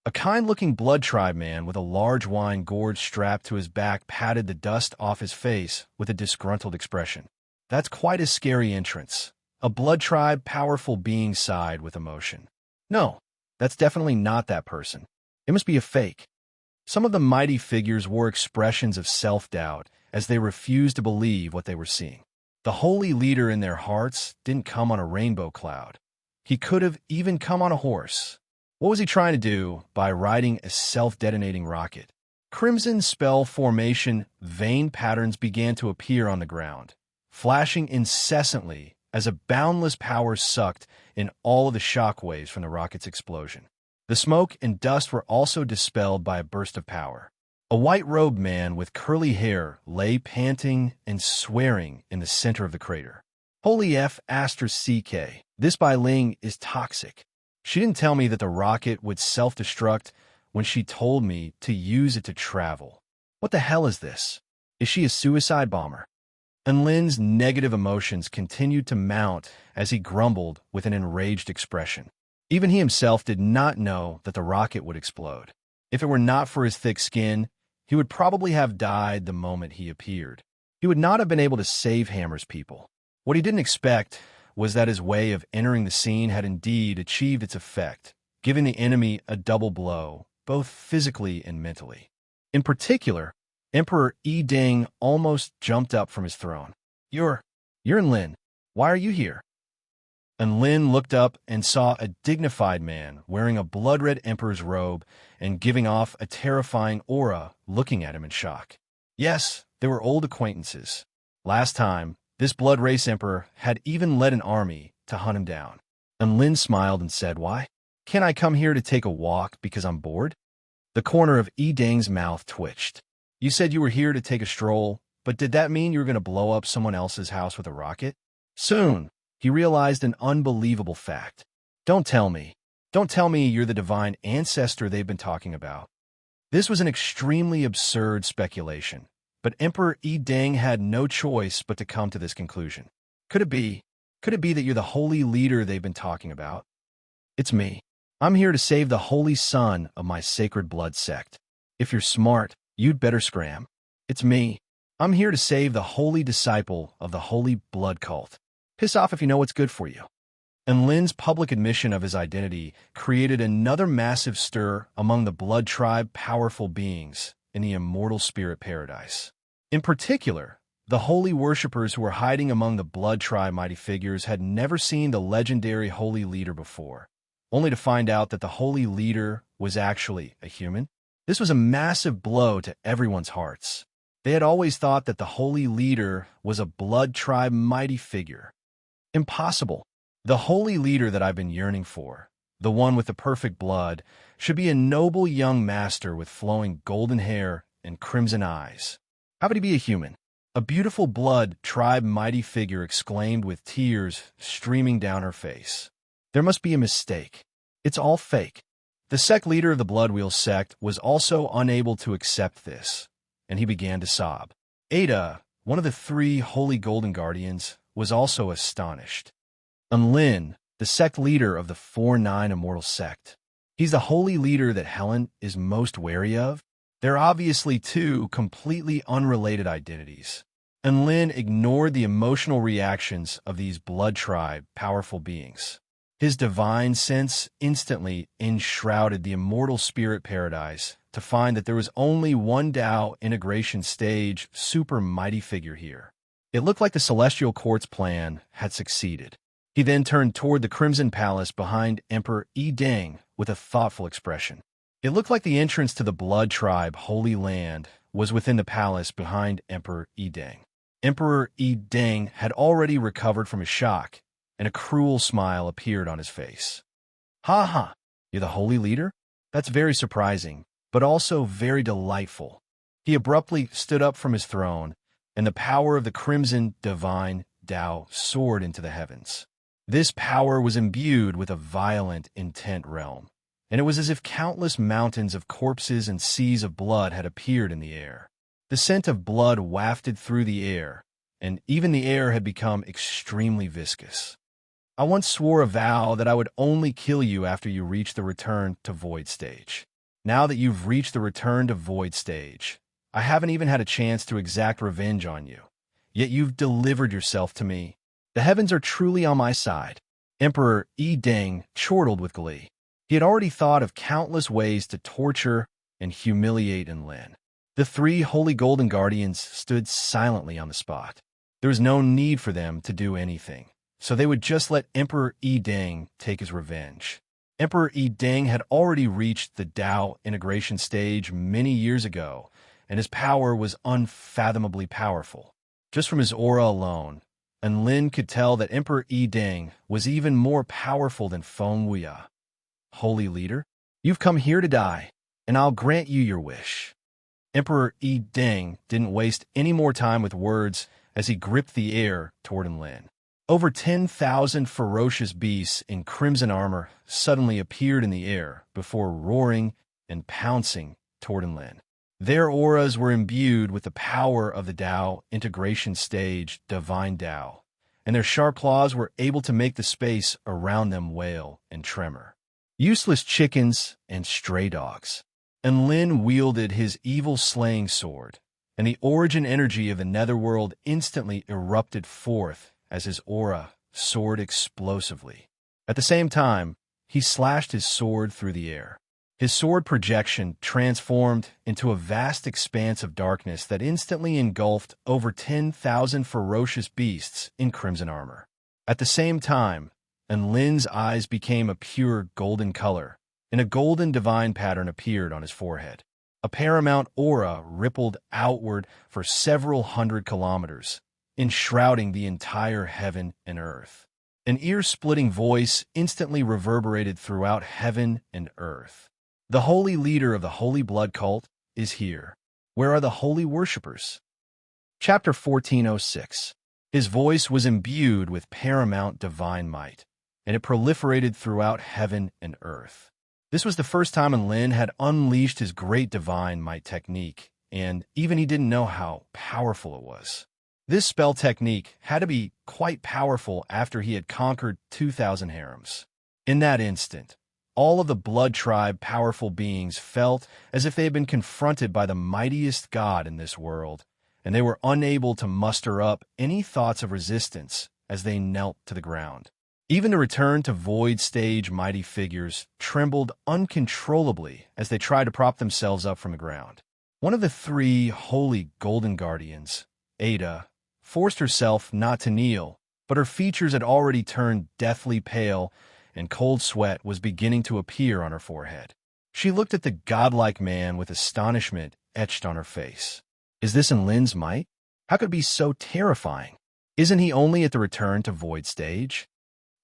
A kind-looking Blood Tribe man with a large wine gourd strapped to his back patted the dust off his face with a disgruntled expression. That's quite a scary entrance. A Blood Tribe powerful being sighed with emotion. No, that's definitely not that person. It must be a fake. Some of the mighty figures wore expressions of self-doubt as they refused to believe what they were seeing. The holy leader in their hearts didn't come on a rainbow cloud. He could have even come on a horse. What was he trying to do by riding a self-detonating rocket? Crimson spell formation vein patterns began to appear on the ground, flashing incessantly as a boundless power sucked in all of the shock waves from the rocket's explosion. The smoke and dust were also dispelled by a burst of power. A white-robed man with curly hair lay panting and swearing in the center of the crater. Holy F *CK, this Bai Ling is toxic. She didn't tell me that the rocket would self-destruct when she told me to use it to travel. What the hell is this? Is she a suicide bomber? And Lin's negative emotions continued to mount as he grumbled with an enraged expression. Even he himself did not know that the rocket would explode. If it were not for his thick skin, he would probably have died the moment he appeared. He would not have been able to save Hammer's people. What he didn't expect was that his way of entering the scene had indeed achieved its effect, giving the enemy a double blow, both physically and mentally. In particular, Emperor Yi Ding almost jumped up from his throne. You're Lin. Why are you here? And Lin looked up and saw a dignified man wearing a blood-red emperor's robe and giving off a terrifying aura, looking at him in shock. Yes, they were old acquaintances. Last time, this blood race emperor had even led an army to hunt him down. And Lin smiled and said, Why? Can't I come here to take a walk because I'm bored? The corner of Yi Ding's mouth twitched. You said you were here to take a stroll, but did that mean you were going to blow up someone else's house with a rocket? Soon, he realized an unbelievable fact. Don't tell me you're the divine ancestor they've been talking about. This was an extremely absurd speculation, but Emperor Yi Ding had no choice but to come to this conclusion. Could it be that you're the holy leader they've been talking about? It's me. I'm here to save the holy son of my sacred blood sect. If you're smart, you'd better scram. It's me. I'm here to save the holy disciple of the holy blood cult. Piss off if you know what's good for you. And Lin's public admission of his identity created another massive stir among the Blood Tribe powerful beings in the immortal spirit paradise. In particular, the holy worshippers who were hiding among the Blood Tribe mighty figures had never seen the legendary holy leader before, only to find out that the holy leader was actually a human. This was a massive blow to everyone's hearts. They had always thought that the holy leader was a blood tribe mighty figure. Impossible. The holy leader that I've been yearning for, the one with the perfect blood, should be a noble young master with flowing golden hair and crimson eyes. How would he be a human? A beautiful blood tribe mighty figure exclaimed with tears streaming down her face. There must be a mistake. It's all fake. The sect leader of the Blood Wheel sect was also unable to accept this, and he began to sob. Ada, one of the 3 holy golden guardians, was also astonished. And Lin, the sect leader of the 4-9 immortal sect. He's the holy leader that Helen is most wary of. They're obviously 2 completely unrelated identities. And Lin ignored the emotional reactions of these blood tribe powerful beings. His divine sense instantly enshrouded the immortal spirit paradise to find that there was only one Tao integration stage super mighty figure here. It looked like the Celestial Court's plan had succeeded. He then turned toward the Crimson Palace behind Emperor Yi Deng with a thoughtful expression. It looked like the entrance to the Blood Tribe Holy Land was within the palace behind Emperor Yi Deng. Emperor Yi Deng had already recovered from his shock, and a cruel smile appeared on his face. "Ha ha! You're the holy leader? That's very surprising, but also very delightful." He abruptly stood up from his throne, and the power of the Crimson Divine Tao soared into the heavens. This power was imbued with a violent, intent realm, and it was as if countless mountains of corpses and seas of blood had appeared in the air. The scent of blood wafted through the air, and even the air had become extremely viscous. "I once swore a vow that I would only kill you after you reached the return to void stage. Now that you've reached the return to void stage, I haven't even had a chance to exact revenge on you. Yet you've delivered yourself to me. The heavens are truly on my side." Emperor Yi Deng chortled with glee. He had already thought of countless ways to torture and humiliate Enlin. The 3 holy golden guardians stood silently on the spot. There was no need for them to do anything, so they would just let Emperor Yi Deng take his revenge. Emperor Yi Deng had already reached the Tao integration stage many years ago, and his power was unfathomably powerful. Just from his aura alone, Enlin could tell that Emperor Yi Deng was even more powerful than Feng Wuya. "Holy leader, you've come here to die, and I'll grant you your wish." Emperor Yi Deng didn't waste any more time with words as he gripped the air toward Enlin. Over 10,000 ferocious beasts in crimson armor suddenly appeared in the air before roaring and pouncing toward Enlin. Their auras were imbued with the power of the Tao integration stage Divine Tao, and their sharp claws were able to make the space around them wail and tremor. Useless chickens and stray dogs. Enlin wielded his evil slaying sword, and the origin energy of the netherworld instantly erupted forth as his aura soared explosively. At the same time, he slashed his sword through the air. His sword projection transformed into a vast expanse of darkness that instantly engulfed over 10,000 ferocious beasts in crimson armor. At the same time, Enlin's eyes became a pure golden color, and a golden divine pattern appeared on his forehead. A paramount aura rippled outward for several hundred kilometers, enshrouding the entire heaven and earth. An ear-splitting voice instantly reverberated throughout heaven and earth. "The holy leader of the Holy Blood Cult is here. Where are the holy worshippers?" Chapter 1406. His voice was imbued with paramount divine might, and it proliferated throughout heaven and earth. This was the first time Enlin had unleashed his great divine might technique, and even he didn't know how powerful it was. This spell technique had to be quite powerful after he had conquered 2,000 harems. In that instant, all of the blood tribe powerful beings felt as if they had been confronted by the mightiest god in this world, and they were unable to muster up any thoughts of resistance as they knelt to the ground. Even the return to void stage mighty figures trembled uncontrollably as they tried to prop themselves up from the ground. One of the 3 holy golden guardians, Ada, forced herself not to kneel, but her features had already turned deathly pale, and cold sweat was beginning to appear on her forehead. She looked at the godlike man with astonishment etched on her face. Is this in Lin's might? How could it be so terrifying? Isn't he only at the return to void stage?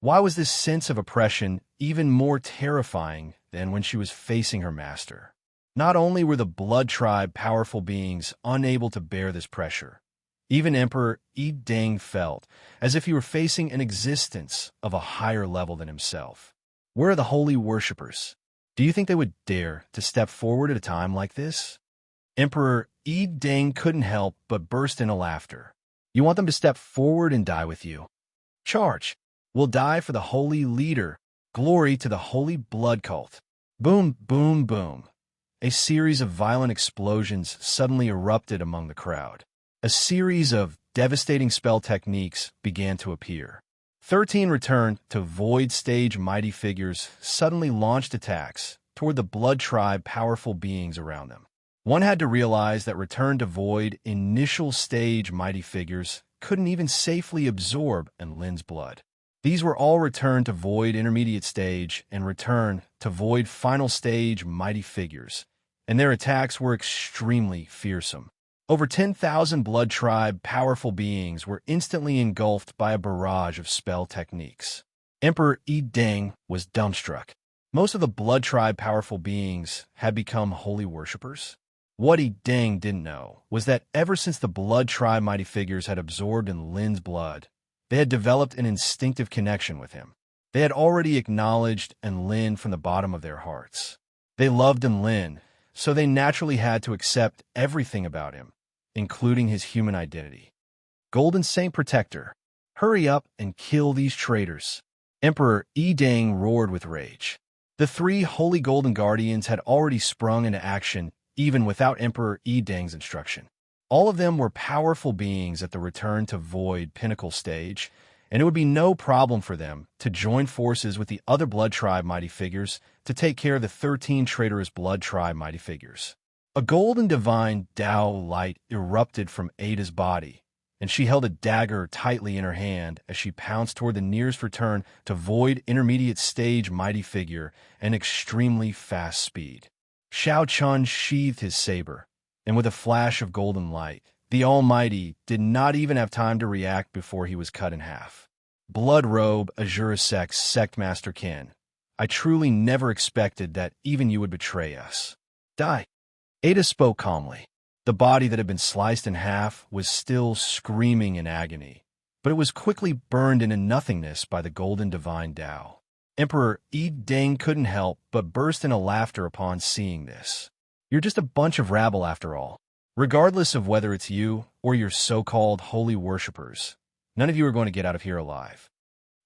Why was this sense of oppression even more terrifying than when she was facing her master? Not only were the blood tribe powerful beings unable to bear this pressure, even Emperor Yi Deng felt as if he were facing an existence of a higher level than himself. Where are the holy worshippers? Do you think they would dare to step forward at a time like this? Emperor Yi Deng couldn't help but burst into laughter. You want them to step forward and die with you? Charge! We'll die for the holy leader. Glory to the holy blood cult. Boom, boom, boom. A series of violent explosions suddenly erupted among the crowd. A series of devastating spell techniques began to appear. 13 returned to void stage mighty figures suddenly launched attacks toward the blood tribe powerful beings around them. One had to realize that return to void initial stage mighty figures couldn't even safely absorb Lin's blood. These were all return to void intermediate stage and return to void final stage mighty figures, and their attacks were extremely fearsome. Over 10,000 blood tribe powerful beings were instantly engulfed by a barrage of spell techniques. Emperor Yi Deng was dumbstruck. Most of the blood tribe powerful beings had become holy worshippers. What Yi Deng didn't know was that ever since the blood tribe mighty figures had absorbed Lin's blood, they had developed an instinctive connection with him. They had already acknowledged Lin from the bottom of their hearts. They loved Lin, so they naturally had to accept everything about him, including his human identity. Golden Saint Protector, hurry up and kill these traitors. Emperor Yi Deng roared with rage. The 3 holy golden guardians had already sprung into action even without Emperor Yi Deng's instruction. All of them were powerful beings at the return to void pinnacle stage, and it would be no problem for them to join forces with the other blood tribe mighty figures to take care of the 13 traitorous blood tribe mighty figures. A golden divine Tao light erupted from Ada's body, and she held a dagger tightly in her hand as she pounced toward the nearest return to void intermediate stage mighty figure at extremely fast speed. Shao Chun sheathed his saber, and with a flash of golden light, the Almighty did not even have time to react before he was cut in half. Blood Robe Azura Sect Master Ken, I truly never expected that even you would betray us. Die. Ada spoke calmly. The body that had been sliced in half was still screaming in agony, but it was quickly burned into nothingness by the golden divine Tao. Emperor Yi Deng couldn't help but burst into laughter upon seeing this. You're just a bunch of rabble after all. Regardless of whether it's you or your so-called holy worshippers, none of you are going to get out of here alive.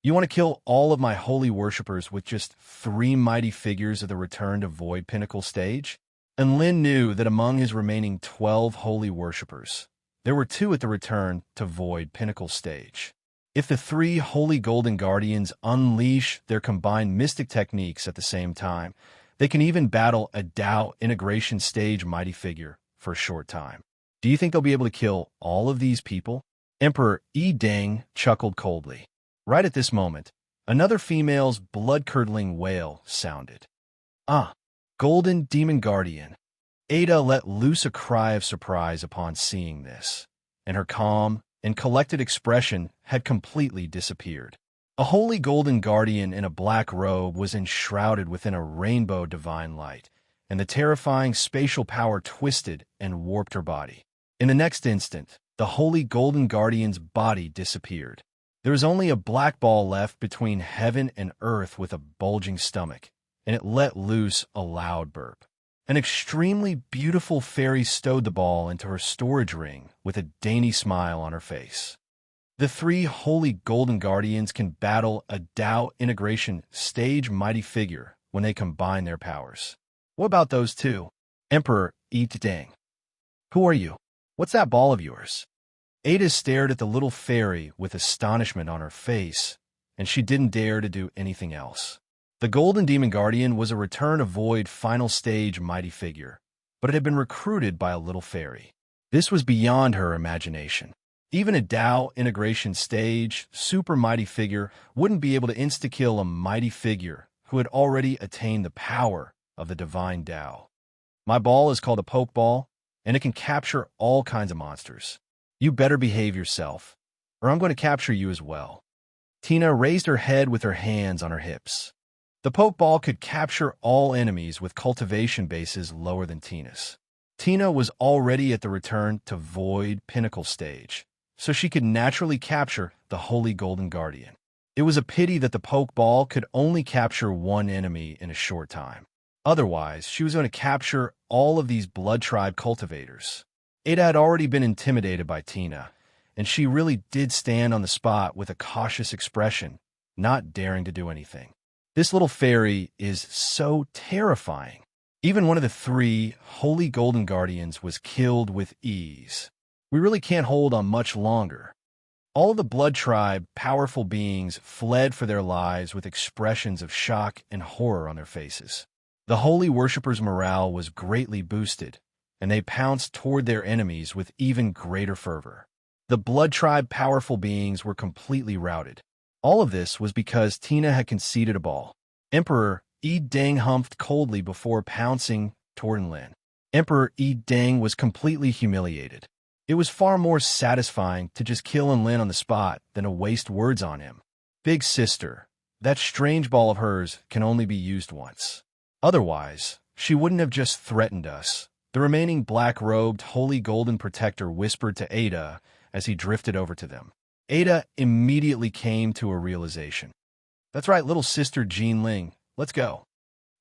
You want to kill all of my holy worshippers with just 3 mighty figures of the return to void pinnacle stage? And Lin knew that among his remaining 12 holy worshippers, there were 2 at the return to void pinnacle stage. If the 3 holy golden guardians unleash their combined mystic techniques at the same time, they can even battle a Tao integration stage mighty figure for a short time. Do you think they'll be able to kill all of these people? Emperor Yi Deng chuckled coldly. Right at this moment, another female's blood-curdling wail sounded. Ah, golden demon guardian. Ada let loose a cry of surprise upon seeing this, and her calm and collected expression had completely disappeared. A holy golden guardian in a black robe was enshrouded within a rainbow divine light, and the terrifying spatial power twisted and warped her body. In the next instant, the holy golden guardian's body disappeared. There was only a black ball left between heaven and earth with a bulging stomach, and it let loose a loud burp. An extremely beautiful fairy stowed the ball into her storage ring with a dainty smile on her face. The 3 holy golden guardians can battle a Tao integration stage mighty figure when they combine their powers. What about those 2? Emperor Yi Deng. Who are you? What's that ball of yours? Ada stared at the little fairy with astonishment on her face, and she didn't dare to do anything else. The Golden Demon Guardian was a return of void final stage mighty figure, but it had been recruited by a little fairy. This was beyond her imagination. Even a Tao integration stage super mighty figure wouldn't be able to insta-kill a mighty figure who had already attained the power of the divine Tao. My ball is called a poke ball, and it can capture all kinds of monsters. You better behave yourself, or I'm going to capture you as well. Tina raised her head with her hands on her hips. The Pokeball could capture all enemies with cultivation bases lower than Tina's. Tina was already at the return to Void Pinnacle stage, so she could naturally capture the Holy Golden Guardian. It was a pity that the Pokeball could only capture one enemy in a short time. Otherwise, she was going to capture all of these Blood Tribe cultivators. Ada had already been intimidated by Tina, and she really did stand on the spot with a cautious expression, not daring to do anything. This little fairy is so terrifying. Even one of the 3 Holy Golden Guardians was killed with ease. We really can't hold on much longer. All of the Blood Tribe powerful beings fled for their lives with expressions of shock and horror on their faces. The holy worshippers' morale was greatly boosted, and they pounced toward their enemies with even greater fervor. The Blood Tribe powerful beings were completely routed. All of this was because Tina had conceded a ball. Emperor Yi-Deng humphed coldly before pouncing toward Lin. Emperor Yi-Deng was completely humiliated. It was far more satisfying to just kill Lin on the spot than to waste words on him. Big sister, that strange ball of hers can only be used once. Otherwise, she wouldn't have just threatened us. The remaining black-robed Holy Golden Protector whispered to Ada as he drifted over to them. Ada immediately came to a realization. That's right, little sister Jean Ling. Let's go.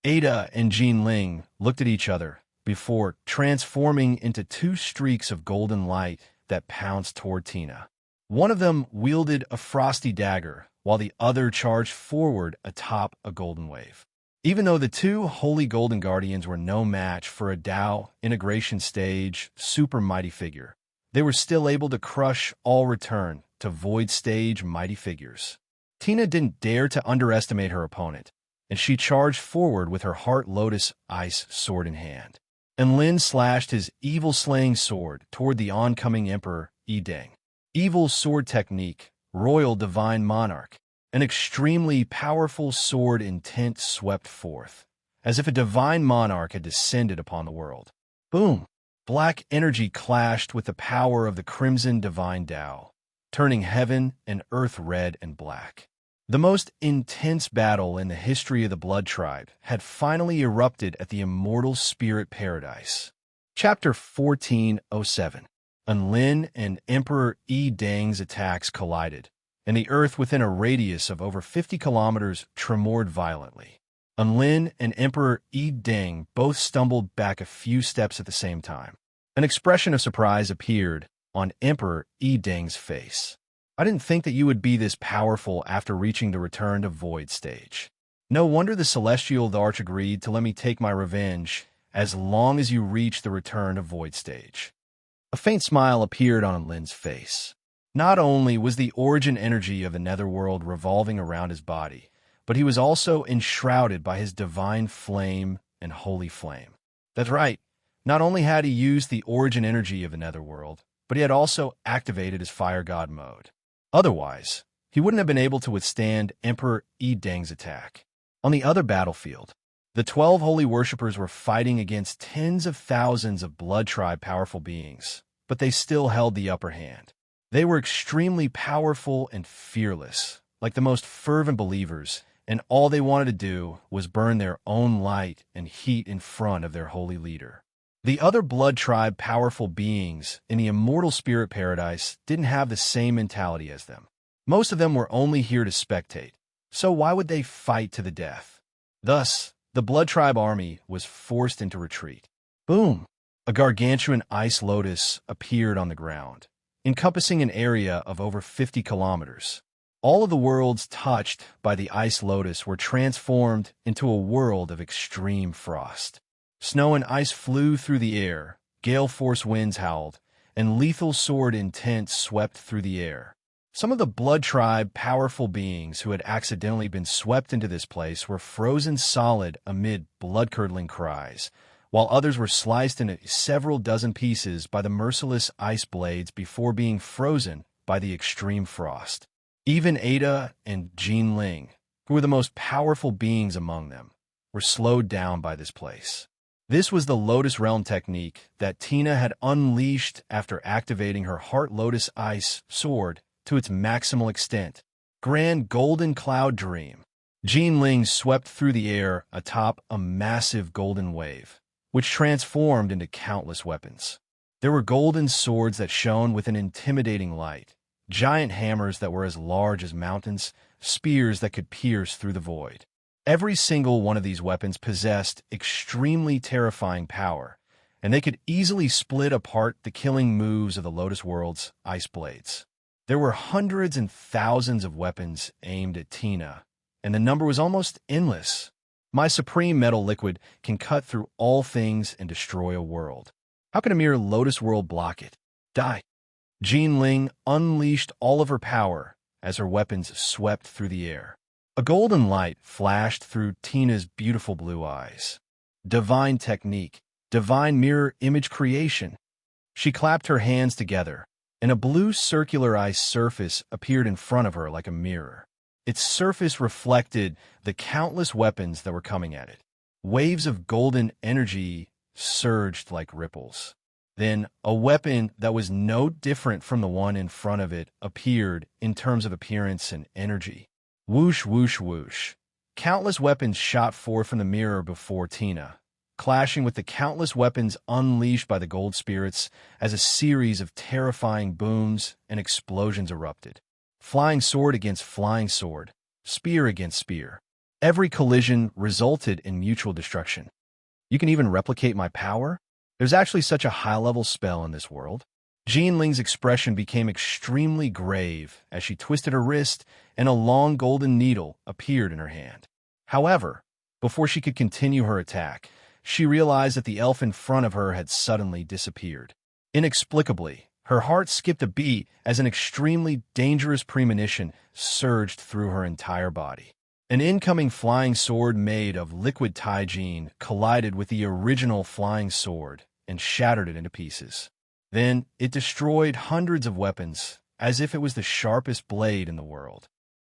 Ada and Jean Ling looked at each other before transforming into 2 streaks of golden light that pounced toward Tina. One of them wielded a frosty dagger, while the other charged forward atop a golden wave. Even though the 2 Holy Golden Guardians were no match for a Dao integration stage super mighty figure, they were still able to crush all return to Void stage mighty figures. Tina didn't dare to underestimate her opponent, and she charged forward with her Heart Lotus Ice sword in hand. And Lin slashed his evil-slaying sword toward the oncoming Emperor Yi-Deng. Evil sword technique, Royal Divine Monarch. An extremely powerful sword intent swept forth, as if a divine monarch had descended upon the world. Boom! Black energy clashed with the power of the Crimson Divine Tao, turning heaven and earth red and black. The most intense battle in the history of the Blood Tribe had finally erupted at the Immortal Spirit Paradise. Chapter 1407. Lin and Emperor Yi-Deng's attacks collided, and the earth within a radius of over 50 kilometers tremored violently. Lin and Emperor Yi-Deng both stumbled back a few steps at the same time. An expression of surprise appeared on Emperor Yi-Deng's face. I didn't think that you would be this powerful after reaching the Return to Void stage. No wonder the Celestial Arch agreed to let me take my revenge as long as you reach the Return to Void stage. A faint smile appeared on Lin's face. Not only was the origin energy of the Netherworld revolving around his body, but he was also enshrouded by his divine flame and holy flame. That's right, not only had he used the origin energy of the Netherworld, but he had also activated his Fire God mode. Otherwise, he wouldn't have been able to withstand Emperor Yi-Deng's attack. On the other battlefield, the 12 holy worshippers were fighting against tens of thousands of Blood Tribe powerful beings, but they still held the upper hand. They were extremely powerful and fearless, like the most fervent believers, and all they wanted to do was burn their own light and heat in front of their holy leader. The other Blood Tribe powerful beings in the Immortal Spirit Paradise didn't have the same mentality as them. Most of them were only here to spectate, so why would they fight to the death? Thus, the Blood Tribe army was forced into retreat. Boom! A gargantuan ice lotus appeared on the ground, encompassing an area of over 50 kilometers. All of the worlds touched by the ice lotus were transformed into a world of extreme frost. Snow and ice flew through the air, gale-force winds howled, and lethal sword intent swept through the air. Some of the Blood Tribe powerful beings who had accidentally been swept into this place were frozen solid amid blood-curdling cries, while others were sliced into several dozen pieces by the merciless ice blades before being frozen by the extreme frost. Even Ada and Jean Ling, who were the most powerful beings among them, were slowed down by this place. This was the Lotus Realm technique that Tina had unleashed after activating her Heart Lotus Ice sword to its maximal extent. Grand Golden Cloud Dream. Jinling swept through the air atop a massive golden wave, which transformed into countless weapons. There were golden swords that shone with an intimidating light, giant hammers that were as large as mountains, spears that could pierce through the void. Every single one of these weapons possessed extremely terrifying power, and they could easily split apart the killing moves of the Lotus World's ice blades. There were hundreds and thousands of weapons aimed at Tina, and the number was almost endless. My supreme metal liquid can cut through all things and destroy a world. How can a mere Lotus World block it? Die. Jinling unleashed all of her power as her weapons swept through the air. A golden light flashed through Tina's beautiful blue eyes. Divine technique, divine mirror image creation. She clapped her hands together, and a blue circular ice surface appeared in front of her like a mirror. Its surface reflected the countless weapons that were coming at it. Waves of golden energy surged like ripples. Then, a weapon that was no different from the one in front of it appeared in terms of appearance and energy. Whoosh, whoosh, whoosh. Countless weapons shot forth from the mirror before Tina, clashing with the countless weapons unleashed by the gold spirits as a series of terrifying booms and explosions erupted. Flying sword against flying sword, spear against spear. Every collision resulted in mutual destruction. You can even replicate my power? There's actually such a high-level spell in this world. Jinling's expression became extremely grave as she twisted her wrist and a long golden needle appeared in her hand. However, before she could continue her attack, she realized that the elf in front of her had suddenly disappeared. Inexplicably, her heart skipped a beat as an extremely dangerous premonition surged through her entire body. An incoming flying sword made of liquid Taijin collided with the original flying sword and shattered it into pieces. Then it destroyed hundreds of weapons as if it was the sharpest blade in the world.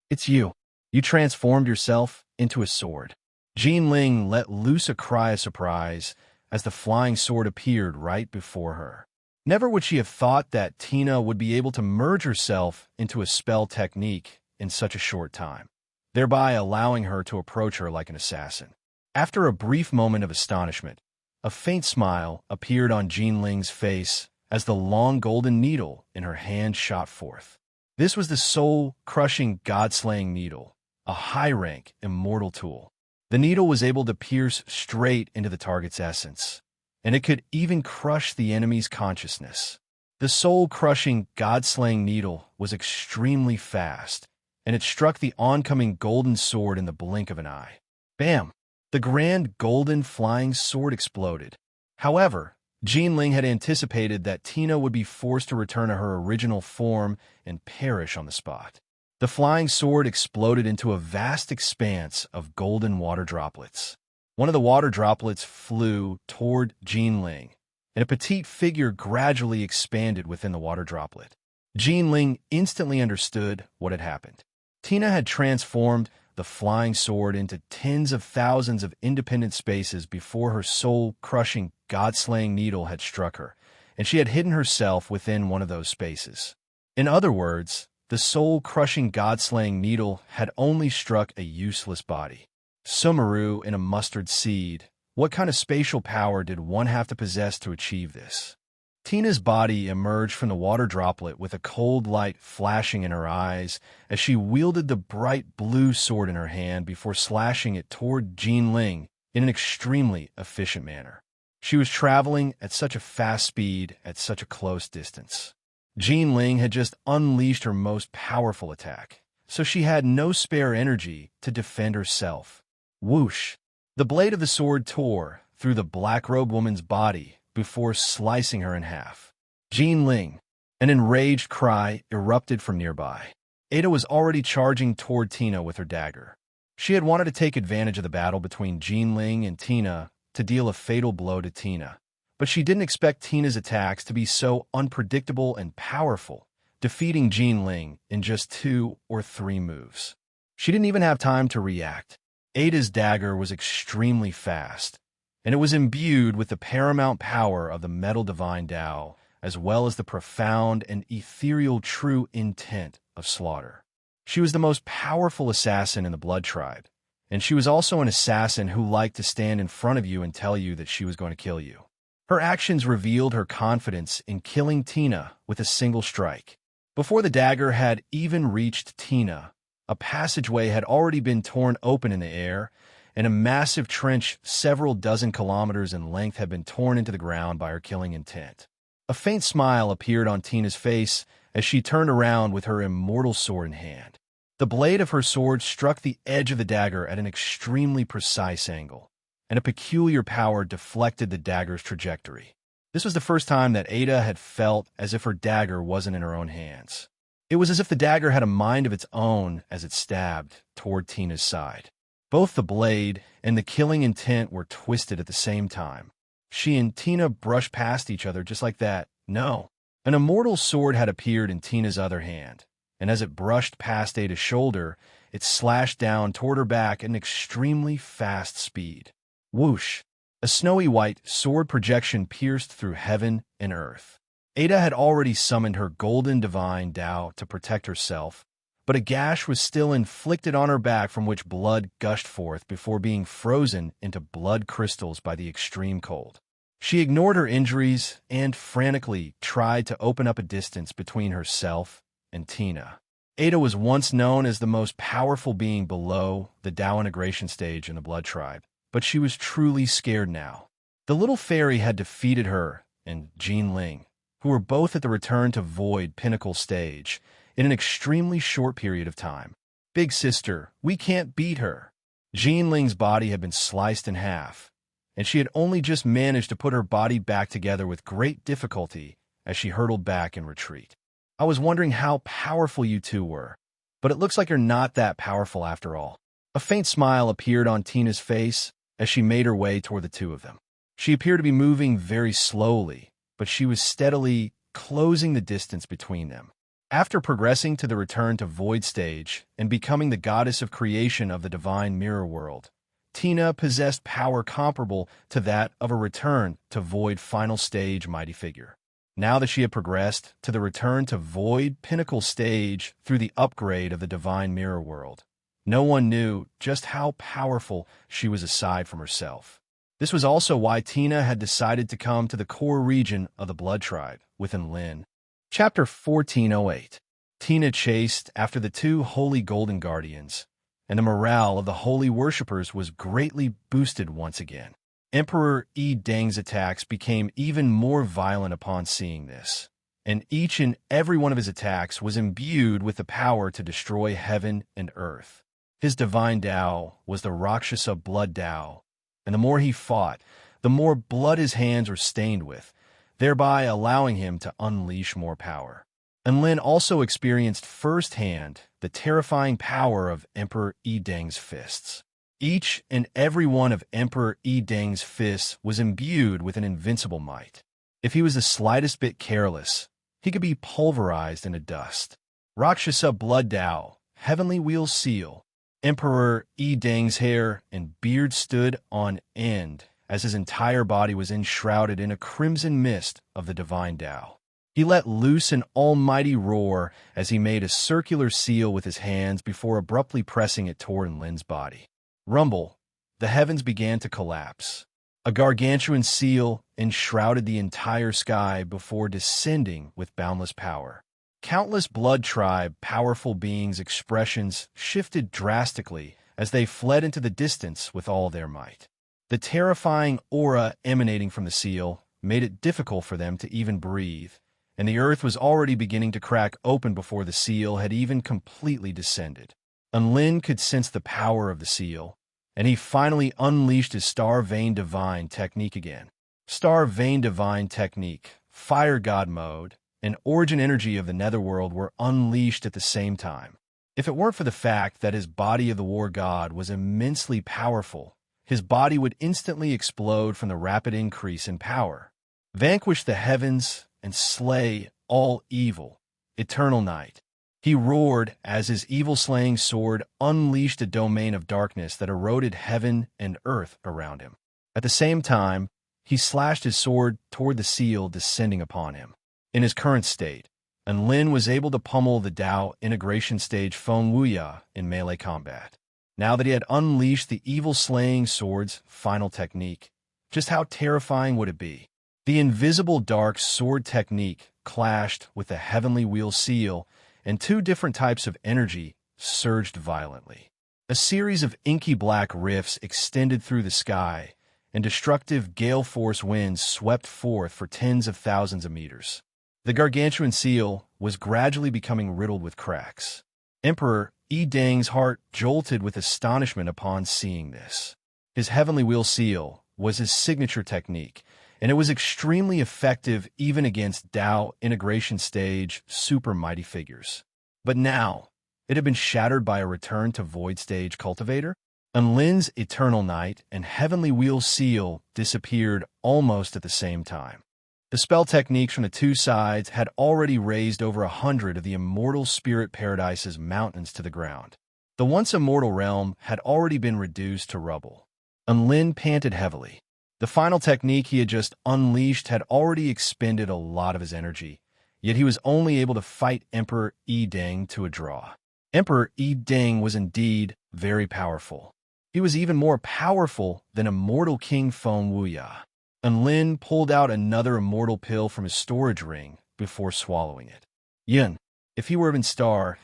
It's you. You transformed yourself into a sword. Jinling let loose a cry of surprise as the flying sword appeared right before her. Never would she have thought that Tina would be able to merge herself into a spell technique in such a short time, thereby allowing her to approach her like an assassin. After a brief moment of astonishment, a faint smile appeared on Jinling's face as the long golden needle in her hand shot forth. This was the soul-crushing god-slaying needle, a high-rank, immortal tool. The needle was able to pierce straight into the target's essence, and it could even crush the enemy's consciousness. The soul-crushing god-slaying needle was extremely fast, and it struck the oncoming golden sword in the blink of an eye. Bam! The grand golden flying sword exploded. However, Jinling had anticipated that Tina would be forced to return to her original form and perish on the spot. The flying sword exploded into a vast expanse of golden water droplets. One of the water droplets flew toward Jinling, and a petite figure gradually expanded within the water droplet. Jinling instantly understood what had happened. Tina had transformed the flying sword into tens of thousands of independent spaces before her soul-crushing, god-slaying needle had struck her, and she had hidden herself within one of those spaces. In other words, the soul-crushing, god-slaying needle had only struck a useless body. Sumeru in a mustard seed. What kind of spatial power did one have to possess to achieve this? Tina's body emerged from the water droplet with a cold light flashing in her eyes as she wielded the bright blue sword in her hand before slashing it toward Jinling in an extremely efficient manner. She was traveling at such a fast speed at such a close distance. Jinling had just unleashed her most powerful attack, so she had no spare energy to defend herself. Whoosh! The blade of the sword tore through the black-robed woman's body before slicing her in half. Jinling, an enraged cry erupted from nearby. Ada was already charging toward Tina with her dagger. She had wanted to take advantage of the battle between Jinling and Tina to deal a fatal blow to Tina, but she didn't expect Tina's attacks to be so unpredictable and powerful, defeating Jinling in just 2 or 3 moves. She didn't even have time to react. Ada's dagger was extremely fast, and it was imbued with the paramount power of the metal divine Tao, as well as the profound and ethereal true intent of slaughter. She was the most powerful assassin in the Blood Tribe, and she was also an assassin who liked to stand in front of you and tell you that she was going to kill you. Her actions revealed her confidence in killing Tina with a single strike. Before the dagger had even reached Tina, a passageway had already been torn open in the air, and a massive trench several dozen kilometers in length had been torn into the ground by her killing intent. A faint smile appeared on Tina's face as she turned around with her immortal sword in hand. The blade of her sword struck the edge of the dagger at an extremely precise angle, and a peculiar power deflected the dagger's trajectory. This was the first time that Ada had felt as if her dagger wasn't in her own hands. It was as if the dagger had a mind of its own as it stabbed toward Tina's side. Both the blade and the killing intent were twisted at the same time. She and Tina brushed past each other just like that. No. An immortal sword had appeared in Tina's other hand, and as it brushed past Ada's shoulder, it slashed down toward her back at an extremely fast speed. Whoosh! A snowy white sword projection pierced through heaven and earth. Ada had already summoned her golden divine Tao to protect herself, but a gash was still inflicted on her back from which blood gushed forth before being frozen into blood crystals by the extreme cold. She ignored her injuries and frantically tried to open up a distance between herself and Tina. Ada was once known as the most powerful being below the Tao integration stage in the Blood Tribe, but she was truly scared now. The little fairy had defeated her and Jean Ling, who were both at the Return to Void pinnacle stage, in an extremely short period of time. Big sister, we can't beat her. Jean Ling's body had been sliced in half, and she had only just managed to put her body back together with great difficulty as she hurtled back in retreat. I was wondering how powerful you two were, but it looks like you're not that powerful after all. A faint smile appeared on Tina's face as she made her way toward the two of them. She appeared to be moving very slowly, but she was steadily closing the distance between them. After progressing to the Return to Void stage and becoming the goddess of creation of the divine mirror world, Tina possessed power comparable to that of a Return to Void final stage mighty figure. Now that she had progressed to the Return to Void pinnacle stage through the upgrade of the divine mirror world, no one knew just how powerful she was aside from herself. This was also why Tina had decided to come to the core region of the Blood Tribe within Lin. Chapter 1408. Tina chased after the two holy golden guardians, and the morale of the holy worshippers was greatly boosted once again. Emperor Yi Deng's attacks became even more violent upon seeing this, and each and every one of his attacks was imbued with the power to destroy heaven and earth. His divine Tao was the Rakshasa blood Tao, and the more he fought, the more blood his hands were stained with, thereby allowing him to unleash more power. And Lin also experienced firsthand the terrifying power of Emperor Yi Deng's fists. Each and every one of Emperor Yi Deng's fists was imbued with an invincible might. If he was the slightest bit careless, he could be pulverized into dust. Rakshasa blood Tao, heavenly wheel seal. Emperor Yi Deng's hair and beard stood on end as his entire body was enshrouded in a crimson mist of the divine Tao. He let loose an almighty roar as he made a circular seal with his hands before abruptly pressing it toward Lin's body. Rumble, the heavens began to collapse. A gargantuan seal enshrouded the entire sky before descending with boundless power. Countless Blood Tribe powerful beings' expressions shifted drastically as they fled into the distance with all their might. The terrifying aura emanating from the seal made it difficult for them to even breathe, and the earth was already beginning to crack open before the seal had even completely descended. And Lin could sense the power of the seal, and he finally unleashed his Star Vein Divine technique again. Star Vein Divine technique, Fire God mode, and origin energy of the Netherworld were unleashed at the same time. If it weren't for the fact that his body of the War God was immensely powerful, his body would instantly explode from the rapid increase in power. Vanquish the heavens and slay all evil. Eternal night. He roared as his evil-slaying sword unleashed a domain of darkness that eroded heaven and earth around him. At the same time, he slashed his sword toward the seal descending upon him. In his current state, Enlin was able to pummel the Dao integration stage Feng Wuya in melee combat. Now that he had unleashed the evil-slaying sword's final technique, just how terrifying would it be? The invisible dark sword technique clashed with the heavenly wheel seal, and two different types of energy surged violently. A series of inky black rifts extended through the sky, and destructive gale-force winds swept forth for tens of thousands of meters. The gargantuan seal was gradually becoming riddled with cracks. Emperor Yi Deng's heart jolted with astonishment upon seeing this. His heavenly wheel seal was his signature technique, and it was extremely effective even against Dao integration stage super mighty figures. But now, it had been shattered by a return to void stage cultivator. Enlin's eternal night and heavenly wheel seal disappeared almost at the same time. The spell techniques from the two sides had already raised over 100 of the immortal spirit paradise's mountains to the ground. The once immortal realm had already been reduced to rubble. Enlin panted heavily. The final technique he had just unleashed had already expended a lot of his energy, yet he was only able to fight Emperor Yi Deng to a draw. Emperor Yi Deng was indeed very powerful. He was even more powerful than immortal King Feng Wuya. Enlin pulled out another immortal pill from his storage ring before swallowing it. Yin, if he were even star,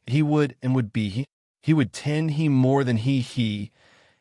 he would be. He would tend he more than he,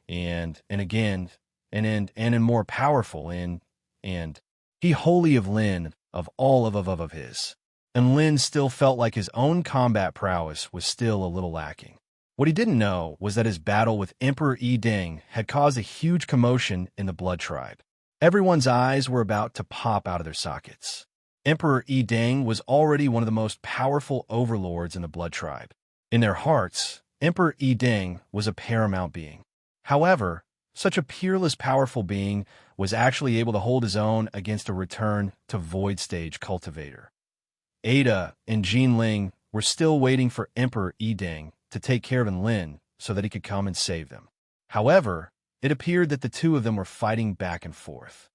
and again, and more powerful, and he wholly of Lin, of all of his. And Lin still felt like his own combat prowess was still a little lacking. What he didn't know was that his battle with Emperor Yi Deng had caused a huge commotion in the Blood Tribe. Everyone's eyes were about to pop out of their sockets. Emperor Yi Deng was already one of the most powerful overlords in the Blood Tribe. In their hearts, Emperor Yi Deng was a paramount being. However, such a peerless, powerful being was actually able to hold his own against a return to Void Stage Cultivator. Ada and Jinling were still waiting for Emperor Yi Deng to take care of Enlin so that he could come and save them. However, it appeared that the two of them were fighting back and forth.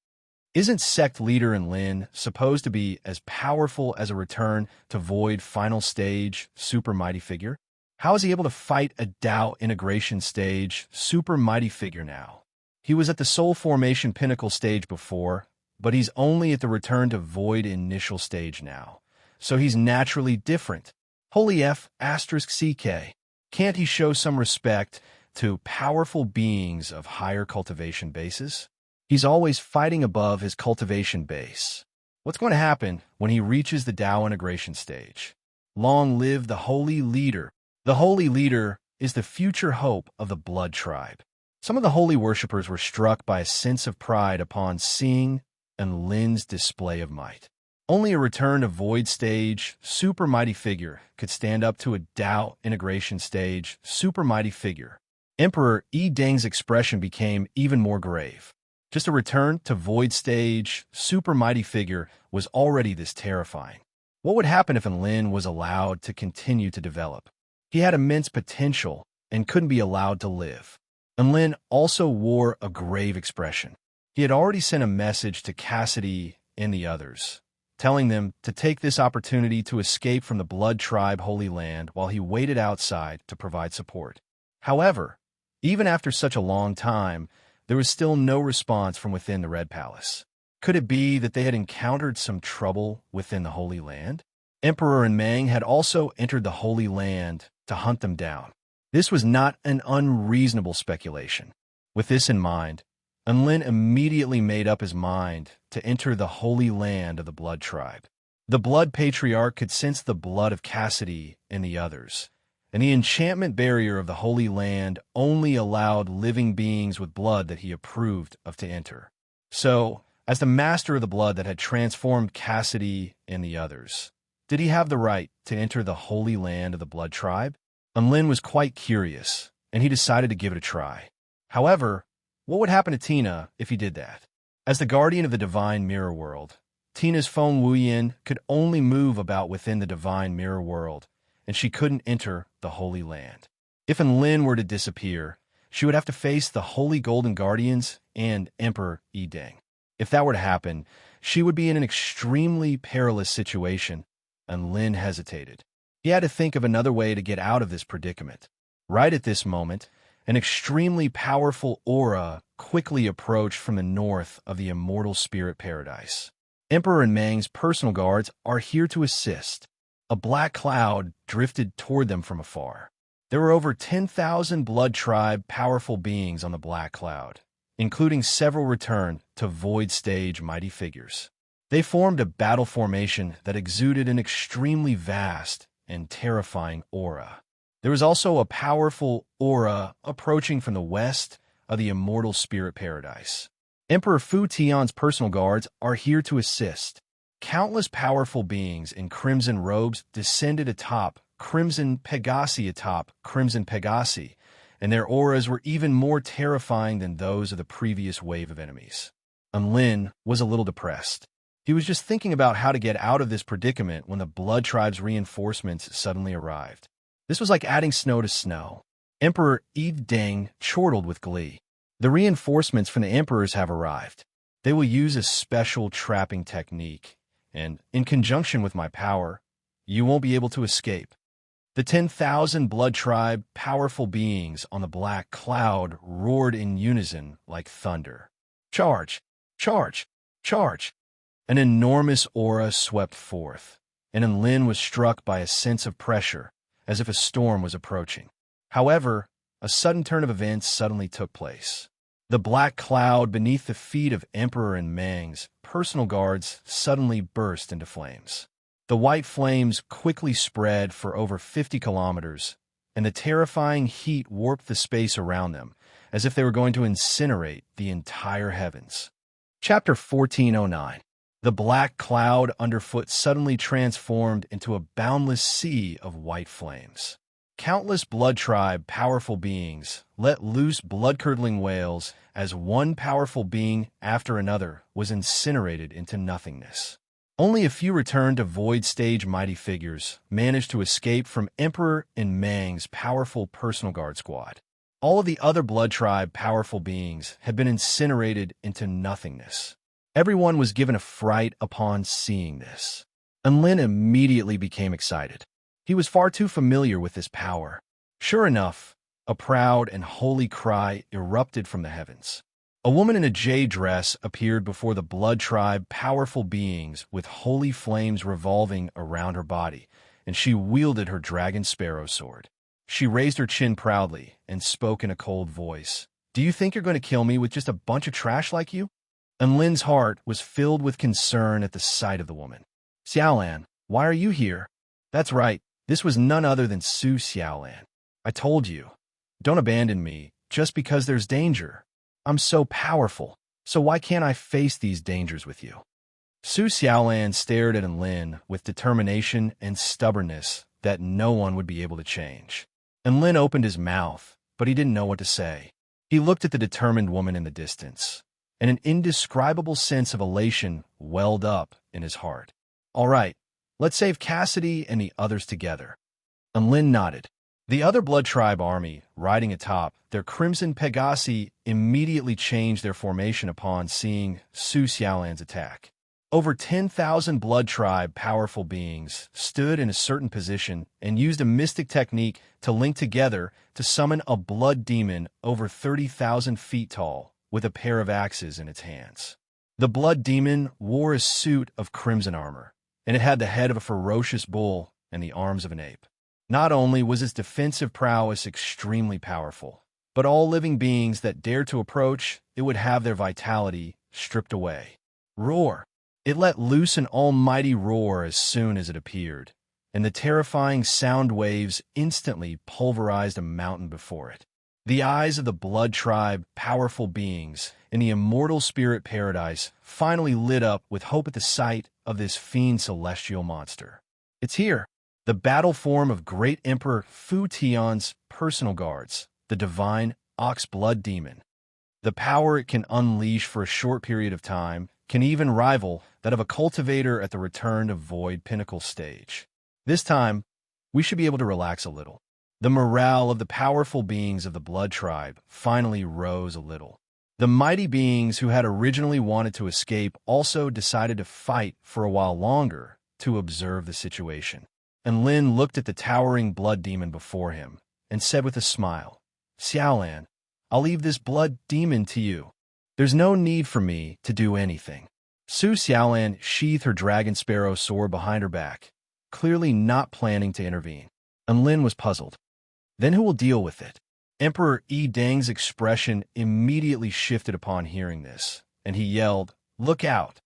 Isn't sect leader Enlin supposed to be as powerful as a return to Void final stage super mighty figure? How is he able to fight a Dao integration stage super mighty figure now? He was at the soul formation pinnacle stage before, but he's only at the return to Void initial stage now. So he's naturally different. Holy F *CK. Can't he show some respect to powerful beings of higher cultivation bases? He's always fighting above his cultivation base. What's going to happen when he reaches the Dao integration stage? Long live the Holy Leader. The Holy Leader is the future hope of the Blood Tribe. Some of the holy worshippers were struck by a sense of pride upon seeing Enlin's display of might. Only a return to Void Stage super mighty figure could stand up to a Dao integration stage super mighty figure. Emperor Yi Deng's expression became even more grave. Just a return to Void Stage super mighty figure was already this terrifying. What would happen if Enlin was allowed to continue to develop? He had immense potential and couldn't be allowed to live. Enlin also wore a grave expression. He had already sent a message to Cassidy and the others, telling them to take this opportunity to escape from the Blood Tribe Holy Land while he waited outside to provide support. However, even after such a long time, there was still no response from within the Red Palace. Could it be that they had encountered some trouble within the Holy Land? Emperor and Meng had also entered the Holy Land to hunt them down. This was not an unreasonable speculation. With this in mind, Enlin immediately made up his mind to enter the Holy Land of the Blood Tribe. The Blood Patriarch could sense the blood of Cassidy and the others, and the enchantment barrier of the Holy Land only allowed living beings with blood that he approved of to enter. So, as the master of the blood that had transformed Cassidy and the others, did he have the right to enter the Holy Land of the Blood Tribe? Enlin was quite curious, and he decided to give it a try. However, what would happen to Tina if he did that? As the guardian of the Divine Mirror World, Tina's Feng Wuyin could only move about within the Divine Mirror World, and she couldn't enter the Holy Land. If Enlin were to disappear, she would have to face the Holy Golden Guardians and Emperor Deng. If that were to happen, she would be in an extremely perilous situation, and Lin hesitated. He had to think of another way to get out of this predicament. Right at this moment, an extremely powerful aura quickly approached from the north of the immortal spirit paradise. Emperor and Mang's personal guards are here to assist. A black cloud drifted toward them from afar. There were over 10,000 Blood Tribe powerful beings on the black cloud, including several returned to Void Stage mighty figures. They formed a battle formation that exuded an extremely vast and terrifying aura. There was also a powerful aura approaching from the west of the immortal spirit paradise. Emperor Fu Tian's personal guards are here to assist. Countless powerful beings in crimson robes descended atop Crimson Pegasi, and their auras were even more terrifying than those of the previous wave of enemies. And Lin was a little depressed. He was just thinking about how to get out of this predicament when the Blood Tribe's reinforcements suddenly arrived. This was like adding snow to snow. Emperor Deng chortled with glee. The reinforcements from the emperors have arrived. They will use a special trapping technique, and in conjunction with my power, you won't be able to escape. The 10,000 Blood Tribe powerful beings on the black cloud roared in unison like thunder. Charge! Charge! Charge! An enormous aura swept forth, and Lin was struck by a sense of pressure, as if a storm was approaching. However, a sudden turn of events suddenly took place. The black cloud beneath the feet of Emperor and Mang's personal guards suddenly burst into flames. The white flames quickly spread for over 50 kilometers, and the terrifying heat warped the space around them, as if they were going to incinerate the entire heavens. Chapter 1409. The black cloud underfoot suddenly transformed into a boundless sea of white flames. Countless Blood Tribe powerful beings let loose blood-curdling wails as one powerful being after another was incinerated into nothingness. Only a few returned to Void Stage mighty figures managed to escape from Emperor and Mang's powerful personal guard squad. All of the other Blood Tribe powerful beings had been incinerated into nothingness. Everyone was given a fright upon seeing this, and Lin immediately became excited. He was far too familiar with this power. Sure enough, a proud and holy cry erupted from the heavens. A woman in a jade dress appeared before the Blood Tribe powerful beings with holy flames revolving around her body, and she wielded her dragon sparrow sword. She raised her chin proudly and spoke in a cold voice. "Do you think you're going to kill me with just a bunch of trash like you?" And Lin's heart was filled with concern at the sight of the woman. "Xiaolan, why are you here?" That's right, this was none other than Su Xiaolan. "I told you, don't abandon me just because there's danger. I'm so powerful, so why can't I face these dangers with you?" Su Xiaolan stared at Lin with determination and stubbornness that no one would be able to change. And Lin opened his mouth, but he didn't know what to say. He looked at the determined woman in the distance, and an indescribable sense of elation welled up in his heart. "All right, let's save Cassidy and the others together." And Lin nodded. The other Blood Tribe army, riding atop their Crimson Pegasi, immediately changed their formation upon seeing Su Xiaolan's attack. Over 10,000 Blood Tribe powerful beings stood in a certain position and used a mystic technique to link together to summon a blood demon over 30,000 feet tall with a pair of axes in its hands. The blood demon wore a suit of crimson armor, and it had the head of a ferocious bull and the arms of an ape. Not only was its defensive prowess extremely powerful, but all living beings that dared to approach it would have their vitality stripped away. Roar! It let loose an almighty roar as soon as it appeared, and the terrifying sound waves instantly pulverized a mountain before it. The eyes of the Blood Tribe powerful beings in the immortal spirit paradise finally lit up with hope at the sight of this fiend celestial monster. It's here, the battle form of Great Emperor Fu Tian's personal guards, the divine Ox Blood Demon. The power it can unleash for a short period of time can even rival that of a cultivator at the return of Void Pinnacle stage. This time, we should be able to relax a little. The morale of the powerful beings of the Blood Tribe finally rose a little. The mighty beings who had originally wanted to escape also decided to fight for a while longer to observe the situation. And Lin looked at the towering blood demon before him and said with a smile, "Xiaolan, I'll leave this blood demon to you. There's no need for me to do anything." Su Xiaolan sheathed her dragon sparrow sword behind her back, clearly not planning to intervene. And Lin was puzzled. Then who will deal with it? Emperor Yi Deng's expression immediately shifted upon hearing this, and he yelled, "Look out!"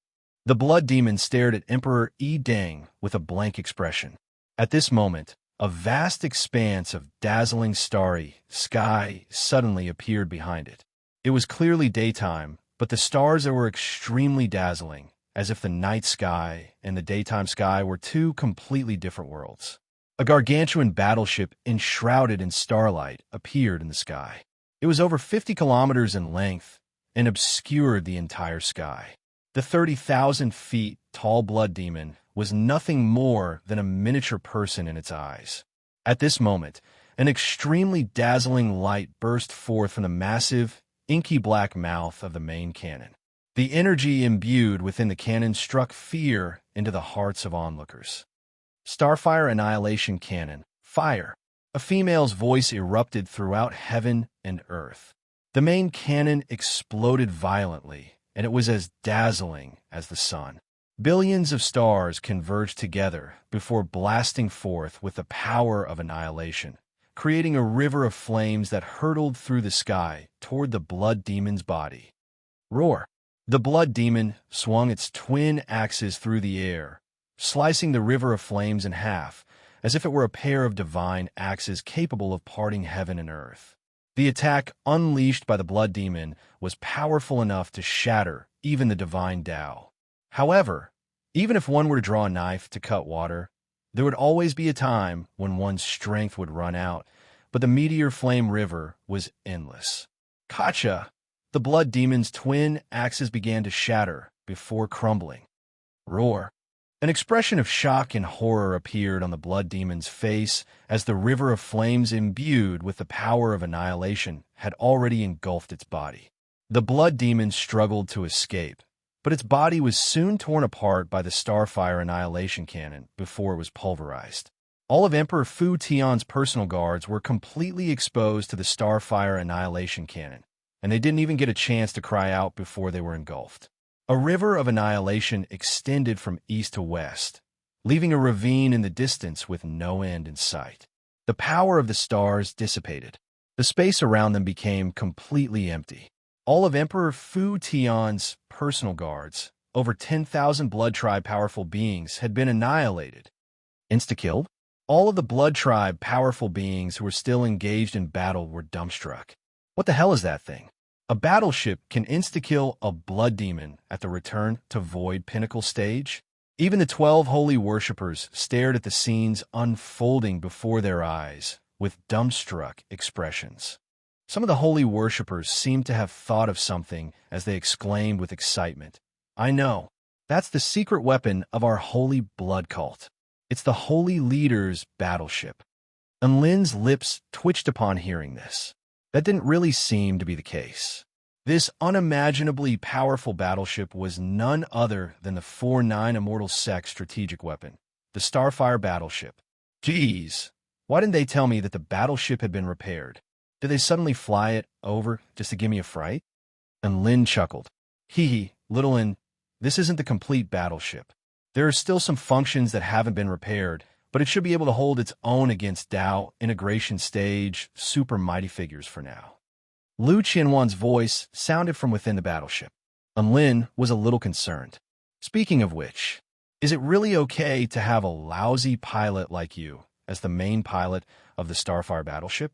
The blood demon stared at Emperor Yi Deng with a blank expression. At this moment, a vast expanse of dazzling starry sky suddenly appeared behind it. It was clearly daytime, but the stars were extremely dazzling, as if the night sky and the daytime sky were two completely different worlds. A gargantuan battleship enshrouded in starlight appeared in the sky. It was over 50 kilometers in length and obscured the entire sky. The 30,000 feet tall blood demon was nothing more than a miniature person in its eyes. At this moment, an extremely dazzling light burst forth from the massive, inky black mouth of the main cannon. The energy imbued within the cannon struck fear into the hearts of onlookers. Starfire Annihilation Cannon. Fire. A female's voice erupted throughout heaven and earth. The main cannon exploded violently, and it was as dazzling as the sun. Billions of stars converged together before blasting forth with the power of annihilation, creating a river of flames that hurtled through the sky toward the blood demon's body. Roar. The blood demon swung its twin axes through the air, slicing the river of flames in half, as if it were a pair of divine axes capable of parting heaven and earth. The attack unleashed by the blood demon was powerful enough to shatter even the divine Tao. However, even if one were to draw a knife to cut water, there would always be a time when one's strength would run out, but the meteor flame river was endless. Kacha! The blood demon's twin axes began to shatter before crumbling. Roar! An expression of shock and horror appeared on the blood demon's face as the river of flames imbued with the power of annihilation had already engulfed its body. The blood demon struggled to escape, but its body was soon torn apart by the Starfire Annihilation Cannon before it was pulverized. All of Emperor Fu Tian's personal guards were completely exposed to the Starfire Annihilation Cannon, and they didn't even get a chance to cry out before they were engulfed. A river of annihilation extended from east to west, leaving a ravine in the distance with no end in sight. The power of the stars dissipated. The space around them became completely empty. All of Emperor Fu Tian's personal guards, over 10,000 Blood Tribe powerful beings, had been annihilated. Insta-killed? All of the Blood Tribe powerful beings who were still engaged in battle were dumbstruck. What the hell is that thing? A battleship can insta-kill a blood demon at the return to Void Pinnacle stage? Even the 12 holy worshippers stared at the scenes unfolding before their eyes with dumbstruck expressions. Some of the holy worshippers seemed to have thought of something as they exclaimed with excitement, "I know. That's the secret weapon of our holy blood cult. It's the holy leader's battleship." And Lin's lips twitched upon hearing this. That didn't really seem to be the case. This unimaginably powerful battleship was none other than the 4-9 Immortal Sect strategic weapon, the Starfire battleship. Geez, why didn't they tell me that the battleship had been repaired? Did they suddenly fly it over just to give me a fright? And Lin chuckled. Hee hee, little Lin, this isn't the complete battleship. There are still some functions that haven't been repaired, but it should be able to hold its own against Tao integration stage super mighty figures for now. Lu Qianhuan's voice sounded from within the battleship, and Lin was a little concerned. Speaking of which, is it really okay to have a lousy pilot like you as the main pilot of the Starfire battleship?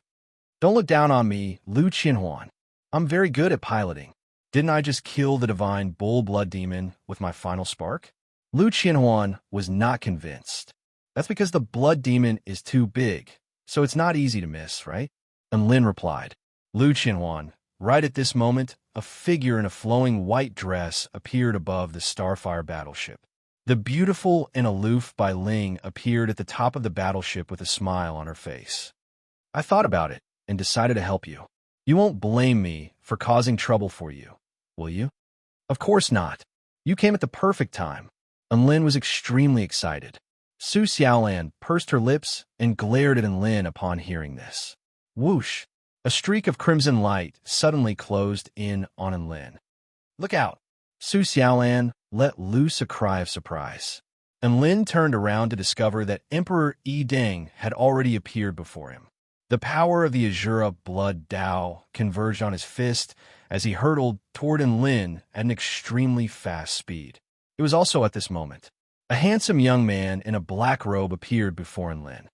Don't look down on me, Lu Qianhuan. I'm very good at piloting. Didn't I just kill the divine bull blood demon with my final spark? Lu Qianhuan was not convinced. That's because the blood demon is too big, so it's not easy to miss, right? And Lin replied, Lu Qianhuan, right at this moment, a figure in a flowing white dress appeared above the Starfire battleship. The beautiful and aloof Bai Ling appeared at the top of the battleship with a smile on her face. I thought about it and decided to help you. You won't blame me for causing trouble for you, will you? Of course not. You came at the perfect time. Enlin was extremely excited. Su Xiaolan pursed her lips and glared at Enlin upon hearing this. Whoosh! A streak of crimson light suddenly closed in on Enlin. Look out! Su Xiaolan let loose a cry of surprise. Enlin turned around to discover that Emperor Yi Deng had already appeared before him. The power of the Azura blood Dao converged on his fist as he hurtled toward Enlin at an extremely fast speed. It was also at this moment. A handsome young man in a black robe appeared before Enlin.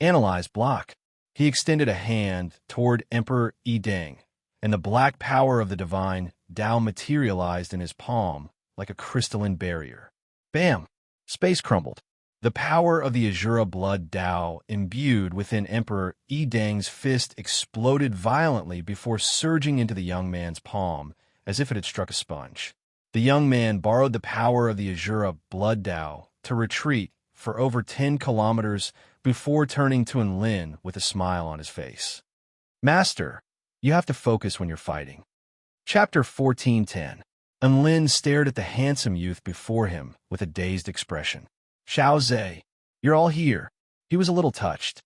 Analyze block. He extended a hand toward Emperor Yi Deng, and the black power of the divine Dao materialized in his palm like a crystalline barrier. Bam! Space crumbled. The power of the Azura blood Dao imbued within Emperor Yi Deng's fist exploded violently before surging into the young man's palm as if it had struck a sponge. The young man borrowed the power of the Azura blood Dao to retreat for over 10 kilometers before turning to Enlin with a smile on his face. Master, you have to focus when you're fighting. Chapter 14:10. Enlin stared at the handsome youth before him with a dazed expression. Xiao Zhe, you're all here. He was a little touched.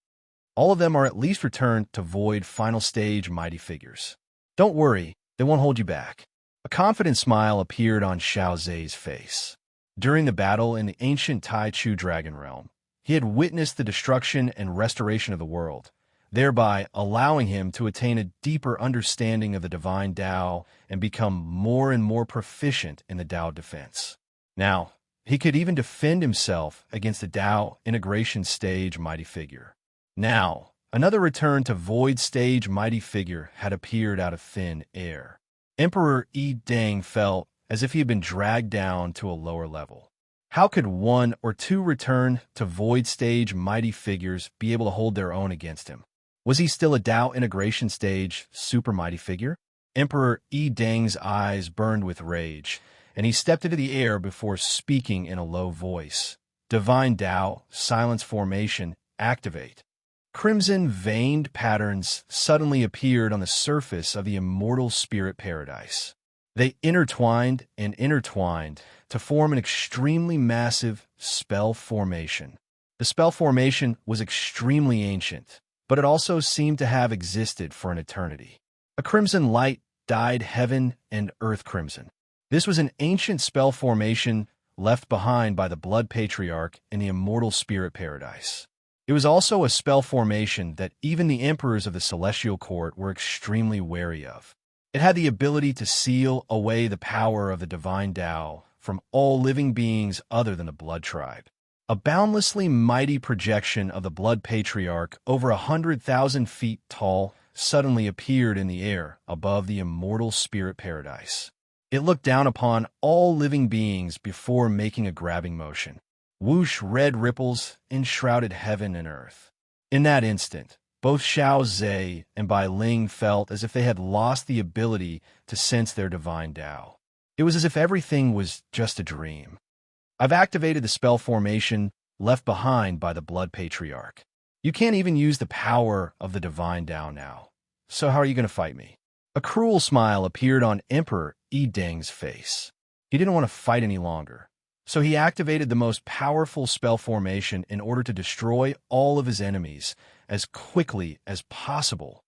All of them are at least returned to void final stage mighty figures. Don't worry, they won't hold you back. A confident smile appeared on Xiao Zhe's face. During the battle in the ancient Tai Chu Dragon Realm, he had witnessed the destruction and restoration of the world, thereby allowing him to attain a deeper understanding of the divine Dao and become more and more proficient in the Dao defense. Now, he could even defend himself against the Dao integration stage mighty figure. Now, another return to void stage mighty figure had appeared out of thin air. Emperor Yi Deng felt as if he had been dragged down to a lower level. How could one or two return to void stage mighty figures be able to hold their own against him? Was he still a Dao integration stage super mighty figure? Emperor Yi Deng's eyes burned with rage, and he stepped into the air before speaking in a low voice. Divine Dao, silence formation, activate. Crimson veined patterns suddenly appeared on the surface of the immortal spirit paradise. They intertwined and intertwined to form an extremely massive spell formation. The spell formation was extremely ancient, but it also seemed to have existed for an eternity. A crimson light dyed heaven and earth crimson. This was an ancient spell formation left behind by the Blood Patriarch in the immortal spirit paradise. It was also a spell formation that even the emperors of the Celestial Court were extremely wary of. It had the ability to seal away the power of the divine Dao from all living beings other than the Blood Tribe. A boundlessly mighty projection of the Blood Patriarch over 100,000 feet tall suddenly appeared in the air above the immortal spirit paradise. It looked down upon all living beings before making a grabbing motion. Whoosh red ripples enshrouded heaven and earth. In that instant, both Xiao Zhe and Bai Ling felt as if they had lost the ability to sense their divine Dao. It was as if everything was just a dream. I've activated the spell formation left behind by the Blood Patriarch. You can't even use the power of the divine Dao now. So how are you going to fight me? A cruel smile appeared on Emperor Yi Deng's face. He didn't want to fight any longer, so he activated the most powerful spell formation in order to destroy all of his enemies as quickly as possible.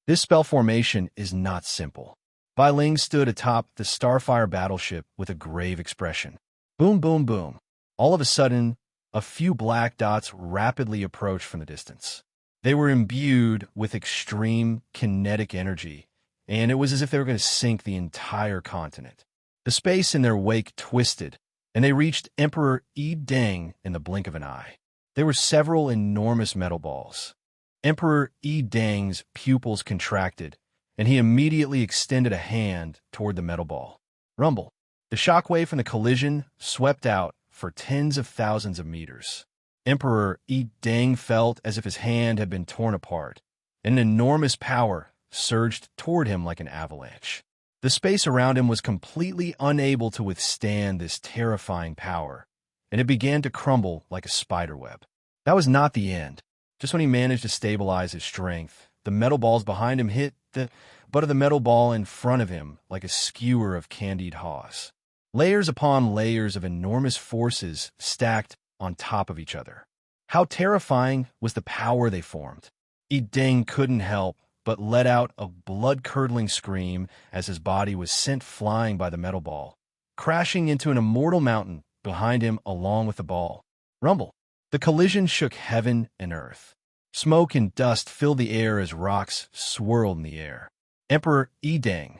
This spell formation is not simple. Bai Ling stood atop the Starfire battleship with a grave expression. Boom, boom, boom. All of a sudden, a few black dots rapidly approached from the distance. They were imbued with extreme kinetic energy, and it was as if they were going to sink the entire continent. The space in their wake twisted, and they reached Emperor Yi Deng in the blink of an eye. There were several enormous metal balls. Emperor Yi Deng's pupils contracted, and he immediately extended a hand toward the metal ball. Rumble. The shockwave from the collision swept out for tens of thousands of meters. Emperor Yi Deng felt as if his hand had been torn apart, and an enormous power surged toward him like an avalanche. The space around him was completely unable to withstand this terrifying power, and it began to crumble like a spiderweb. That was not the end. Just when he managed to stabilize his strength, the metal balls behind him hit the but of the metal ball in front of him like a skewer of candied haws. Layers upon layers of enormous forces stacked on top of each other. How terrifying was the power they formed. Deng couldn't help but let out a blood-curdling scream as his body was sent flying by the metal ball, crashing into an immortal mountain behind him along with the ball. Rumble. The collision shook heaven and earth. Smoke and dust filled the air as rocks swirled in the air. Emperor Deng.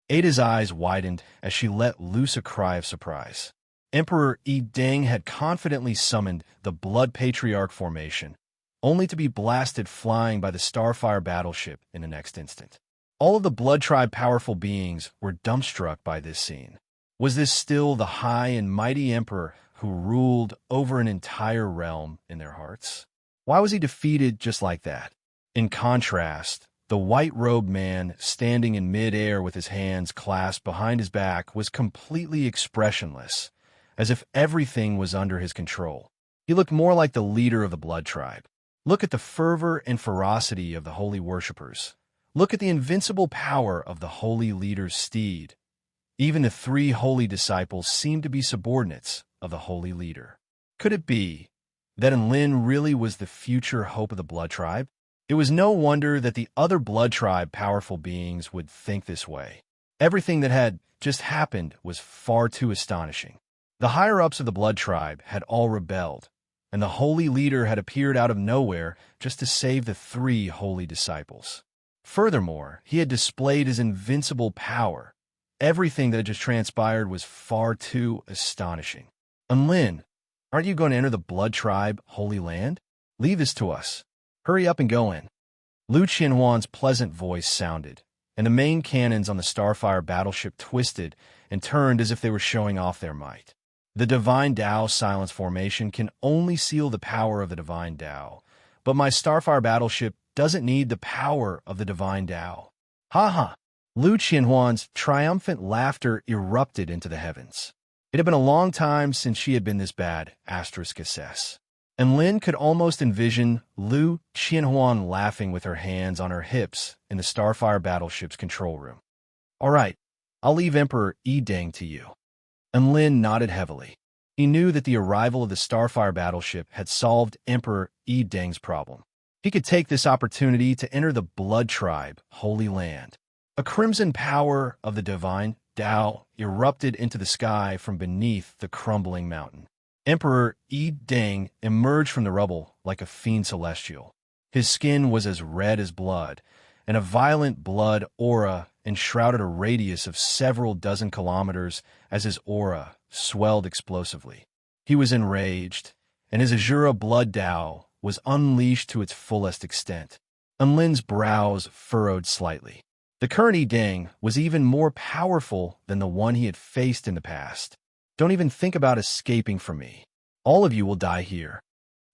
Ada's eyes widened as she let loose a cry of surprise. Emperor Deng had confidently summoned the Blood Patriarch formation, only to be blasted flying by the Starfire battleship in the next instant. All of the Blood Tribe powerful beings were dumbstruck by this scene. Was this still the high and mighty emperor who ruled over an entire realm in their hearts? Why was he defeated just like that? In contrast, the white-robed man standing in mid-air with his hands clasped behind his back was completely expressionless, as if everything was under his control. He looked more like the leader of the Blood Tribe. Look at the fervor and ferocity of the holy worshippers. Look at the invincible power of the holy leader's steed. Even the three holy disciples seemed to be subordinates of the holy leader. Could it be that Enlin really was the future hope of the Blood Tribe? It was no wonder that the other Blood Tribe powerful beings would think this way. Everything that had just happened was far too astonishing. The higher-ups of the Blood Tribe had all rebelled, and the holy leader had appeared out of nowhere just to save the three holy disciples. Furthermore, he had displayed his invincible power. Everything that had just transpired was far too astonishing. Enlin, aren't you going to enter the Blood Tribe Holy Land? Leave this to us. Hurry up and go in. Lu Qianhuan's pleasant voice sounded, and the main cannons on the Starfire battleship twisted and turned as if they were showing off their might. The Divine Tao silence formation can only seal the power of the Divine Tao, but my Starfire battleship doesn't need the power of the Divine Tao. Ha ha! Lu Qianhuan's triumphant laughter erupted into the heavens. It had been a long time since she had been this bad, *SS. And Lin could almost envision Lu Qianhuan laughing with her hands on her hips in the Starfire battleship's control room. All right, I'll leave Emperor Deng to you. And Lin nodded heavily. He knew that the arrival of the Starfire battleship had solved Emperor Deng's problem. He could take this opportunity to enter the Blood Tribe Holy Land. A crimson power of the Divine Tao erupted into the sky from beneath the crumbling mountain. Emperor Deng emerged from the rubble like a fiend celestial. His skin was as red as blood, and a violent blood aura enshrouded a radius of several dozen kilometers as his aura swelled explosively. He was enraged, and his Azura blood Tao was unleashed to its fullest extent. Enlin's brows furrowed slightly. The current Deng was even more powerful than the one he had faced in the past. Don't even think about escaping from me. All of you will die here.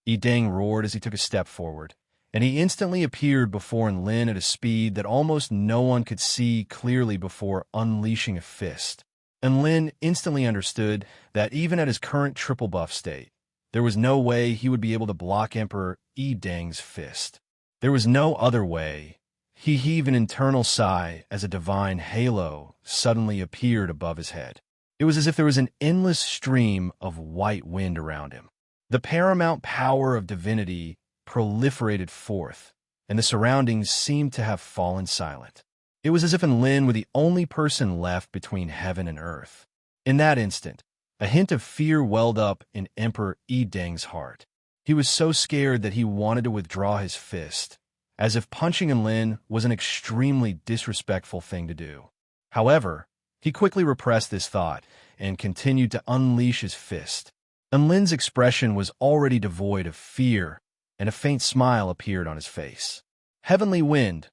Deng roared as he took a step forward, and he instantly appeared before Enlin at a speed that almost no one could see clearly before unleashing a fist. Enlin instantly understood that even at his current triple buff state, there was no way he would be able to block Emperor Deng's fist. There was no other way. He heaved an internal sigh as a divine halo suddenly appeared above his head. It was as if there was an endless stream of white wind around him. The paramount power of divinity proliferated forth, and the surroundings seemed to have fallen silent. It was as if Enlin were the only person left between heaven and earth. In that instant, a hint of fear welled up in Emperor Deng's heart. He was so scared that he wanted to withdraw his fist, as if punching Enlin was an extremely disrespectful thing to do. However, he quickly repressed this thought and continued to unleash his fist. Enlin's expression was already devoid of fear, and a faint smile appeared on his face. Heavenly wind,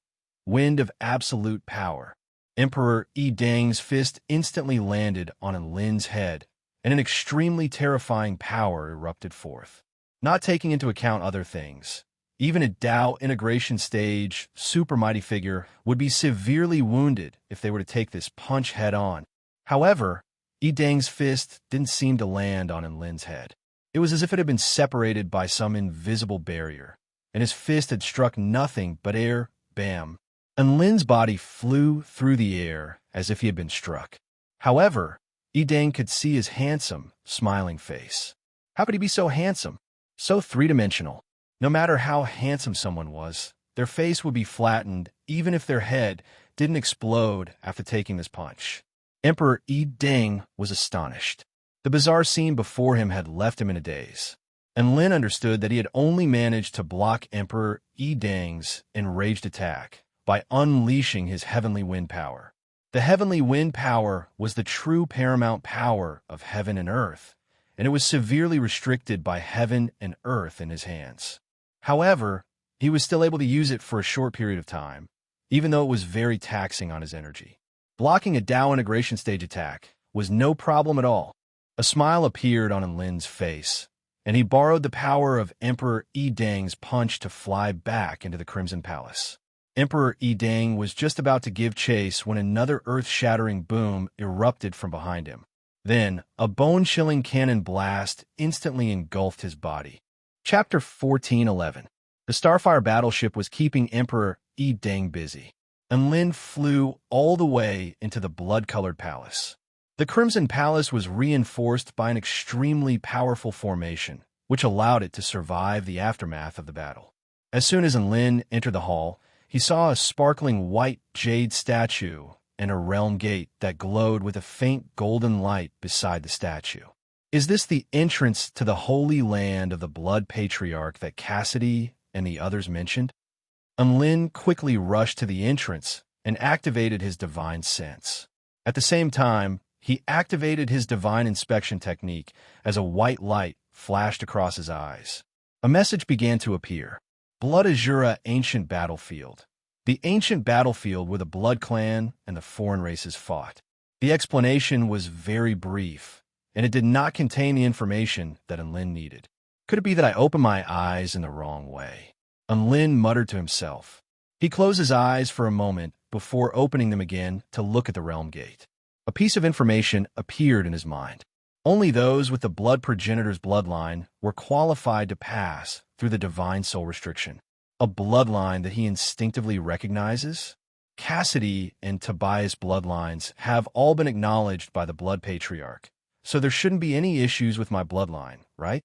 wind of absolute power. Emperor Deng's fist instantly landed on Enlin's head, and an extremely terrifying power erupted forth. Not taking into account other things, even a Tao integration stage super mighty figure would be severely wounded if they were to take this punch head-on. However, Deng's fist didn't seem to land on Enlin's head. It was as if it had been separated by some invisible barrier, and his fist had struck nothing but air, bam, and Lin's body flew through the air as if he had been struck. However, Dang could see his handsome, smiling face. How could he be so handsome? So three-dimensional. No matter how handsome someone was, their face would be flattened even if their head didn't explode after taking this punch. Emperor Dang was astonished. The bizarre scene before him had left him in a daze, and Lin understood that he had only managed to block Emperor Dang's enraged attack by unleashing his heavenly wind power. The heavenly wind power was the true paramount power of heaven and earth, and it was severely restricted by heaven and earth in his hands. However, he was still able to use it for a short period of time, even though it was very taxing on his energy. Blocking a Dao integration stage attack was no problem at all. A smile appeared on Lin's face, and he borrowed the power of Emperor Dang's punch to fly back into the Crimson Palace. Emperor Dang was just about to give chase when another earth-shattering boom erupted from behind him. Then, a bone-chilling cannon blast instantly engulfed his body. Chapter 14:11. The Starfire battleship was keeping Emperor Dang busy, and Lin flew all the way into the blood-colored palace. The Crimson Palace was reinforced by an extremely powerful formation, which allowed it to survive the aftermath of the battle. As soon as Lin entered the hall, he saw a sparkling white jade statue and a realm gate that glowed with a faint golden light beside the statue. Is this the entrance to the holy land of the Blood Patriarch that Cassidy and the others mentioned? Lin quickly rushed to the entrance and activated his divine sense. At the same time, he activated his divine inspection technique as a white light flashed across his eyes. A message began to appear. Blood Azura Ancient Battlefield. The ancient battlefield where the Blood Clan and the foreign races fought. The explanation was very brief, and it did not contain the information that Lin needed. Could it be that I opened my eyes in the wrong way? Lin muttered to himself. He closed his eyes for a moment before opening them again to look at the realm gate. A piece of information appeared in his mind. Only those with the blood progenitor's bloodline were qualified to pass through the divine soul restriction. A bloodline that he instinctively recognizes? Cassidy and Tobias bloodlines have all been acknowledged by the Blood Patriarch, so there shouldn't be any issues with my bloodline, right?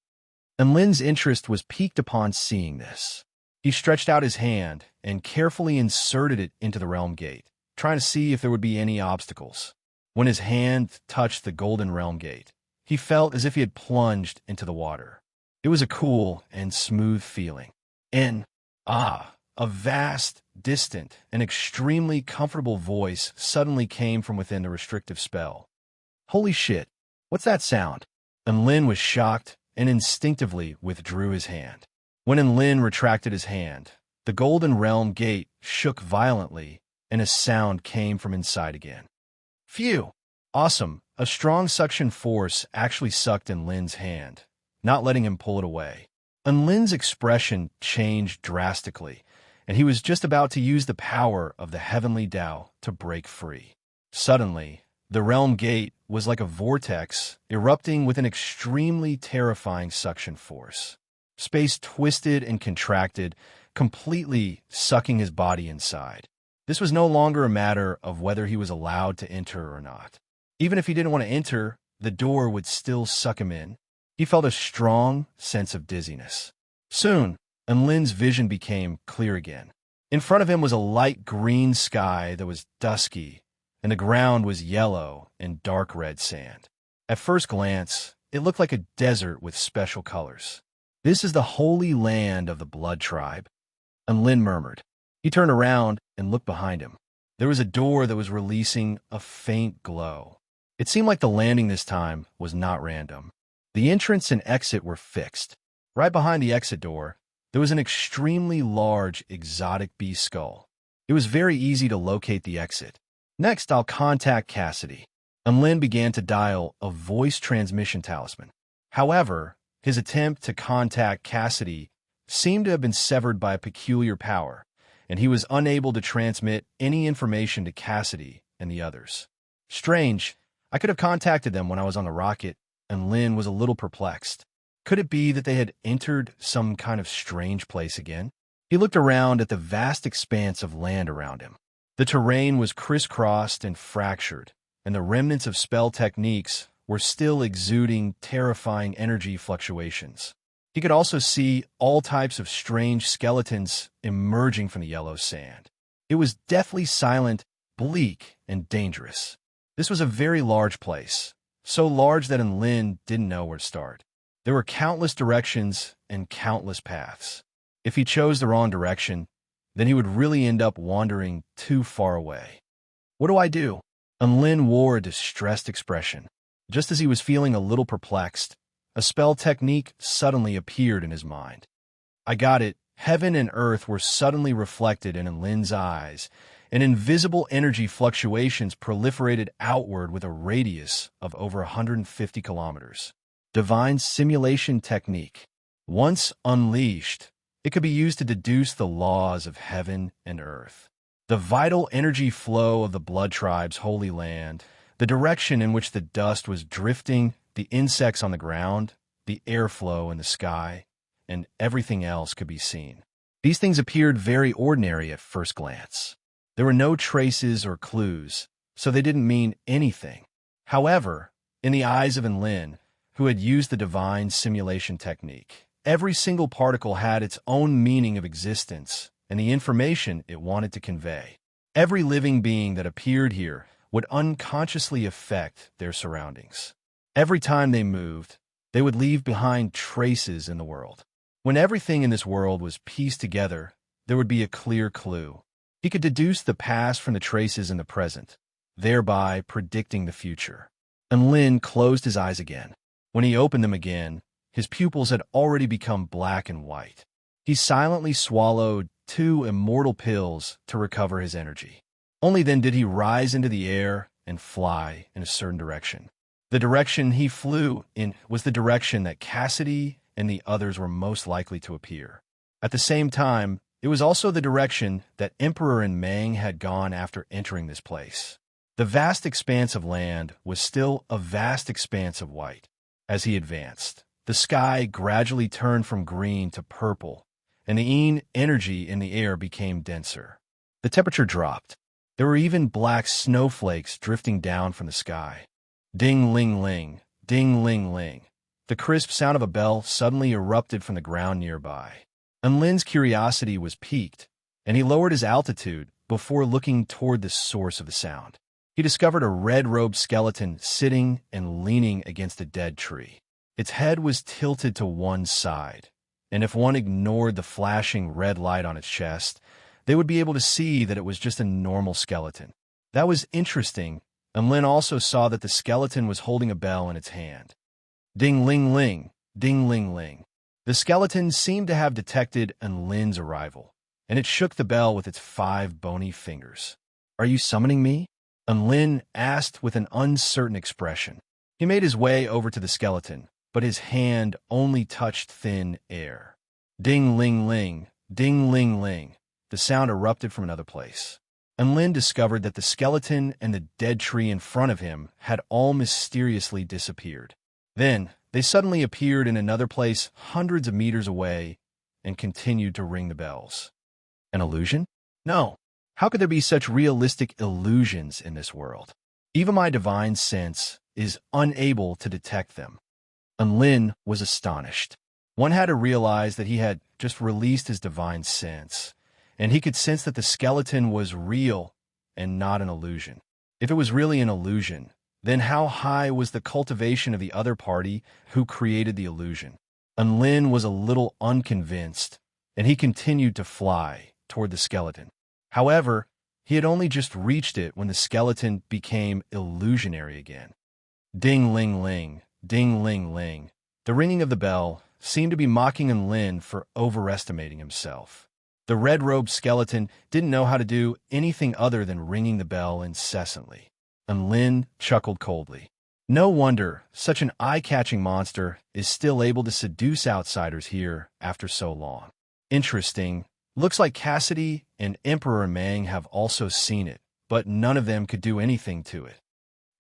And Lin's interest was piqued upon seeing this. He stretched out his hand and carefully inserted it into the realm gate, trying to see if there would be any obstacles. When his hand touched the golden realm gate, he felt as if he had plunged into the water. It was a cool and smooth feeling. A vast, distant, and extremely comfortable voice suddenly came from within the restrictive spell. Holy shit, what's that sound? And Lin was shocked and instinctively withdrew his hand. When Lin retracted his hand, the golden realm gate shook violently and a sound came from inside again. Phew! Awesome. A strong suction force actually sucked in Lin's hand, not letting him pull it away. And Lin's expression changed drastically, and he was just about to use the power of the heavenly Tao to break free. Suddenly, the realm gate was like a vortex erupting with an extremely terrifying suction force. Space twisted and contracted, completely sucking his body inside. This was no longer a matter of whether he was allowed to enter or not. Even if he didn't want to enter, the door would still suck him in. He felt a strong sense of dizziness. Soon, Lin's vision became clear again. In front of him was a light green sky that was dusky, and the ground was yellow and dark red sand. At first glance, it looked like a desert with special colors. This is the holy land of the Blood Tribe, Lin murmured. He turned around and looked behind him. There was a door that was releasing a faint glow. It seemed like the landing this time was not random. The entrance and exit were fixed. Right behind the exit door, there was an extremely large exotic beast skull. It was very easy to locate the exit. Next, I'll contact Cassidy. Lin began to dial a voice transmission talisman. However, his attempt to contact Cassidy seemed to have been severed by a peculiar power, and he was unable to transmit any information to Cassidy and the others. Strange. I could have contacted them when I was on the rocket, and Lin was a little perplexed. Could it be that they had entered some kind of strange place again? He looked around at the vast expanse of land around him. The terrain was crisscrossed and fractured, and the remnants of spell techniques were still exuding terrifying energy fluctuations. He could also see all types of strange skeletons emerging from the yellow sand. It was deathly silent, bleak, and dangerous. This was a very large place, so large that Lin didn't know where to start. There were countless directions and countless paths. If he chose the wrong direction, then he would really end up wandering too far away. What do I do? Lin wore a distressed expression. Just as he was feeling a little perplexed, a spell technique suddenly appeared in his mind. I got it. Heaven and earth were suddenly reflected in Lin's eyes, and invisible energy fluctuations proliferated outward with a radius of over 150 kilometers. Divine simulation technique. Once unleashed, it could be used to deduce the laws of heaven and earth. The vital energy flow of the blood tribe's holy land, the direction in which the dust was drifting, the insects on the ground, the airflow in the sky, and everything else could be seen. These things appeared very ordinary at first glance. There were no traces or clues, so they didn't mean anything. However, in the eyes of Lin, who had used the divine simulation technique, every single particle had its own meaning of existence and the information it wanted to convey. Every living being that appeared here would unconsciously affect their surroundings. Every time they moved, they would leave behind traces in the world. When everything in this world was pieced together, there would be a clear clue. He could deduce the past from the traces in the present, thereby predicting the future. Lin closed his eyes again. When he opened them again, his pupils had already become black and white. He silently swallowed 2 immortal pills to recover his energy. Only then did he rise into the air and fly in a certain direction. The direction he flew in was the direction that Cassidy and the others were most likely to appear. At the same time, it was also the direction that Emperor and Mang had gone after entering this place. The vast expanse of land was still a vast expanse of white. As he advanced, the sky gradually turned from green to purple, and the energy in the air became denser. The temperature dropped. There were even black snowflakes drifting down from the sky. Ding-ling-ling, ding-ling-ling. The crisp sound of a bell suddenly erupted from the ground nearby. Lin's curiosity was piqued, and he lowered his altitude before looking toward the source of the sound. He discovered a red-robed skeleton sitting and leaning against a dead tree. Its head was tilted to one side, and if one ignored the flashing red light on its chest, they would be able to see that it was just a normal skeleton. That was interesting, and Lin also saw that the skeleton was holding a bell in its hand. Ding-ling-ling, ding-ling-ling. The skeleton seemed to have detected Lin's arrival, and it shook the bell with its 5 bony fingers. "Are you summoning me?" Lin asked with an uncertain expression. He made his way over to the skeleton, but his hand only touched thin air. Ding-ling-ling, ding-ling-ling. The sound erupted from another place. Lin discovered that the skeleton and the dead tree in front of him had all mysteriously disappeared. Then, they suddenly appeared in another place hundreds of meters away and continued to ring the bells. An illusion? No. How could there be such realistic illusions in this world? Even my divine sense is unable to detect them. Lin was astonished. One had to realize that he had just released his divine sense, and he could sense that the skeleton was real and not an illusion. If it was really an illusion, then how high was the cultivation of the other party who created the illusion? Lin was a little unconvinced, and he continued to fly toward the skeleton. However, he had only just reached it when the skeleton became illusionary again. Ding-ling-ling, ding-ling-ling. The ringing of the bell seemed to be mocking Lin for overestimating himself. The red-robed skeleton didn't know how to do anything other than ringing the bell incessantly. Lin chuckled coldly. No wonder such an eye-catching monster is still able to seduce outsiders here after so long. Interesting. Looks like Cassidy and Emperor Mang have also seen it, but none of them could do anything to it.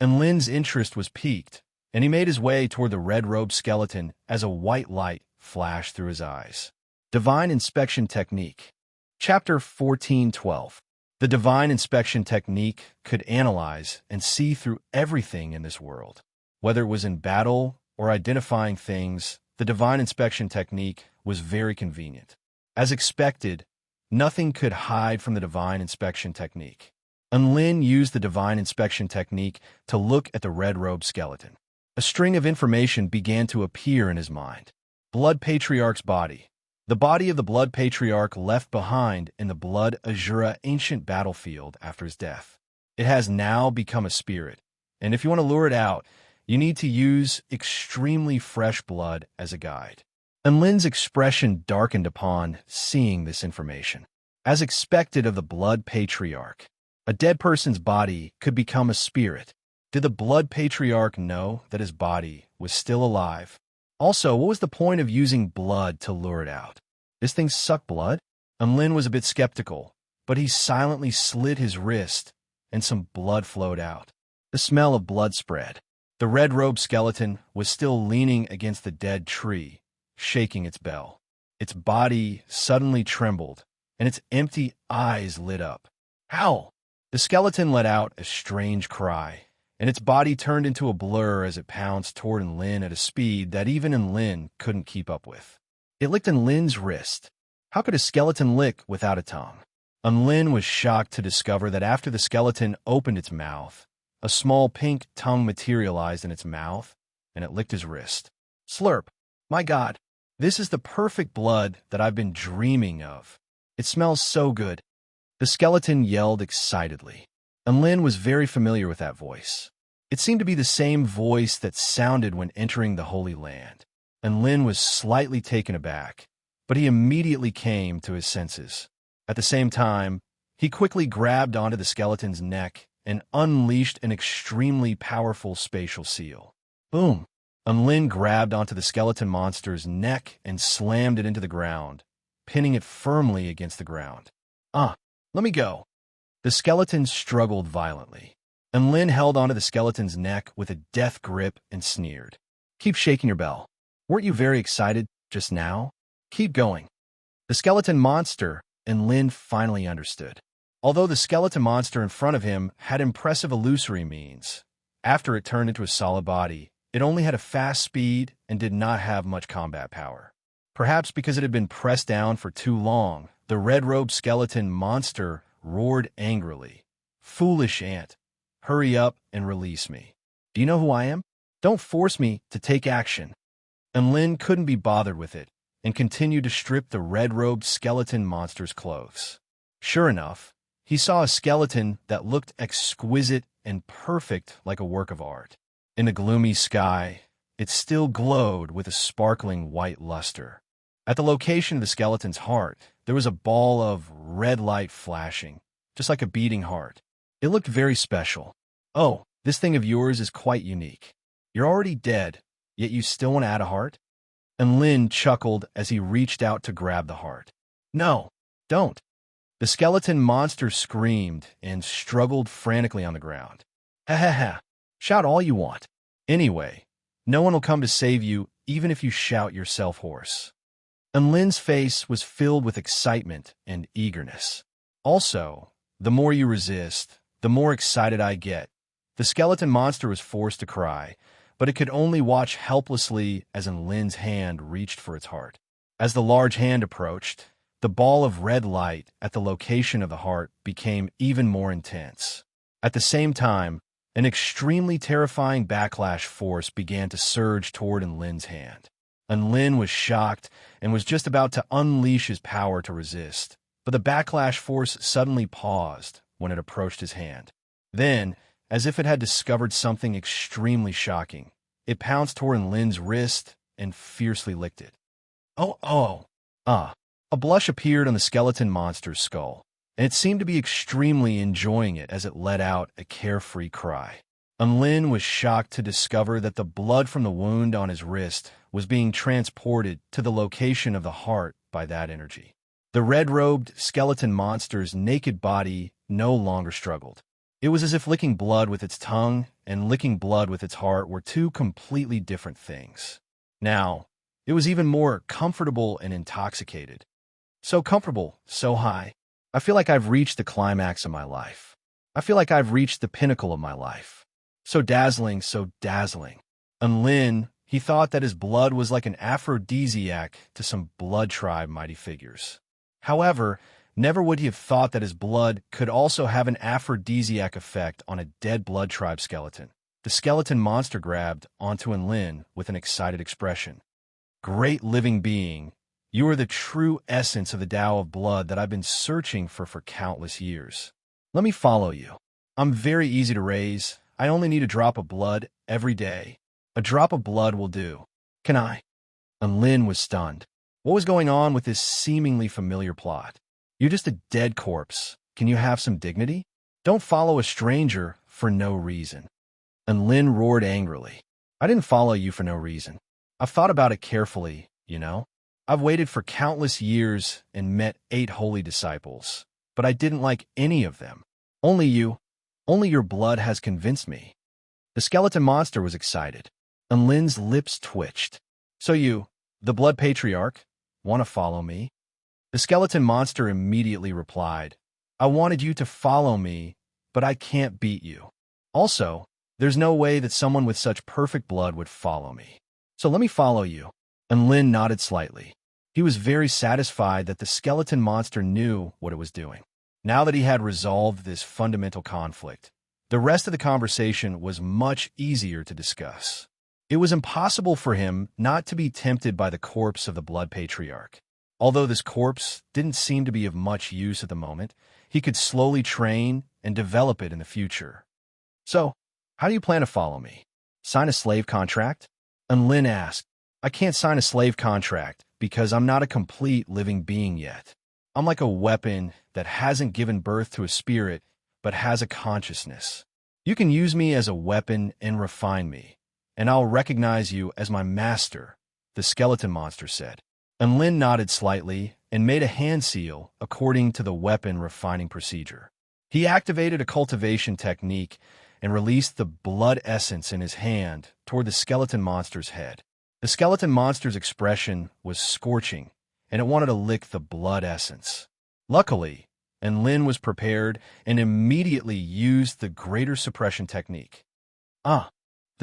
Lin's interest was piqued, and he made his way toward the red-robed skeleton as a white light flashed through his eyes. Divine inspection technique. Chapter 14:12. The divine inspection technique could analyze and see through everything in this world. Whether it was in battle or identifying things, the divine inspection technique was very convenient. As expected, nothing could hide from the divine inspection technique. Lin used the divine inspection technique to look at the red-robed skeleton. A string of information began to appear in his mind. Blood Patriarch's body. The body of the Blood Patriarch left behind in the Blood Azura ancient battlefield after his death. It has now become a spirit, and if you want to lure it out, you need to use extremely fresh blood as a guide. And Lin's expression darkened upon seeing this information. As expected of the Blood Patriarch, a dead person's body could become a spirit. Did the Blood Patriarch know that his body was still alive? Also, what was the point of using blood to lure it out? This thing sucked blood? Lin was a bit skeptical, but he silently slit his wrist, and some blood flowed out. The smell of blood spread. The red-robed skeleton was still leaning against the dead tree, shaking its bell. Its body suddenly trembled, and its empty eyes lit up. Howl! The skeleton let out a strange cry, and its body turned into a blur as it pounced toward Lin at a speed that even Lin couldn't keep up with. It licked Lin's wrist. How could a skeleton lick without a tongue? Lin was shocked to discover that after the skeleton opened its mouth, a small pink tongue materialized in its mouth, and it licked his wrist. Slurp! My God, this is the perfect blood that I've been dreaming of. It smells so good. The skeleton yelled excitedly. Lin was very familiar with that voice. It seemed to be the same voice that sounded when entering the Holy Land. Lin was slightly taken aback, but he immediately came to his senses. At the same time, he quickly grabbed onto the skeleton's neck and unleashed an extremely powerful spatial seal. Boom! Lin grabbed onto the skeleton monster's neck and slammed it into the ground, pinning it firmly against the ground. Let me go. The skeleton struggled violently, and Lin held onto the skeleton's neck with a death grip and sneered. Keep shaking your bell. Weren't you very excited just now? Keep going. The skeleton monster, and Lin finally understood. Although the skeleton monster in front of him had impressive illusory means, after it turned into a solid body, it only had a fast speed and did not have much combat power. Perhaps because it had been pressed down for too long, the red-robed skeleton monster roared angrily. Foolish ant, hurry up and release me. Do you know who I am? Don't force me to take action. And Lin couldn't be bothered with it and continued to strip the red-robed skeleton monster's clothes. Sure enough, he saw a skeleton that looked exquisite and perfect like a work of art. In the gloomy sky, it still glowed with a sparkling white luster. At the location of the skeleton's heart, there was a ball of red light flashing, just like a beating heart. It looked very special. Oh, this thing of yours is quite unique. You're already dead, yet you still want to add a heart? And Lin chuckled as he reached out to grab the heart. No, don't. The skeleton monster screamed and struggled frantically on the ground. Ha ha ha. Shout all you want. Anyway, no one will come to save you even if you shout yourself hoarse. And Lin's face was filled with excitement and eagerness. Also, the more you resist, the more excited I get. The skeleton monster was forced to cry, but it could only watch helplessly as Lin's hand reached for its heart. As the large hand approached, the ball of red light at the location of the heart became even more intense. At the same time, an extremely terrifying backlash force began to surge toward Lin's hand. Lin was shocked and was just about to unleash his power to resist, but the backlash force suddenly paused when it approached his hand. Then, as if it had discovered something extremely shocking, it pounced toward Lin's wrist and fiercely licked it. A blush appeared on the skeleton monster's skull, and it seemed to be extremely enjoying it as it let out a carefree cry. Lin was shocked to discover that the blood from the wound on his wrist was being transported to the location of the heart by that energy. The red-robed skeleton monster's naked body no longer struggled. It was as if licking blood with its tongue and licking blood with its heart were two completely different things. Now, it was even more comfortable and intoxicated. So comfortable, so high. I feel like I've reached the climax of my life. I feel like I've reached the pinnacle of my life. So dazzling, so dazzling. And Lin, he thought that his blood was like an aphrodisiac to some blood tribe mighty figures. However, never would he have thought that his blood could also have an aphrodisiac effect on a dead blood tribe skeleton. The skeleton monster grabbed onto Enlin with an excited expression. Great living being, you are the true essence of the Tao of blood that I've been searching for countless years. Let me follow you. I'm very easy to raise. I only need a drop of blood every day. A drop of blood will do. Can I? Enlin was stunned. What was going on with this seemingly familiar plot? You're just a dead corpse. Can you have some dignity? Don't follow a stranger for no reason. And Lin roared angrily. I didn't follow you for no reason. I've thought about it carefully, you know. I've waited for countless years and met 8 holy disciples, but I didn't like any of them. Only you. Only your blood has convinced me. The skeleton monster was excited, and Lin's lips twitched. So you, the blood patriarch, want to follow me? The skeleton monster immediately replied, I wanted you to follow me, but I can't beat you. Also, there's no way that someone with such perfect blood would follow me. So let me follow you. And Lin nodded slightly. He was very satisfied that the skeleton monster knew what it was doing. Now that he had resolved this fundamental conflict, the rest of the conversation was much easier to discuss. It was impossible for him not to be tempted by the corpse of the blood patriarch. Although this corpse didn't seem to be of much use at the moment, he could slowly train and develop it in the future. So, how do you plan to follow me? Sign a slave contract? And Lin asked, I can't sign a slave contract because I'm not a complete living being yet. I'm like a weapon that hasn't given birth to a spirit but has a consciousness. You can use me as a weapon and refine me, and I'll recognize you as my master, the skeleton monster said. And Lin nodded slightly and made a hand seal according to the weapon refining procedure. He activated a cultivation technique and released the blood essence in his hand toward the skeleton monster's head. The skeleton monster's expression was scorching, and it wanted to lick the blood essence. Luckily, Lin was prepared and immediately used the greater suppression technique. The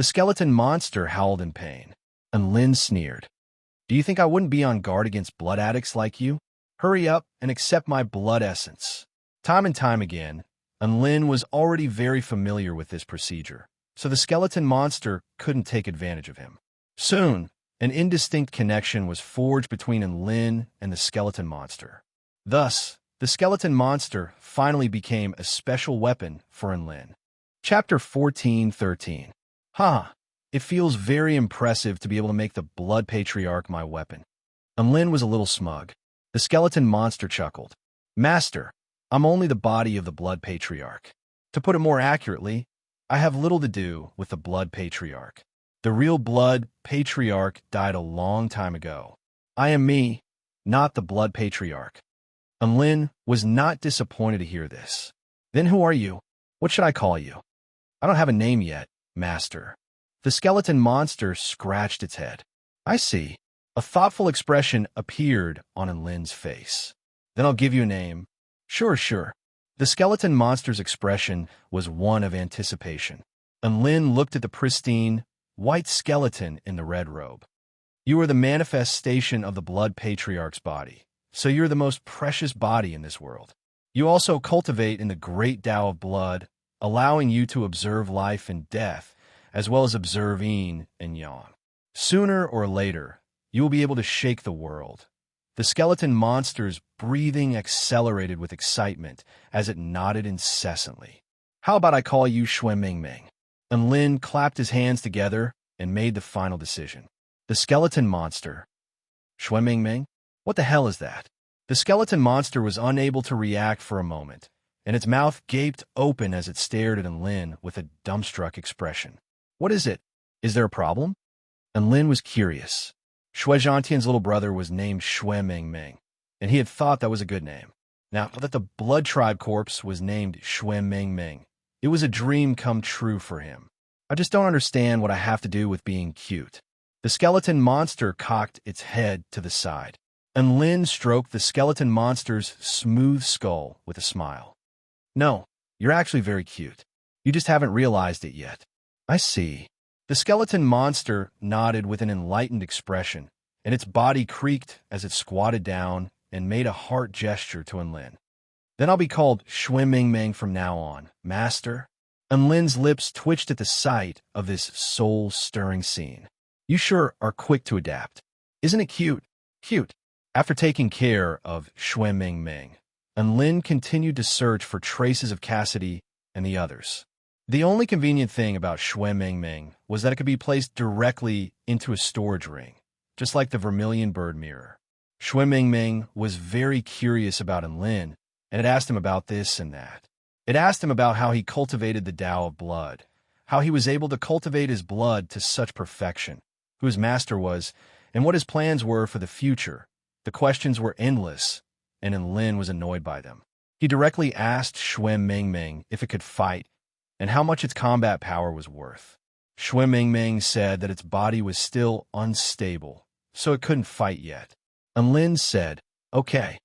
skeleton monster howled in pain, and Lin sneered. Do you think I wouldn't be on guard against blood addicts like you? Hurry up and accept my blood essence. Time and time again, Lin was already very familiar with this procedure, so the skeleton monster couldn't take advantage of him. Soon, an indistinct connection was forged between Lin and the skeleton monster. Thus, the skeleton monster finally became a special weapon for Lin. Chapter 14:13. It feels very impressive to be able to make the blood patriarch my weapon. Lin was a little smug. The skeleton monster chuckled. Master, I'm only the body of the blood patriarch. To put it more accurately, I have little to do with the blood patriarch. The real blood patriarch died a long time ago. I am me, not the blood patriarch. Lin was not disappointed to hear this. Then who are you? What should I call you? I don't have a name yet, master. The skeleton monster scratched its head. I see. A thoughtful expression appeared on Lin's face. Then I'll give you a name. Sure. The skeleton monster's expression was one of anticipation. Lin looked at the pristine, white skeleton in the red robe. You are the manifestation of the blood patriarch's body, so you're the most precious body in this world. You also cultivate in the great Tao of blood, allowing you to observe life and death, as well as observe yin and yang. Sooner or later, you will be able to shake the world. The skeleton monster's breathing accelerated with excitement as it nodded incessantly. How about I call you Shui Ming Ming? And Lin clapped his hands together and made the final decision. The skeleton monster. Shui Ming Ming? What the hell is that? The skeleton monster was unable to react for a moment, and its mouth gaped open as it stared at Lin with a dumbstruck expression. What is it? Is there a problem? And Lin was curious. Shui Zhantian's little brother was named Shui Ming Ming, and he had thought that was a good name. Now that the blood tribe corpse was named Shui Ming Ming, it was a dream come true for him. I just don't understand what I have to do with being cute. The skeleton monster cocked its head to the side. and Lin stroked the skeleton monster's smooth skull with a smile. No, you're actually very cute. You just haven't realized it yet. I see. The skeleton monster nodded with an enlightened expression, and its body creaked as it squatted down and made a heart gesture to Enlin. Then I'll be called Shui Ming Ming from now on, Master. Enlin's lips twitched at the sight of this soul-stirring scene. You sure are quick to adapt. Isn't it cute? Cute. After taking care of Shui Ming Ming, Enlin continued to search for traces of Cassidy and the others. The only convenient thing about Shui Ming Ming was that it could be placed directly into a storage ring, just like the vermilion bird mirror. Shui Ming Ming was very curious about Enlin, and it asked him about this and that. It asked him about how he cultivated the Tao of blood, how he was able to cultivate his blood to such perfection, who his master was, and what his plans were for the future. The questions were endless, and Enlin was annoyed by them. He directly asked Shui Ming Ming if it could fight, and how much its combat power was worth. Shui Ming Ming said that its body was still unstable, so it couldn't fight yet. Enlin said, okay.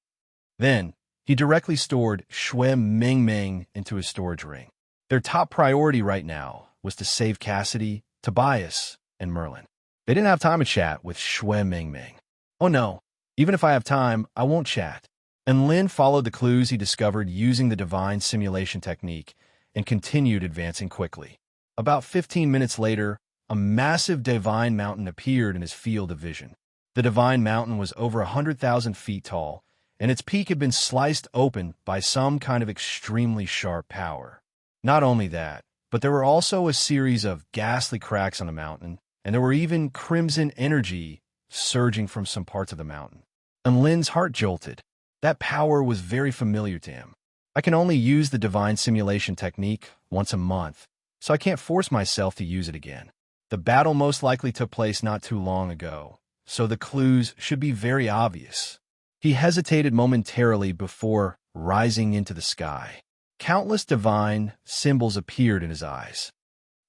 Then, he directly stored Shui Ming Ming into his storage ring. Their top priority right now was to save Cassidy, Tobias, and Merlin. They didn't have time to chat with Shui Ming Ming. Oh no, even if I have time, I won't chat. Enlin followed the clues he discovered using the divine simulation technique and continued advancing quickly. About 15 minutes later, a massive divine mountain appeared in his field of vision. The divine mountain was over 100,000 feet tall, and its peak had been sliced open by some kind of extremely sharp power. Not only that, but there were also a series of ghastly cracks on the mountain, and there were even crimson energy surging from some parts of the mountain. Enlin's heart jolted. That power was very familiar to him. I can only use the divine simulation technique once a month, so I can't force myself to use it again. The battle most likely took place not too long ago, so the clues should be very obvious. He hesitated momentarily before rising into the sky. Countless divine symbols appeared in his eyes.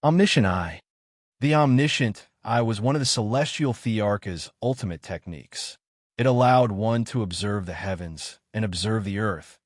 Omniscient Eye. The Omniscient Eye was one of the celestial Thearcha's ultimate techniques. It allowed one to observe the heavens and observe the earth,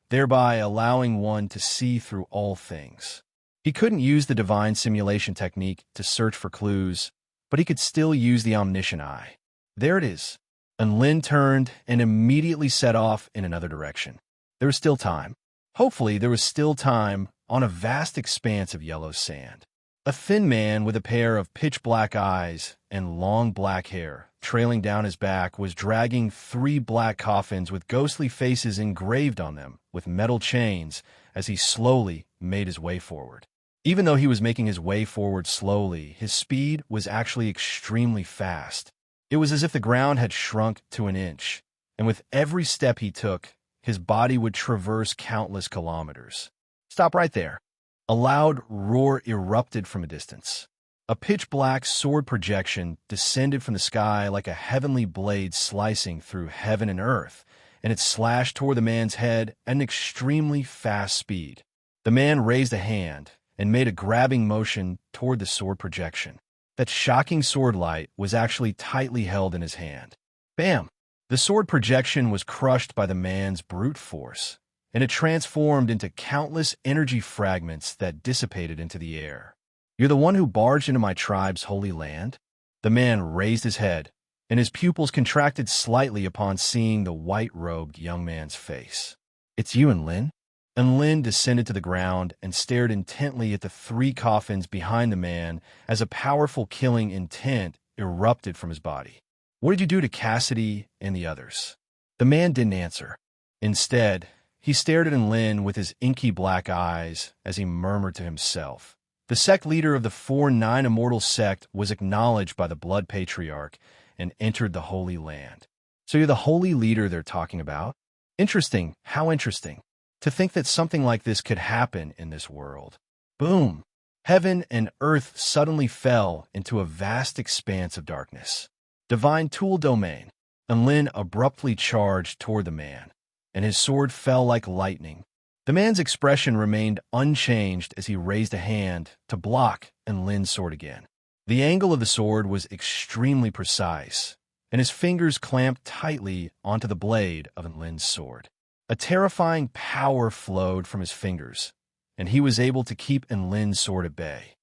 thereby allowing one to see through all things. He couldn't use the divine simulation technique to search for clues, but he could still use the Omniscient Eye. There it is. Enlin turned and immediately set off in another direction. There was still time. Hopefully, there was still time on a vast expanse of yellow sand. A thin man with a pair of pitch-black eyes and long black hair trailing down his back was dragging 3 black coffins with ghostly faces engraved on them with metal chains as he slowly made his way forward. Even though he was making his way forward slowly, his speed was actually extremely fast. It was as if the ground had shrunk to an inch, and with every step he took, his body would traverse countless kilometers. Stop right there. A loud roar erupted from a distance. A pitch-black sword projection descended from the sky like a heavenly blade slicing through heaven and earth, and it slashed toward the man's head at an extremely fast speed. The man raised a hand and made a grabbing motion toward the sword projection. That shocking sword light was actually tightly held in his hand. Bam! The sword projection was crushed by the man's brute force, and it transformed into countless energy fragments that dissipated into the air. You're the one who barged into my tribe's holy land? The man raised his head, and his pupils contracted slightly upon seeing the white-robed young man's face. It's you, Enlin? Enlin descended to the ground and stared intently at the 3 coffins behind the man as a powerful killing intent erupted from his body. What did you do to Cassidy and the others? The man didn't answer. Instead, he stared at Enlin with his inky black eyes as he murmured to himself. The sect leader of the 4-9 Immortal sect was acknowledged by the Blood Patriarch and entered the Holy Land. So you're the holy leader they're talking about? Interesting. How interesting. To think that something like this could happen in this world. Boom! Heaven and earth suddenly fell into a vast expanse of darkness. Divine Tool Domain. Enlin abruptly charged toward the man, and his sword fell like lightning. The man's expression remained unchanged as he raised a hand to block Enlin's sword again. The angle of the sword was extremely precise, and his fingers clamped tightly onto the blade of Enlin's sword. A terrifying power flowed from his fingers, and he was able to keep Enlin's sword at bay.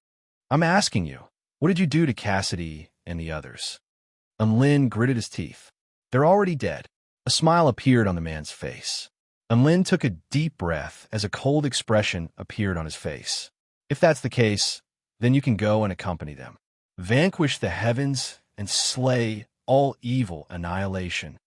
"I'm asking you, what did you do to Cassidy and the others?" Enlin gritted his teeth. "They're already dead." A smile appeared on the man's face. Enlin took a deep breath as a cold expression appeared on his face. "If that's the case, then you can go and accompany them. Vanquish the heavens and slay all evil annihilation."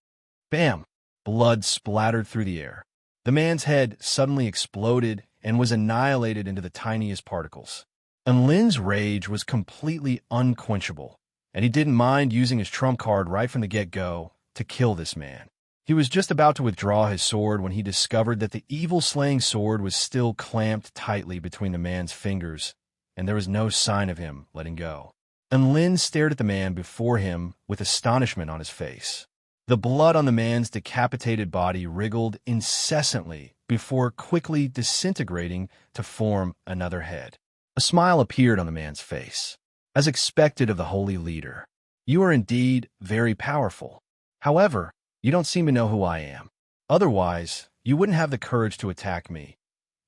Bam! Blood splattered through the air. The man's head suddenly exploded and was annihilated into the tiniest particles. Enlin's rage was completely unquenchable, and he didn't mind using his trump card right from the get-go to kill this man. He was just about to withdraw his sword when he discovered that the evil-slaying sword was still clamped tightly between the man's fingers, and there was no sign of him letting go. Enlin stared at the man before him with astonishment on his face. The blood on the man's decapitated body wriggled incessantly before quickly disintegrating to form another head. A smile appeared on the man's face. "As expected of the holy leader, you are indeed very powerful. However, you don't seem to know who I am. Otherwise, you wouldn't have the courage to attack me."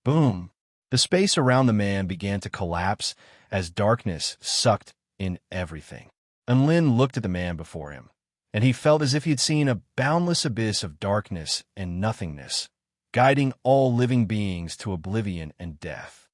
Boom! The space around the man began to collapse as darkness sucked in everything. Enlin looked at the man before him, and he felt as if he had seen a boundless abyss of darkness and nothingness, guiding all living beings to oblivion and death.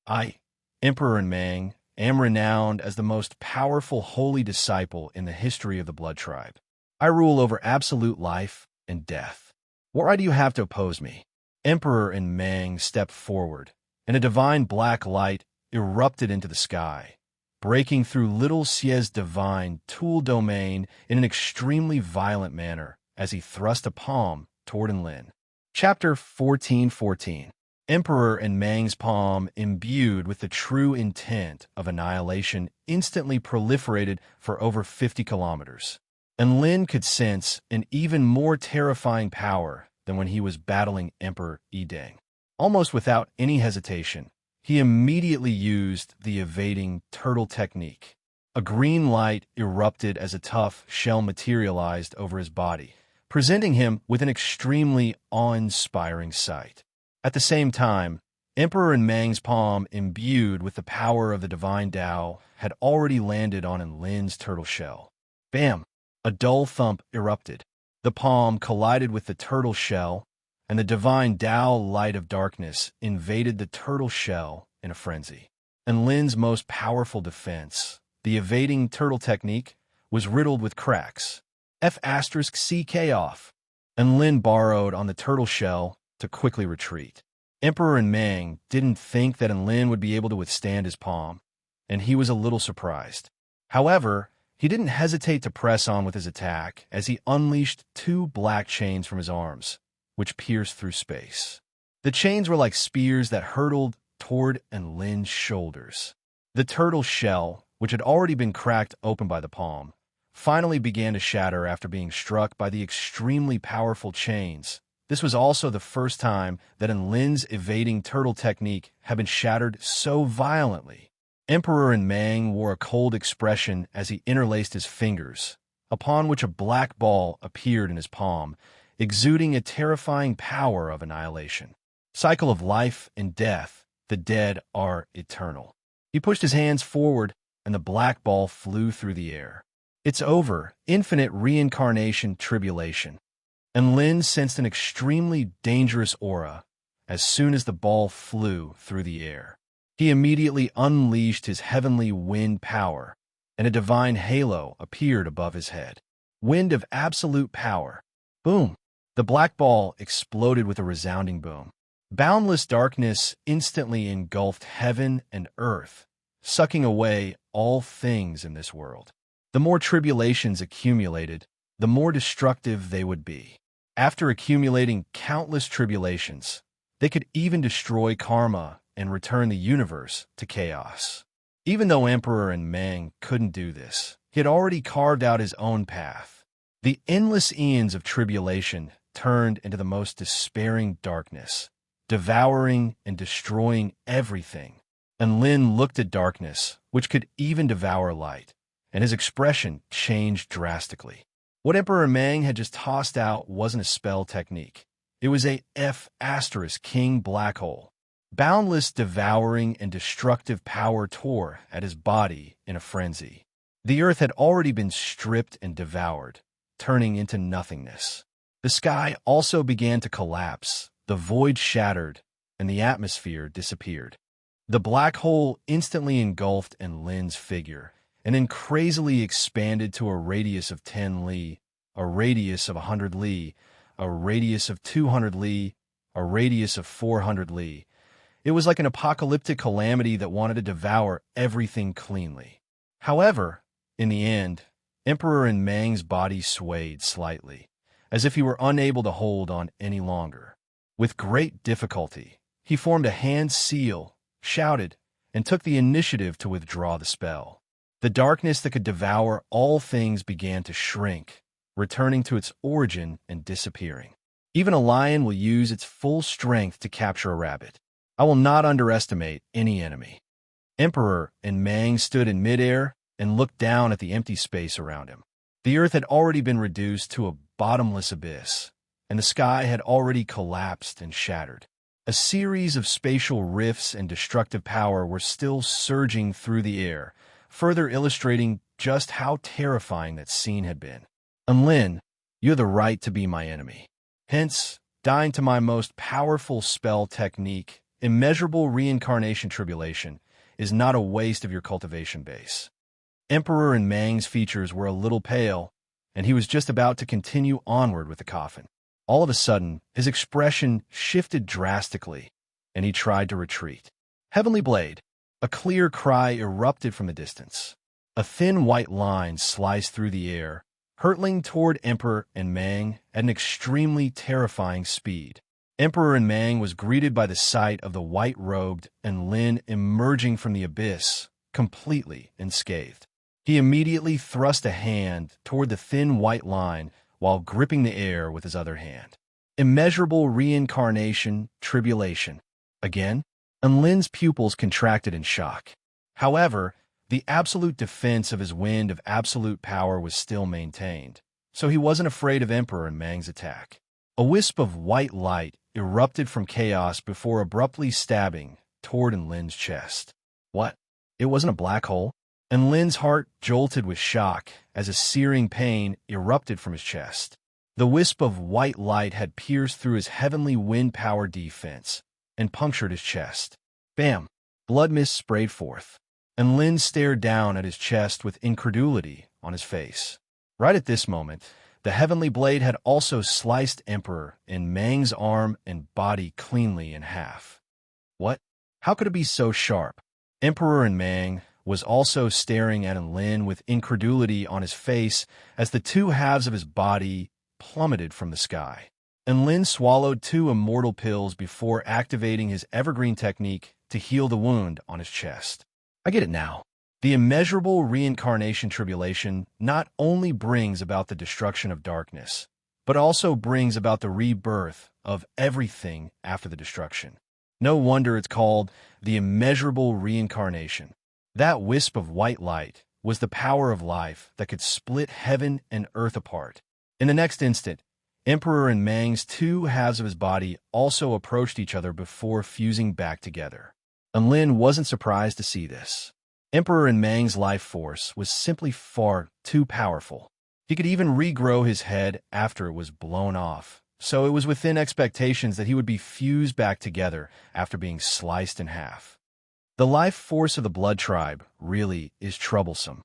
"I, Emperor Mang, am renowned as the most powerful holy disciple in the history of the Blood Tribe. I rule over absolute life and death. What right do you have to oppose me?" Emperor and Mang stepped forward, and a divine black light erupted into the sky, breaking through Little Sia's divine tool domain in an extremely violent manner as he thrust a palm toward Enlin. Chapter 14:14. Emperor and Mang's palm, imbued with the true intent of annihilation, instantly proliferated for over 50 kilometers. Enlin could sense an even more terrifying power than when he was battling Emperor Yideng. Almost without any hesitation, he immediately used the evading turtle technique. A green light erupted as a tough shell materialized over his body, presenting him with an extremely awe-inspiring sight. At the same time, Emperor and Mang's palm, imbued with the power of the divine Tao, had already landed on Enlin's turtle shell. Bam! A dull thump erupted. The palm collided with the turtle shell, and the divine Tao light of darkness invaded the turtle shell in a frenzy. Enlin's most powerful defense, the evading turtle technique, was riddled with cracks. F***CK off. Enlin borrowed on the turtle shell to quickly retreat. Emperor and Mang didn't think that Enlin would be able to withstand his palm, and he was a little surprised. However, he didn't hesitate to press on with his attack as he unleashed two black chains from his arms, which pierced through space. The chains were like spears that hurtled toward Enlin's shoulders. The turtle shell, which had already been cracked open by the palm, finally began to shatter after being struck by the extremely powerful chains. This was also the first time that Enlin's evading turtle technique had been shattered so violently. Emperor and Mang wore a cold expression as he interlaced his fingers, upon which a black ball appeared in his palm, exuding a terrifying power of annihilation. Cycle of life and death, the dead are eternal. He pushed his hands forward, and the black ball flew through the air. "It's over, infinite reincarnation tribulation." Enlin sensed an extremely dangerous aura as soon as the ball flew through the air. He immediately unleashed his heavenly wind power, and a divine halo appeared above his head. Wind of absolute power. Boom! The black ball exploded with a resounding boom. Boundless darkness instantly engulfed heaven and earth, sucking away all things in this world. The more tribulations accumulated, the more destructive they would be. After accumulating countless tribulations, they could even destroy karma and return the universe to chaos. Even though Emperor and Mang couldn't do this, he had already carved out his own path. The endless eons of tribulation turned into the most despairing darkness, devouring and destroying everything. Enlin looked at darkness, which could even devour light, and his expression changed drastically. What Emperor Meng had just tossed out wasn't a spell technique. It was a King black hole. Boundless, devouring, and destructive power tore at his body in a frenzy. The earth had already been stripped and devoured, turning into nothingness. The sky also began to collapse, the void shattered, and the atmosphere disappeared. The black hole instantly engulfed Enlin's figure, and then crazily expanded to a radius of 10 li, a radius of 100 li, a radius of 200 li, a radius of 400 li. It was like an apocalyptic calamity that wanted to devour everything cleanly. However, in the end, Emperor Meng's body swayed slightly, as if he were unable to hold on any longer. With great difficulty, he formed a hand seal, shouted, and took the initiative to withdraw the spell. The darkness that could devour all things began to shrink, returning to its origin and disappearing. Even a lion will use its full strength to capture a rabbit. I will not underestimate any enemy. Emperor Meng stood in midair and looked down at the empty space around him. The earth had already been reduced to a bottomless abyss, and the sky had already collapsed and shattered. A series of spatial rifts and destructive power were still surging through the air, further illustrating just how terrifying that scene had been. Enlin, you have the right to be my enemy. Hence, dying to my most powerful spell technique, immeasurable reincarnation tribulation, is not a waste of your cultivation base. Emperor Meng's features were a little pale, and he was just about to continue onward with the coffin. All of a sudden, his expression shifted drastically, and he tried to retreat. Heavenly Blade! A clear cry erupted from the distance. A thin white line sliced through the air, hurtling toward Emperor Meng at an extremely terrifying speed. Emperor Meng was greeted by the sight of the white-robed Enlin emerging from the abyss, completely unscathed. He immediately thrust a hand toward the thin white line while gripping the air with his other hand. Immeasurable reincarnation, tribulation. Again, Enlin's pupils contracted in shock. However, the absolute defense of his wind of absolute power was still maintained, so he wasn't afraid of Emperor Meng's attack. A wisp of white light erupted from chaos before abruptly stabbing toward Enlin's chest. What? It wasn't a black hole? Enlin's heart jolted with shock as a searing pain erupted from his chest. The wisp of white light had pierced through his heavenly wind power defense and punctured his chest. Bam! Blood mist sprayed forth. Enlin stared down at his chest with incredulity on his face. Right at this moment, the heavenly blade had also sliced Emperor Meng's arm and body cleanly in half. What? How could it be so sharp? Emperor Meng was also staring at Enlin with incredulity on his face as the two halves of his body plummeted from the sky. Enlin swallowed 2 immortal pills before activating his evergreen technique to heal the wound on his chest. I get it now. The immeasurable reincarnation tribulation not only brings about the destruction of darkness, but also brings about the rebirth of everything after the destruction. No wonder it's called the immeasurable reincarnation. That wisp of white light was the power of life that could split heaven and earth apart. In the next instant, Emperor Meng's 2 halves of his body also approached each other before fusing back together. Enlin wasn't surprised to see this. Emperor Meng's life force was simply far too powerful. He could even regrow his head after it was blown off, so it was within expectations that he would be fused back together after being sliced in half. The life force of the blood tribe really is troublesome.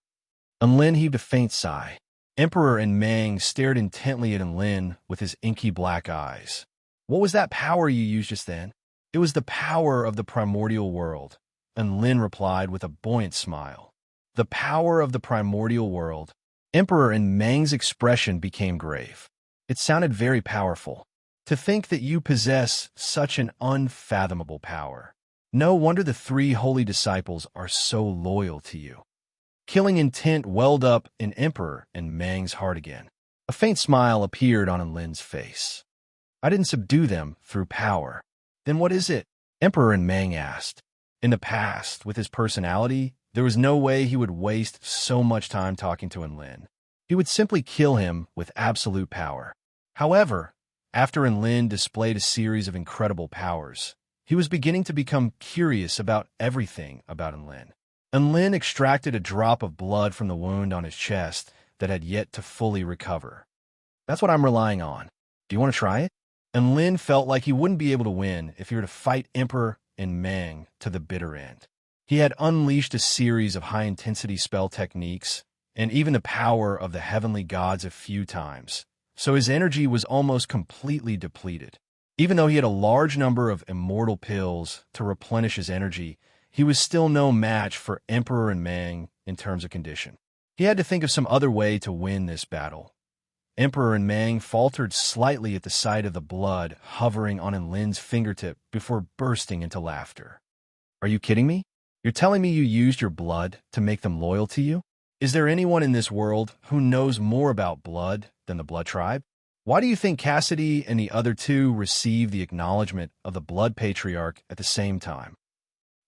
Enlin heaved a faint sigh. Emperor Meng stared intently at Enlin with his inky black eyes. What was that power you used just then? It was the power of the primordial world, Enlin replied with a buoyant smile. The power of the primordial world. Emperor Meng's expression became grave. It sounded very powerful. To think that you possess such an unfathomable power. No wonder the 3 holy disciples are so loyal to you. Killing intent welled up in Emperor Meng's heart again. A faint smile appeared on Enlin's face. I didn't subdue them through power. Then what is it? Emperor Meng asked. In the past, with his personality, there was no way he would waste so much time talking to Enlin. he would simply kill him with absolute power. However, after Enlin displayed a series of incredible powers, he was beginning to become curious about everything about Enlin. Enlin extracted a drop of blood from the wound on his chest that had yet to fully recover. That's what I'm relying on. Do you want to try it? Enlin felt like he wouldn't be able to win if he were to fight Emperor and Meng to the bitter end. He had unleashed a series of high-intensity spell techniques and even the power of the heavenly gods a few times, so his energy was almost completely depleted. Even though he had a large number of immortal pills to replenish his energy, he was still no match for Emperor and Meng in terms of condition. He had to think of some other way to win this battle. Emperor and Meng faltered slightly at the sight of the blood hovering on Enlin's fingertip before bursting into laughter. Are you kidding me? You're telling me you used your blood to make them loyal to you? Is there anyone in this world who knows more about blood than the Blood Tribe? Why do you think Cassidy and the other two received the acknowledgement of the Blood Patriarch at the same time?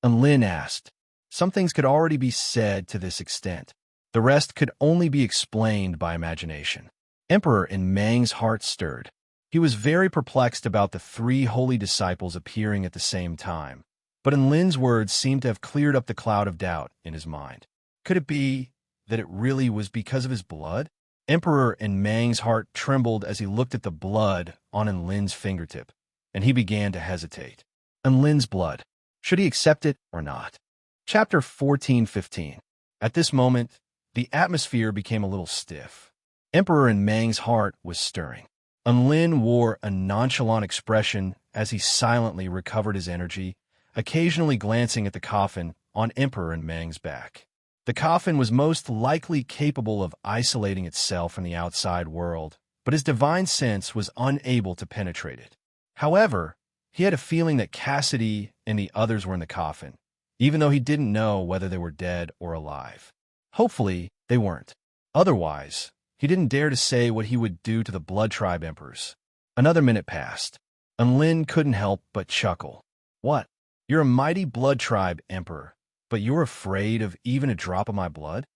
Enlin asked. Some things could already be said to this extent. The rest could only be explained by imagination. Emperor and Meng's heart stirred. He was very perplexed about the three holy disciples appearing at the same time, but Enlin's words seemed to have cleared up the cloud of doubt in his mind. Could it be that it really was because of his blood? Emperor and Meng's heart trembled as he looked at the blood on Enlin's fingertip, and he began to hesitate. Enlin's blood. Should he accept it or not? Chapter 14:15. At this moment, the atmosphere became a little stiff. Emperor and Meng's heart was stirring. Enlin wore a nonchalant expression as he silently recovered his energy, occasionally glancing at the coffin on Emperor and Meng's back. The coffin was most likely capable of isolating itself from the outside world, but his divine sense was unable to penetrate it. However, he had a feeling that Cassidy and the others were in the coffin, even though he didn't know whether they were dead or alive. Hopefully, they weren't. Otherwise, he didn't dare to say what he would do to the Blood Tribe emperors. Another minute passed. Enlin couldn't help but chuckle. What? You're a mighty Blood Tribe emperor, but you're afraid of even a drop of my blood?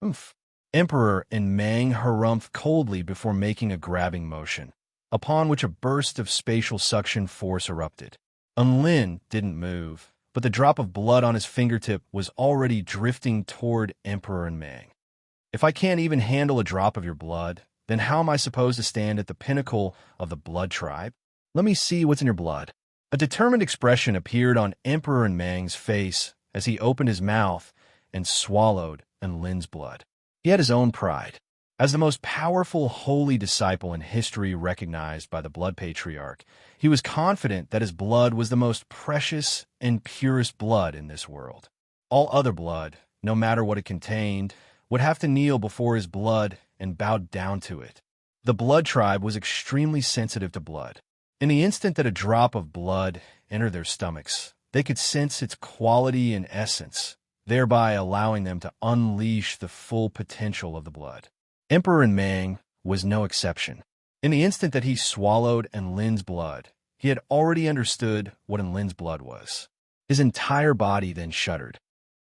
Oomph. Emperor and Meng harumphed coldly before making a grabbing motion, upon which a burst of spatial suction force erupted. Enlin didn't move, but the drop of blood on his fingertip was already drifting toward Emperor and Meng. If I can't even handle a drop of your blood, then how am I supposed to stand at the pinnacle of the Blood Tribe? Let me see what's in your blood. A determined expression appeared on Emperor and Meng's face as he opened his mouth and swallowed Enlin's blood. He had his own pride. As the most powerful holy disciple in history recognized by the Blood Patriarch, he was confident that his blood was the most precious and purest blood in this world. All other blood, no matter what it contained, would have to kneel before his blood and bow down to it. The Blood Tribe was extremely sensitive to blood. In the instant that a drop of blood entered their stomachs, they could sense its quality and essence, thereby allowing them to unleash the full potential of the blood. Emperor and Meng was no exception. In the instant that he swallowed Enlin's blood, he had already understood what Enlin's blood was. His entire body then shuddered.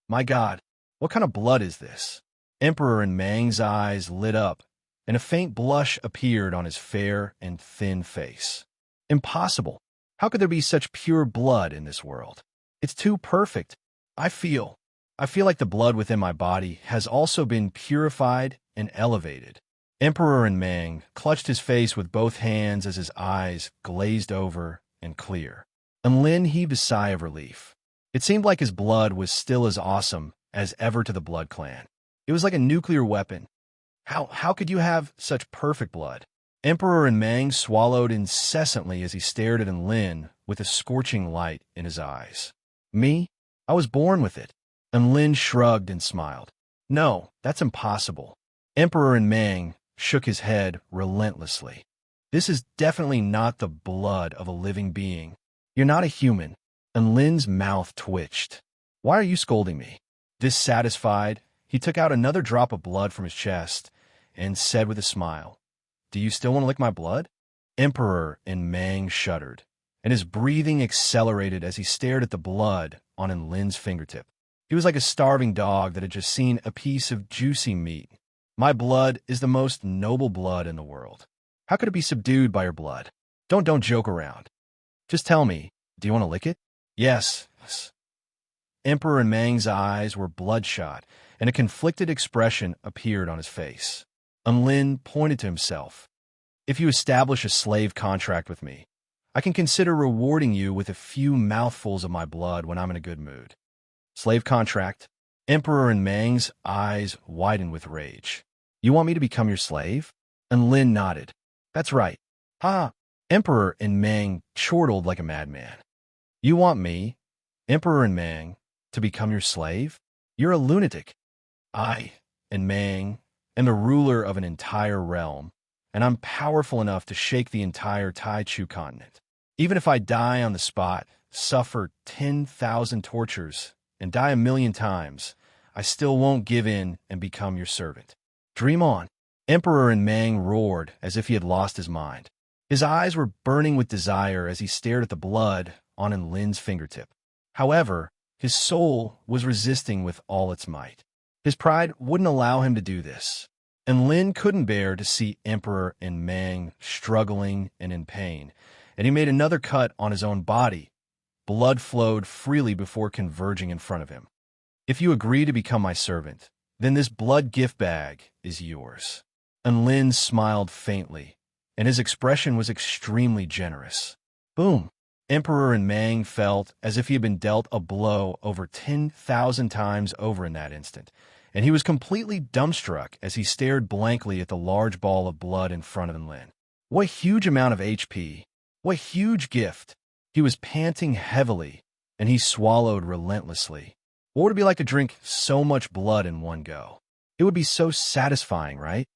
My God, what kind of blood is this? Emperor and Meng's eyes lit up, and a faint blush appeared on his fair and thin face. Impossible. How could there be such pure blood in this world? It's too perfect. I feel like the blood within my body has also been purified and elevated. Emperor and Meng clutched his face with both hands as his eyes glazed over and clear. Enlin heaved a sigh of relief. It seemed like his blood was still as awesome as ever to the Blood Clan. It was like a nuclear weapon. How could you have such perfect blood? Emperor and Meng swallowed incessantly as he stared at Enlin with a scorching light in his eyes. Me? I was born with it. Enlin shrugged and smiled. No, that's impossible. Emperor and Meng shook his head relentlessly. This is definitely not the blood of a living being. You're not a human. Enlin's mouth twitched. Why are you scolding me? Dissatisfied, he took out another drop of blood from his chest and said with a smile, Do you still want to lick my blood? Emperor and Meng shuddered, and his breathing accelerated as he stared at the blood on Enlin's fingertip. He was like a starving dog that had just seen a piece of juicy meat. My blood is the most noble blood in the world. How could it be subdued by your blood? Don't joke around. Just tell me, do you want to lick it? Yes. Emperor Mang's eyes were bloodshot, and a conflicted expression appeared on his face. Lin pointed to himself. If you establish a slave contract with me, I can consider rewarding you with a few mouthfuls of my blood when I'm in a good mood. Slave contract? Emperor Mang's eyes widened with rage. You want me to become your slave? And Lin nodded. That's right. Ha! Emperor Mang chortled like a madman. You want me, Emperor Mang, to become your slave? You're a lunatic. I, Mang, am the ruler of an entire realm, and I'm powerful enough to shake the entire Taichu continent. Even if I die on the spot, suffer 10,000 tortures, and die 1,000,000 times, I still won't give in and become your servant. Dream on. Emperor Mang roared as if he had lost his mind. His eyes were burning with desire as he stared at the blood on Lin's fingertip. However, his soul was resisting with all its might. His pride wouldn't allow him to do this, and Lin couldn't bear to see Emperor Mang struggling and in pain, and he made another cut on his own body. Blood flowed freely before converging in front of him. If you agree to become my servant, then this blood gift bag is yours. And Lin smiled faintly, and his expression was extremely generous. Boom! Emperor Mang felt as if he had been dealt a blow over 10,000 times over in that instant, and he was completely dumbstruck as he stared blankly at the large ball of blood in front of Lin. What huge amount of HP! What huge gift! He was panting heavily, and he swallowed relentlessly. What would it be like to drink so much blood in one go? It would be so satisfying, right?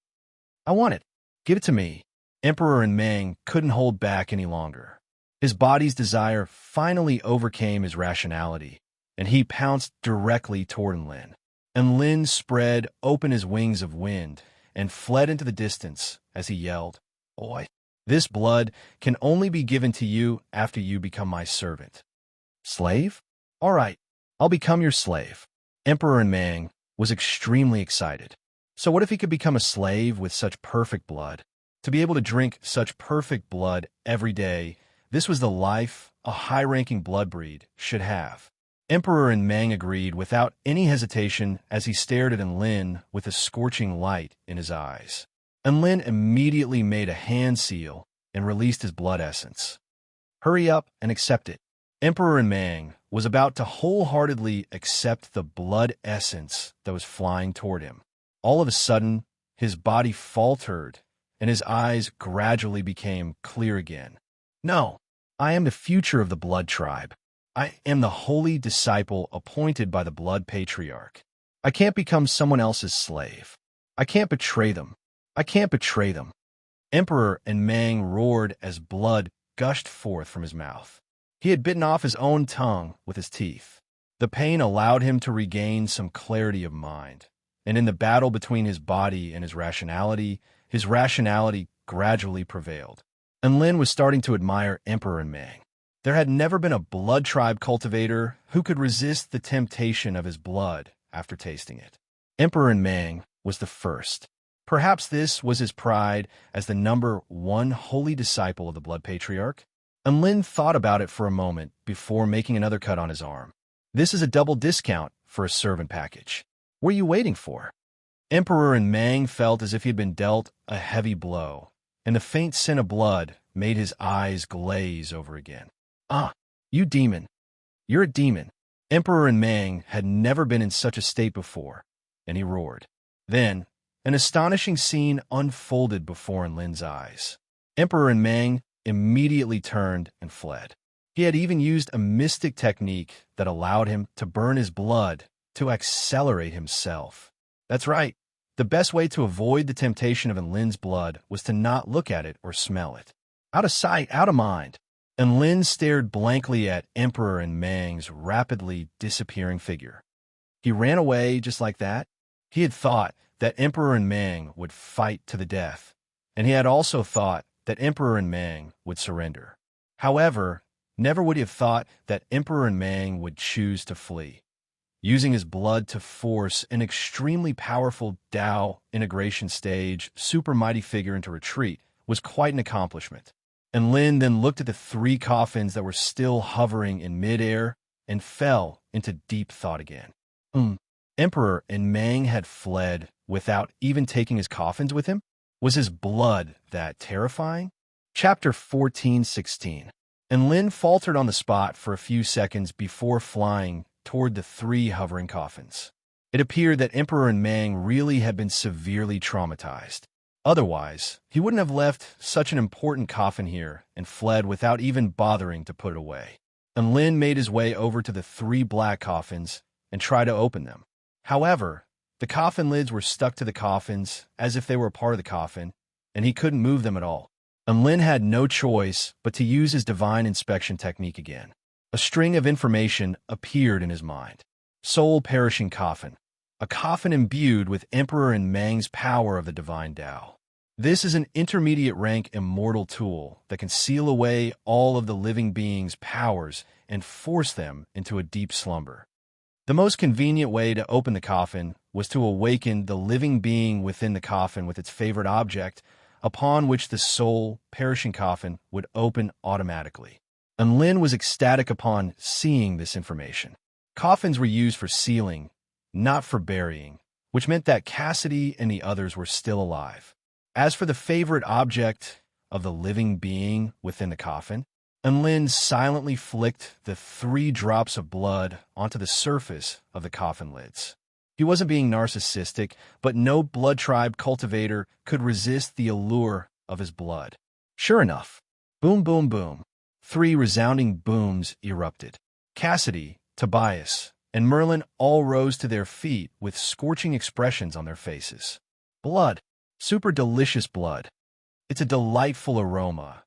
I want it. Give it to me. Emperor Mang couldn't hold back any longer. His body's desire finally overcame his rationality, and he pounced directly toward Lin. And Lin spread open his wings of wind and fled into the distance as he yelled, Oi! This blood can only be given to you after you become my servant. Slave? All right, I'll become your slave. Emperor Mang was extremely excited. So what if he could become a slave with such perfect blood? To be able to drink such perfect blood every day, this was the life a high-ranking blood breed should have. Emperor Mang agreed without any hesitation as he stared at Lin with a scorching light in his eyes. Lin immediately made a hand seal and released his blood essence. Hurry up and accept it. Emperor Mang was about to wholeheartedly accept the blood essence that was flying toward him. All of a sudden, his body faltered and his eyes gradually became clear again. No, I am the future of the blood tribe. I am the holy disciple appointed by the blood patriarch. I can't become someone else's slave. I can't betray them. I can't betray them. Emperor Mang roared as blood gushed forth from his mouth. He had bitten off his own tongue with his teeth. The pain allowed him to regain some clarity of mind, and in the battle between his body and his rationality gradually prevailed. And Lin was starting to admire Emperor Mang. There had never been a blood tribe cultivator who could resist the temptation of his blood after tasting it. Emperor Mang was the first. Perhaps this was his pride as the #1 holy disciple of the blood patriarch. And Lin thought about it for a moment before making another cut on his arm. This is a double discount for a servant package. What are you waiting for? Emperor Mang felt as if he had been dealt a heavy blow, and the faint scent of blood made his eyes glaze over again. Ah, you demon. You're a demon. Emperor Mang had never been in such a state before, and he roared. Then, an astonishing scene unfolded before Lin's eyes. Emperor Mang immediately turned and fled. He had even used a mystic technique that allowed him to burn his blood to accelerate himself. That's right. The best way to avoid the temptation of Lin's blood was to not look at it or smell it. Out of sight, out of mind. And Lin stared blankly at Emperor Mang's rapidly disappearing figure. He ran away just like that. He had thought that Emperor Mang would fight to the death, and he had also thought that Emperor Mang would surrender. However, never would he have thought that Emperor Mang would choose to flee. using his blood to force an extremely powerful Tao integration stage super mighty figure into retreat was quite an accomplishment. And Lin then looked at the 3 coffins that were still hovering in midair and fell into deep thought again. Emperor and Mang had fled without even taking his coffins with him? Was his blood that terrifying? Chapter 14:16. And Lin faltered on the spot for a few seconds before flying toward the 3 hovering coffins. It appeared that Emperor and Mang really had been severely traumatized. Otherwise, he wouldn't have left such an important coffin here and fled without even bothering to put it away. And Lin made his way over to the 3 black coffins and tried to open them. However, the coffin lids were stuck to the coffins as if they were a part of the coffin, and he couldn't move them at all. And Lin had no choice but to use his divine inspection technique again. A string of information appeared in his mind. Soul-perishing coffin. A coffin imbued with Emperor and Mang's power of the divine Tao. This is an intermediate rank immortal tool that can seal away all of the living beings' powers and force them into a deep slumber. The most convenient way to open the coffin was to awaken the living being within the coffin with its favorite object, upon which the soul-perishing coffin would open automatically. And Lin was ecstatic upon seeing this information. Coffins were used for sealing, not for burying, which meant that Cassidy and the others were still alive. As for the favorite object of the living being within the coffin, and Lin silently flicked the 3 drops of blood onto the surface of the coffin lids. He wasn't being narcissistic, but no blood tribe cultivator could resist the allure of his blood. Sure enough, boom, boom, boom, 3 resounding booms erupted. Cassidy, Tobias, and Merlin all rose to their feet with scorching expressions on their faces. Blood. Super delicious blood. It's a delightful aroma.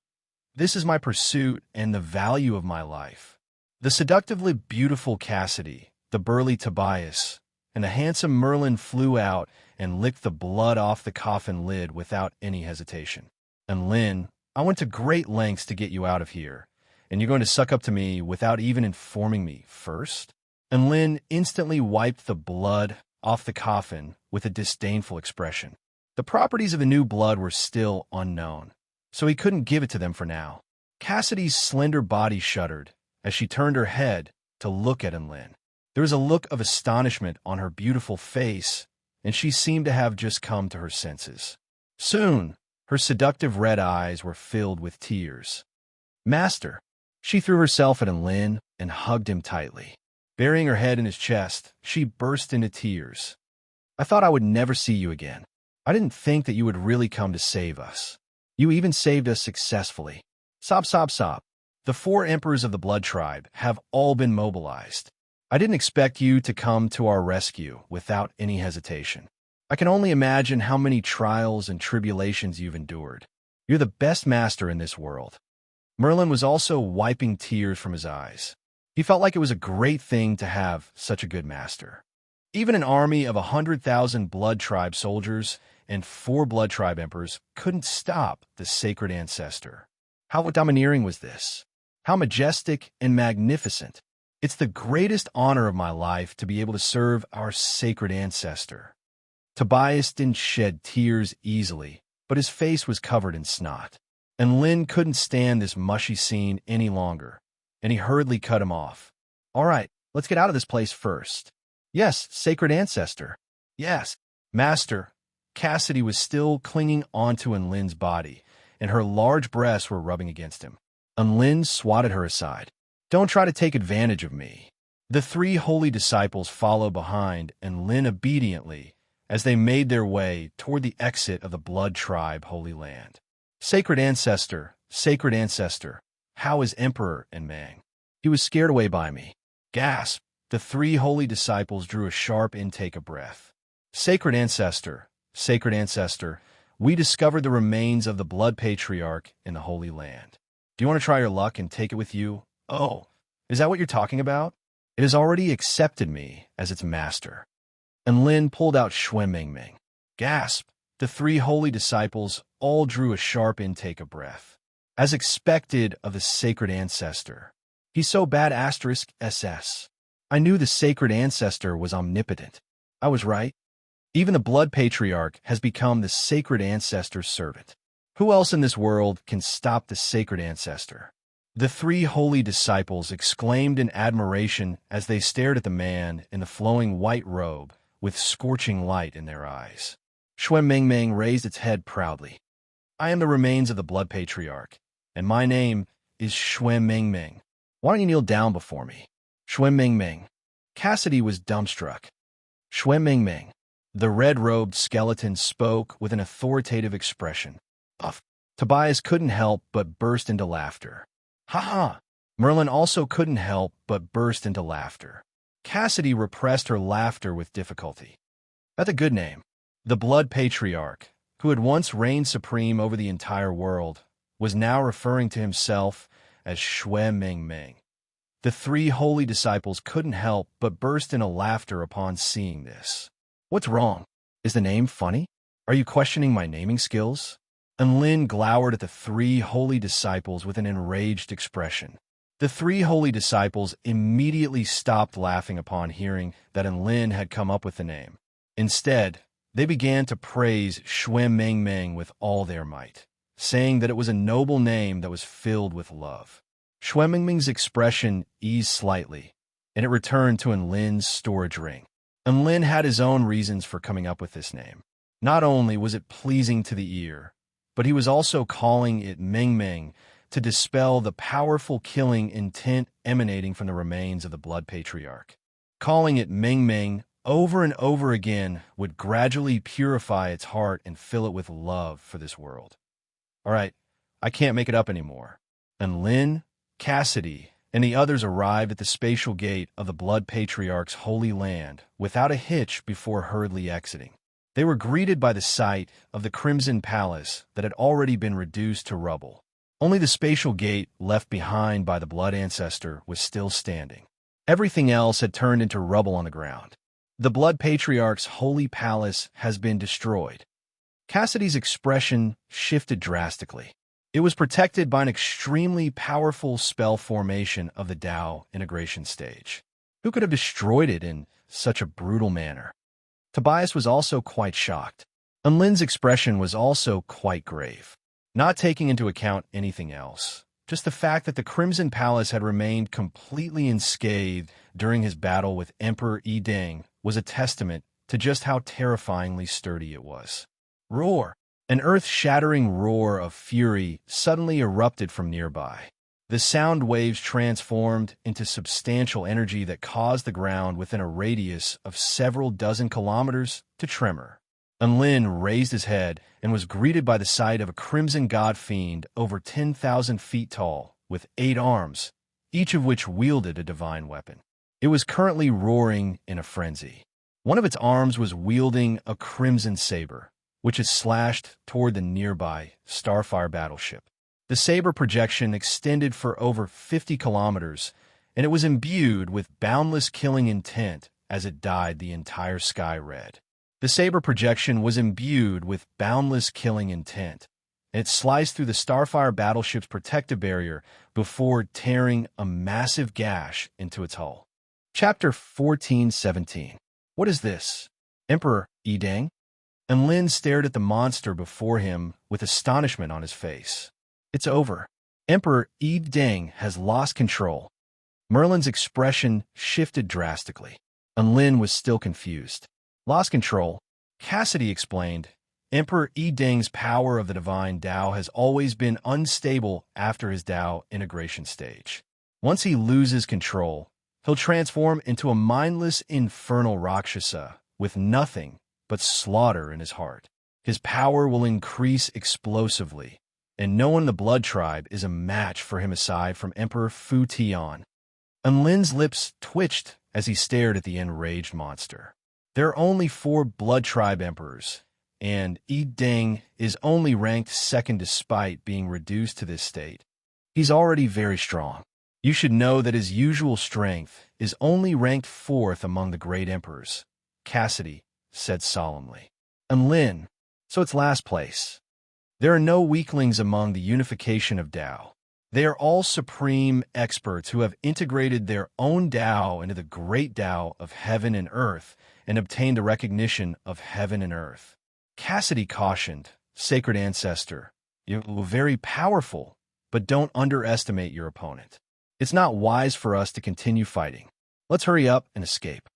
This is my pursuit and the value of my life. The seductively beautiful Cassidy, the burly Tobias, and the handsome Merlin flew out and licked the blood off the coffin lid without any hesitation. And Lin, I went to great lengths to get you out of here, and you're going to suck up to me without even informing me first? And Lin instantly wiped the blood off the coffin with a disdainful expression. The properties of the new blood were still unknown, so he couldn't give it to them for now. Cassidy's slender body shuddered as she turned her head to look at Lin. There was a look of astonishment on her beautiful face, and she seemed to have just come to her senses. Soon, her seductive red eyes were filled with tears. Master! She threw herself at Lin and hugged him tightly. Burying her head in his chest, she burst into tears. I thought I would never see you again. I didn't think that you would really come to save us. You even saved us successfully. Sob, sob, sob. The 4 emperors of the blood tribe have all been mobilized. I didn't expect you to come to our rescue without any hesitation. I can only imagine how many trials and tribulations you've endured. You're the best master in this world. Merlin was also wiping tears from his eyes. He felt like it was a great thing to have such a good master. Even an army of 100,000 blood tribe soldiers and 4 blood tribe emperors couldn't stop the sacred ancestor. How domineering was this? How majestic and magnificent. It's the greatest honor of my life to be able to serve our sacred ancestor. Tobias didn't shed tears easily, but his face was covered in snot. And Lin couldn't stand this mushy scene any longer, and he hurriedly cut him off. All right, let's get out of this place first. Yes, sacred ancestor. Yes, master. Cassidy was still clinging onto Lin's body, and her large breasts were rubbing against him. Lin swatted her aside. Don't try to take advantage of me. The 3 holy disciples followed behind, and Lin obediently, as they made their way toward the exit of the blood tribe holy land. Sacred ancestor, how is Emperor and Mang? He was scared away by me. Gasp! The 3 holy disciples drew a sharp intake of breath. Sacred ancestor, we discovered the remains of the blood patriarch in the Holy Land. Do you want to try your luck and take it with you? Oh, is that what you're talking about? It has already accepted me as its master. And Lin pulled out Ming. Gasp! The 3 holy disciples all drew a sharp intake of breath. As expected of the sacred ancestor. He's so bad *SS. I knew the sacred ancestor was omnipotent. I was right. Even the blood patriarch has become the sacred ancestor's servant. Who else in this world can stop the sacred ancestor? The three holy disciples exclaimed in admiration as they stared at the man in the flowing white robe with scorching light in their eyes. Shui Mingming raised its head proudly. I am the remains of the blood patriarch, and my name is Shui Mingming. Why don't you kneel down before me? Shui Mingming. Cassidy was dumbstruck. Shui Mingming. The red-robed skeleton spoke with an authoritative expression. Uff. Tobias couldn't help but burst into laughter. Ha ha! Merlin also couldn't help but burst into laughter. Cassidy repressed her laughter with difficulty. That's a good name. The blood patriarch, who had once reigned supreme over the entire world, was now referring to himself as Shui Mingming. The three holy disciples couldn't help but burst into laughter upon seeing this. What's wrong? Is the name funny? Are you questioning my naming skills? Enlin glowered at the three holy disciples with an enraged expression. The three holy disciples immediately stopped laughing upon hearing that Enlin had come up with the name. Instead, they began to praise Shui Mingming with all their might, saying that it was a noble name that was filled with love. Shui Mingming's expression eased slightly, and it returned to Enlin's storage ring. Enlin had his own reasons for coming up with this name. Not only was it pleasing to the ear, but he was also calling it Mingming to dispel the powerful killing intent emanating from the remains of the blood patriarch. Calling it Mingming over and over again would gradually purify its heart and fill it with love for this world. All right, I can't make it up anymore. Enlin, Cassidy, and the others arrived at the spatial gate of the blood patriarch's holy land without a hitch before hurriedly exiting. They were greeted by the sight of the Crimson Palace that had already been reduced to rubble. Only the spatial gate left behind by the blood ancestor was still standing. Everything else had turned into rubble on the ground. The blood patriarch's holy palace has been destroyed. Cassidy's expression shifted drastically. It was protected by an extremely powerful spell formation of the Tao integration stage. Who could have destroyed it in such a brutal manner? Tobias was also quite shocked. Enlin's expression was also quite grave, not taking into account anything else. Just the fact that the Crimson Palace had remained completely unscathed during his battle with Emperor Yi Ding was a testament to just how terrifyingly sturdy it was. Roar! An earth-shattering roar of fury suddenly erupted from nearby. The sound waves transformed into substantial energy that caused the ground within a radius of several dozen kilometers to tremor. Enlin raised his head and was greeted by the sight of a crimson god fiend over 10,000 feet tall, with 8 arms, each of which wielded a divine weapon. It was currently roaring in a frenzy. One of its arms was wielding a crimson saber, which is slashed toward the nearby Starfire battleship. The saber projection extended for over 50 kilometers, and it was imbued with boundless killing intent as it dyed the entire sky red. The saber projection was imbued with boundless killing intent, and it sliced through the Starfire battleship's protective barrier before tearing a massive gash into its hull. Chapter 14:17. What is this? Emperor Yi Ding? Enlin stared at the monster before him with astonishment on his face. It's over. Emperor Yi Ding has lost control. Merlin's expression shifted drastically. Enlin was still confused. Lost control? Cassidy explained. Emperor Yi Ding's power of the divine Tao has always been unstable after his Tao integration stage. Once he loses control, he'll transform into a mindless infernal Rakshasa with nothing but slaughter in his heart. His power will increase explosively, and no one in the blood tribe is a match for him aside from Emperor Fu Tian. Enlin's lips twitched as he stared at the enraged monster. There are only 4 blood tribe emperors, and Yi Ding is only ranked 2nd despite being reduced to this state. He's already very strong. You should know that his usual strength is only ranked 4th among the great emperors, Cassidy said solemnly. Enlin, so it's last place. There are no weaklings among the unification of Tao. They are all supreme experts who have integrated their own Tao into the great Tao of heaven and earth and obtained the recognition of heaven and earth. Cassidy cautioned, "Sacred ancestor, you're very powerful, but don't underestimate your opponent. It's not wise for us to continue fighting. Let's hurry up and escape."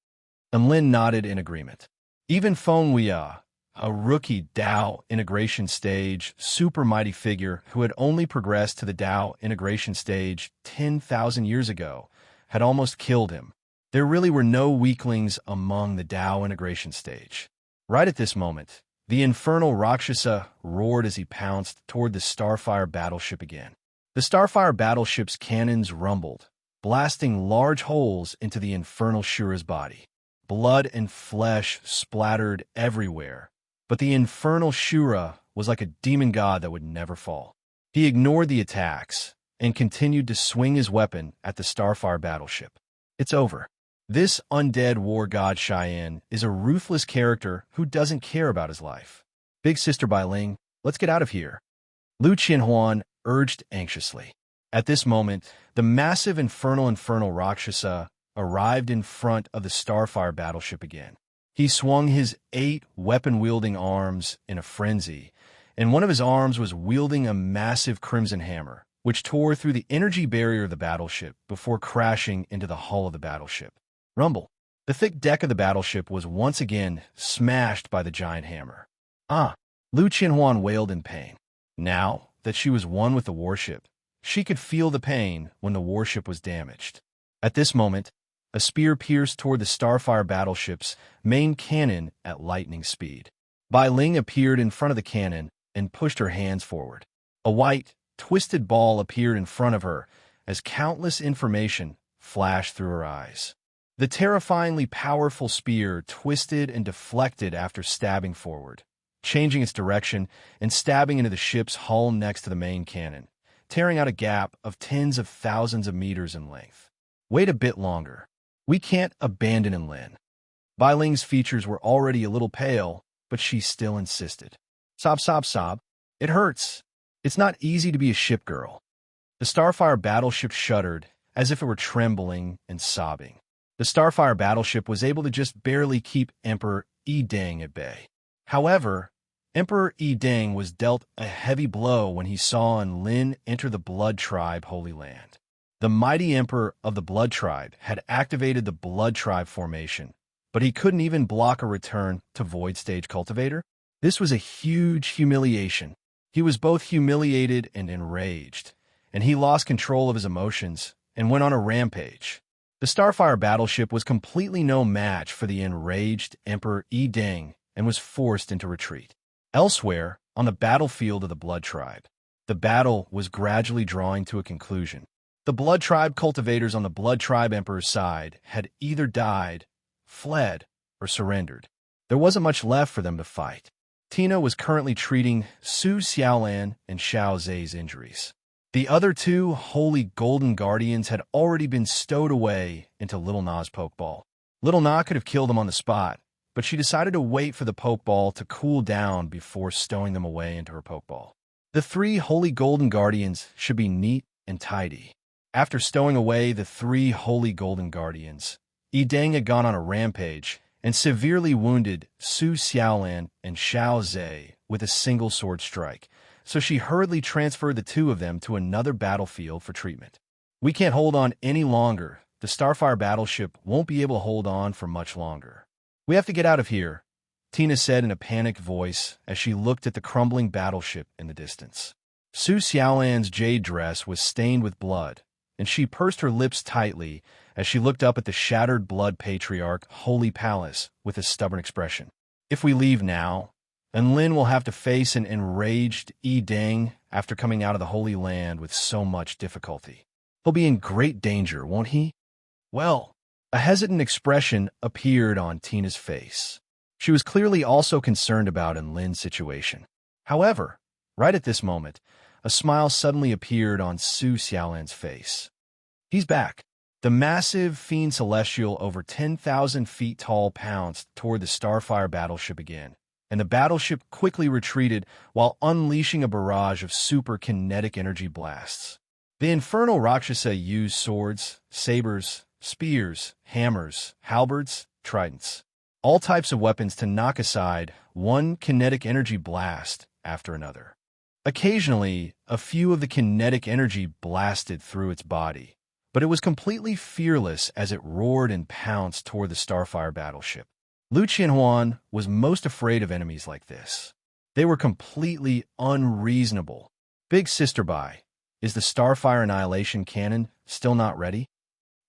And Lin nodded in agreement. Even Feng Weia, a rookie Dao integration stage super mighty figure who had only progressed to the Dao integration stage 10,000 years ago, had almost killed him. There really were no weaklings among the Dao integration stage. Right at this moment, the infernal Rakshasa roared as he pounced toward the Starfire battleship again. The Starfire battleship's cannons rumbled, blasting large holes into the infernal Shura's body. Blood and flesh splattered everywhere, but the infernal Shura was like a demon god that would never fall. He ignored the attacks and continued to swing his weapon at the Starfire battleship. It's over. This undead war god Cheyenne is a ruthless character who doesn't care about his life. Big Sister Bai Ling, let's get out of here, Lu Qianhuan urged anxiously. At this moment, the massive infernal Rakshasa arrived in front of the Starfire battleship again. He swung his 8 weapon-wielding arms in a frenzy, and one of his arms was wielding a massive crimson hammer, which tore through the energy barrier of the battleship before crashing into the hull of the battleship. Rumble. The thick deck of the battleship was once again smashed by the giant hammer. Lu Qianhuan wailed in pain. Now that she was one with the warship, she could feel the pain when the warship was damaged. At this moment, a spear pierced toward the Starfire battleship's main cannon at lightning speed. Bai Ling appeared in front of the cannon and pushed her hands forward. A white, twisted ball appeared in front of her as countless information flashed through her eyes. The terrifyingly powerful spear twisted and deflected after stabbing forward, changing its direction and stabbing into the ship's hull next to the main cannon, tearing out a gap of tens of thousands of meters in length. Wait a bit longer. We can't abandon Enlin. Bai Ling's features were already a little pale, but she still insisted. Sob, sob, sob. It hurts. It's not easy to be a ship girl. The Starfire battleship shuddered as if it were trembling and sobbing. The Starfire battleship was able to just barely keep Emperor Yi Deng at bay. However, Emperor Yi Deng was dealt a heavy blow when he saw Enlin enter the Blood Tribe Holy Land. The mighty Emperor of the Blood Tribe had activated the Blood Tribe formation, but he couldn't even block a return to Void Stage Cultivator. This was a huge humiliation. He was both humiliated and enraged, and he lost control of his emotions and went on a rampage. The Starfire battleship was completely no match for the enraged Emperor Yi Deng and was forced into retreat. Elsewhere, on the battlefield of the Blood Tribe, the battle was gradually drawing to a conclusion. The Blood Tribe cultivators on the Blood Tribe Emperor's side had either died, fled, or surrendered. There wasn't much left for them to fight. Tina was currently treating Su Xiaolan and Xiao Zhe's injuries. The other 2 Holy Golden Guardians had already been stowed away into Little Na's Pokeball. Little Na could have killed them on the spot, but she decided to wait for the Pokeball to cool down before stowing them away into her Pokeball. The 3 Holy Golden Guardians should be neat and tidy. After stowing away the 3 Holy Golden Guardians, Yi Deng had gone on a rampage and severely wounded Su Xiaolan and Xiao Zhe with a single sword strike, so she hurriedly transferred the 2 of them to another battlefield for treatment. We can't hold on any longer. The Starfire battleship won't be able to hold on for much longer. We have to get out of here, Tina said in a panicked voice as she looked at the crumbling battleship in the distance. Su Xiaolan's jade dress was stained with blood, and she pursed her lips tightly as she looked up at the shattered Blood Patriarch Holy Palace with a stubborn expression. If we leave now, Enlin will have to face an enraged Yi Deng after coming out of the Holy Land with so much difficulty. He'll be in great danger, won't he? Well, a hesitant expression appeared on Tina's face. She was clearly also concerned about Enlin's situation. However, right at this moment, a smile suddenly appeared on Su Xiaolan's face. He's back. The massive Fiend Celestial over 10,000 feet tall pounced toward the Starfire battleship again, and the battleship quickly retreated while unleashing a barrage of super kinetic energy blasts. The infernal Rakshasa used swords, sabers, spears, hammers, halberds, tridents, all types of weapons to knock aside one kinetic energy blast after another. Occasionally, a few of the kinetic energy blasted through its body, but it was completely fearless as it roared and pounced toward the Starfire battleship. Lu Qianhuan was most afraid of enemies like this. They were completely unreasonable. Big Sister Bai, is the Starfire Annihilation Cannon still not ready?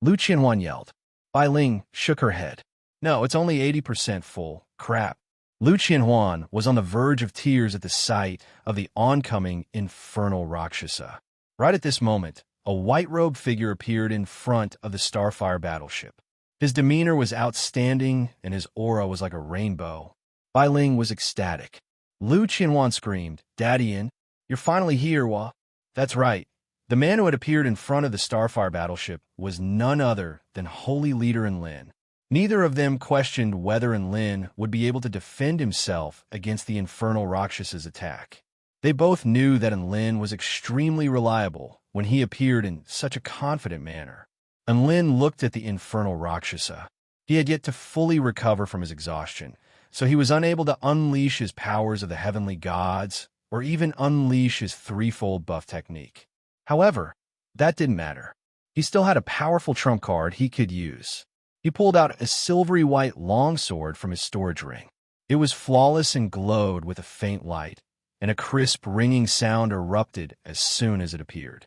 Lu Qianhuan yelled. Bai Ling shook her head. No, it's only 80% full. Crap. Lu Qianhuan was on the verge of tears at the sight of the oncoming infernal Rakshasa. Right at this moment, a white-robed figure appeared in front of the Starfire battleship. His demeanor was outstanding, and his aura was like a rainbow. Bai Ling was ecstatic. Lu Qianhuan screamed, Daddy in? You're finally here, Wah. That's right. The man who had appeared in front of the Starfire battleship was none other than Holy Leader Enlin. Neither of them questioned whether Enlin would be able to defend himself against the infernal Rakshas's attack. They both knew that Enlin was extremely reliable when he appeared in such a confident manner. Enlin looked at the infernal Rakshasa. He had yet to fully recover from his exhaustion, so he was unable to unleash his powers of the heavenly gods or even unleash his threefold buff technique. However, that didn't matter. He still had a powerful trump card he could use. He pulled out a silvery white longsword from his storage ring. It was flawless and glowed with a faint light, and a crisp, ringing sound erupted as soon as it appeared.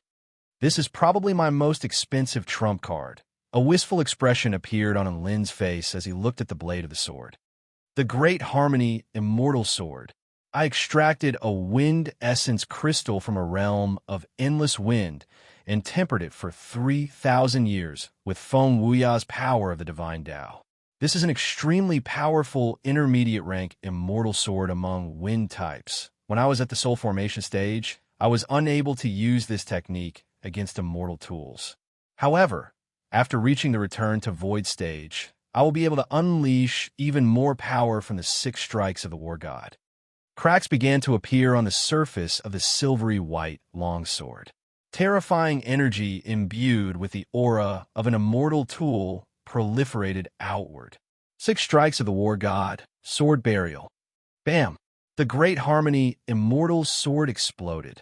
This is probably my most expensive trump card. A wistful expression appeared on Enlin's face as he looked at the blade of the sword. The Great Harmony Immortal Sword. I extracted a wind essence crystal from a realm of endless wind and tempered it for 3,000 years with Feng Wuya's power of the Divine Tao. This is an extremely powerful intermediate rank immortal sword among wind types. When I was at the soul formation stage, I was unable to use this technique against immortal tools. However, after reaching the return to void stage, I will be able to unleash even more power from the 6 strikes of the war god. Cracks began to appear on the surface of the silvery white longsword. Terrifying energy imbued with the aura of an immortal tool proliferated outward. 6 strikes of the war god, sword burial. Bam! The Great Harmony Immortal Sword exploded.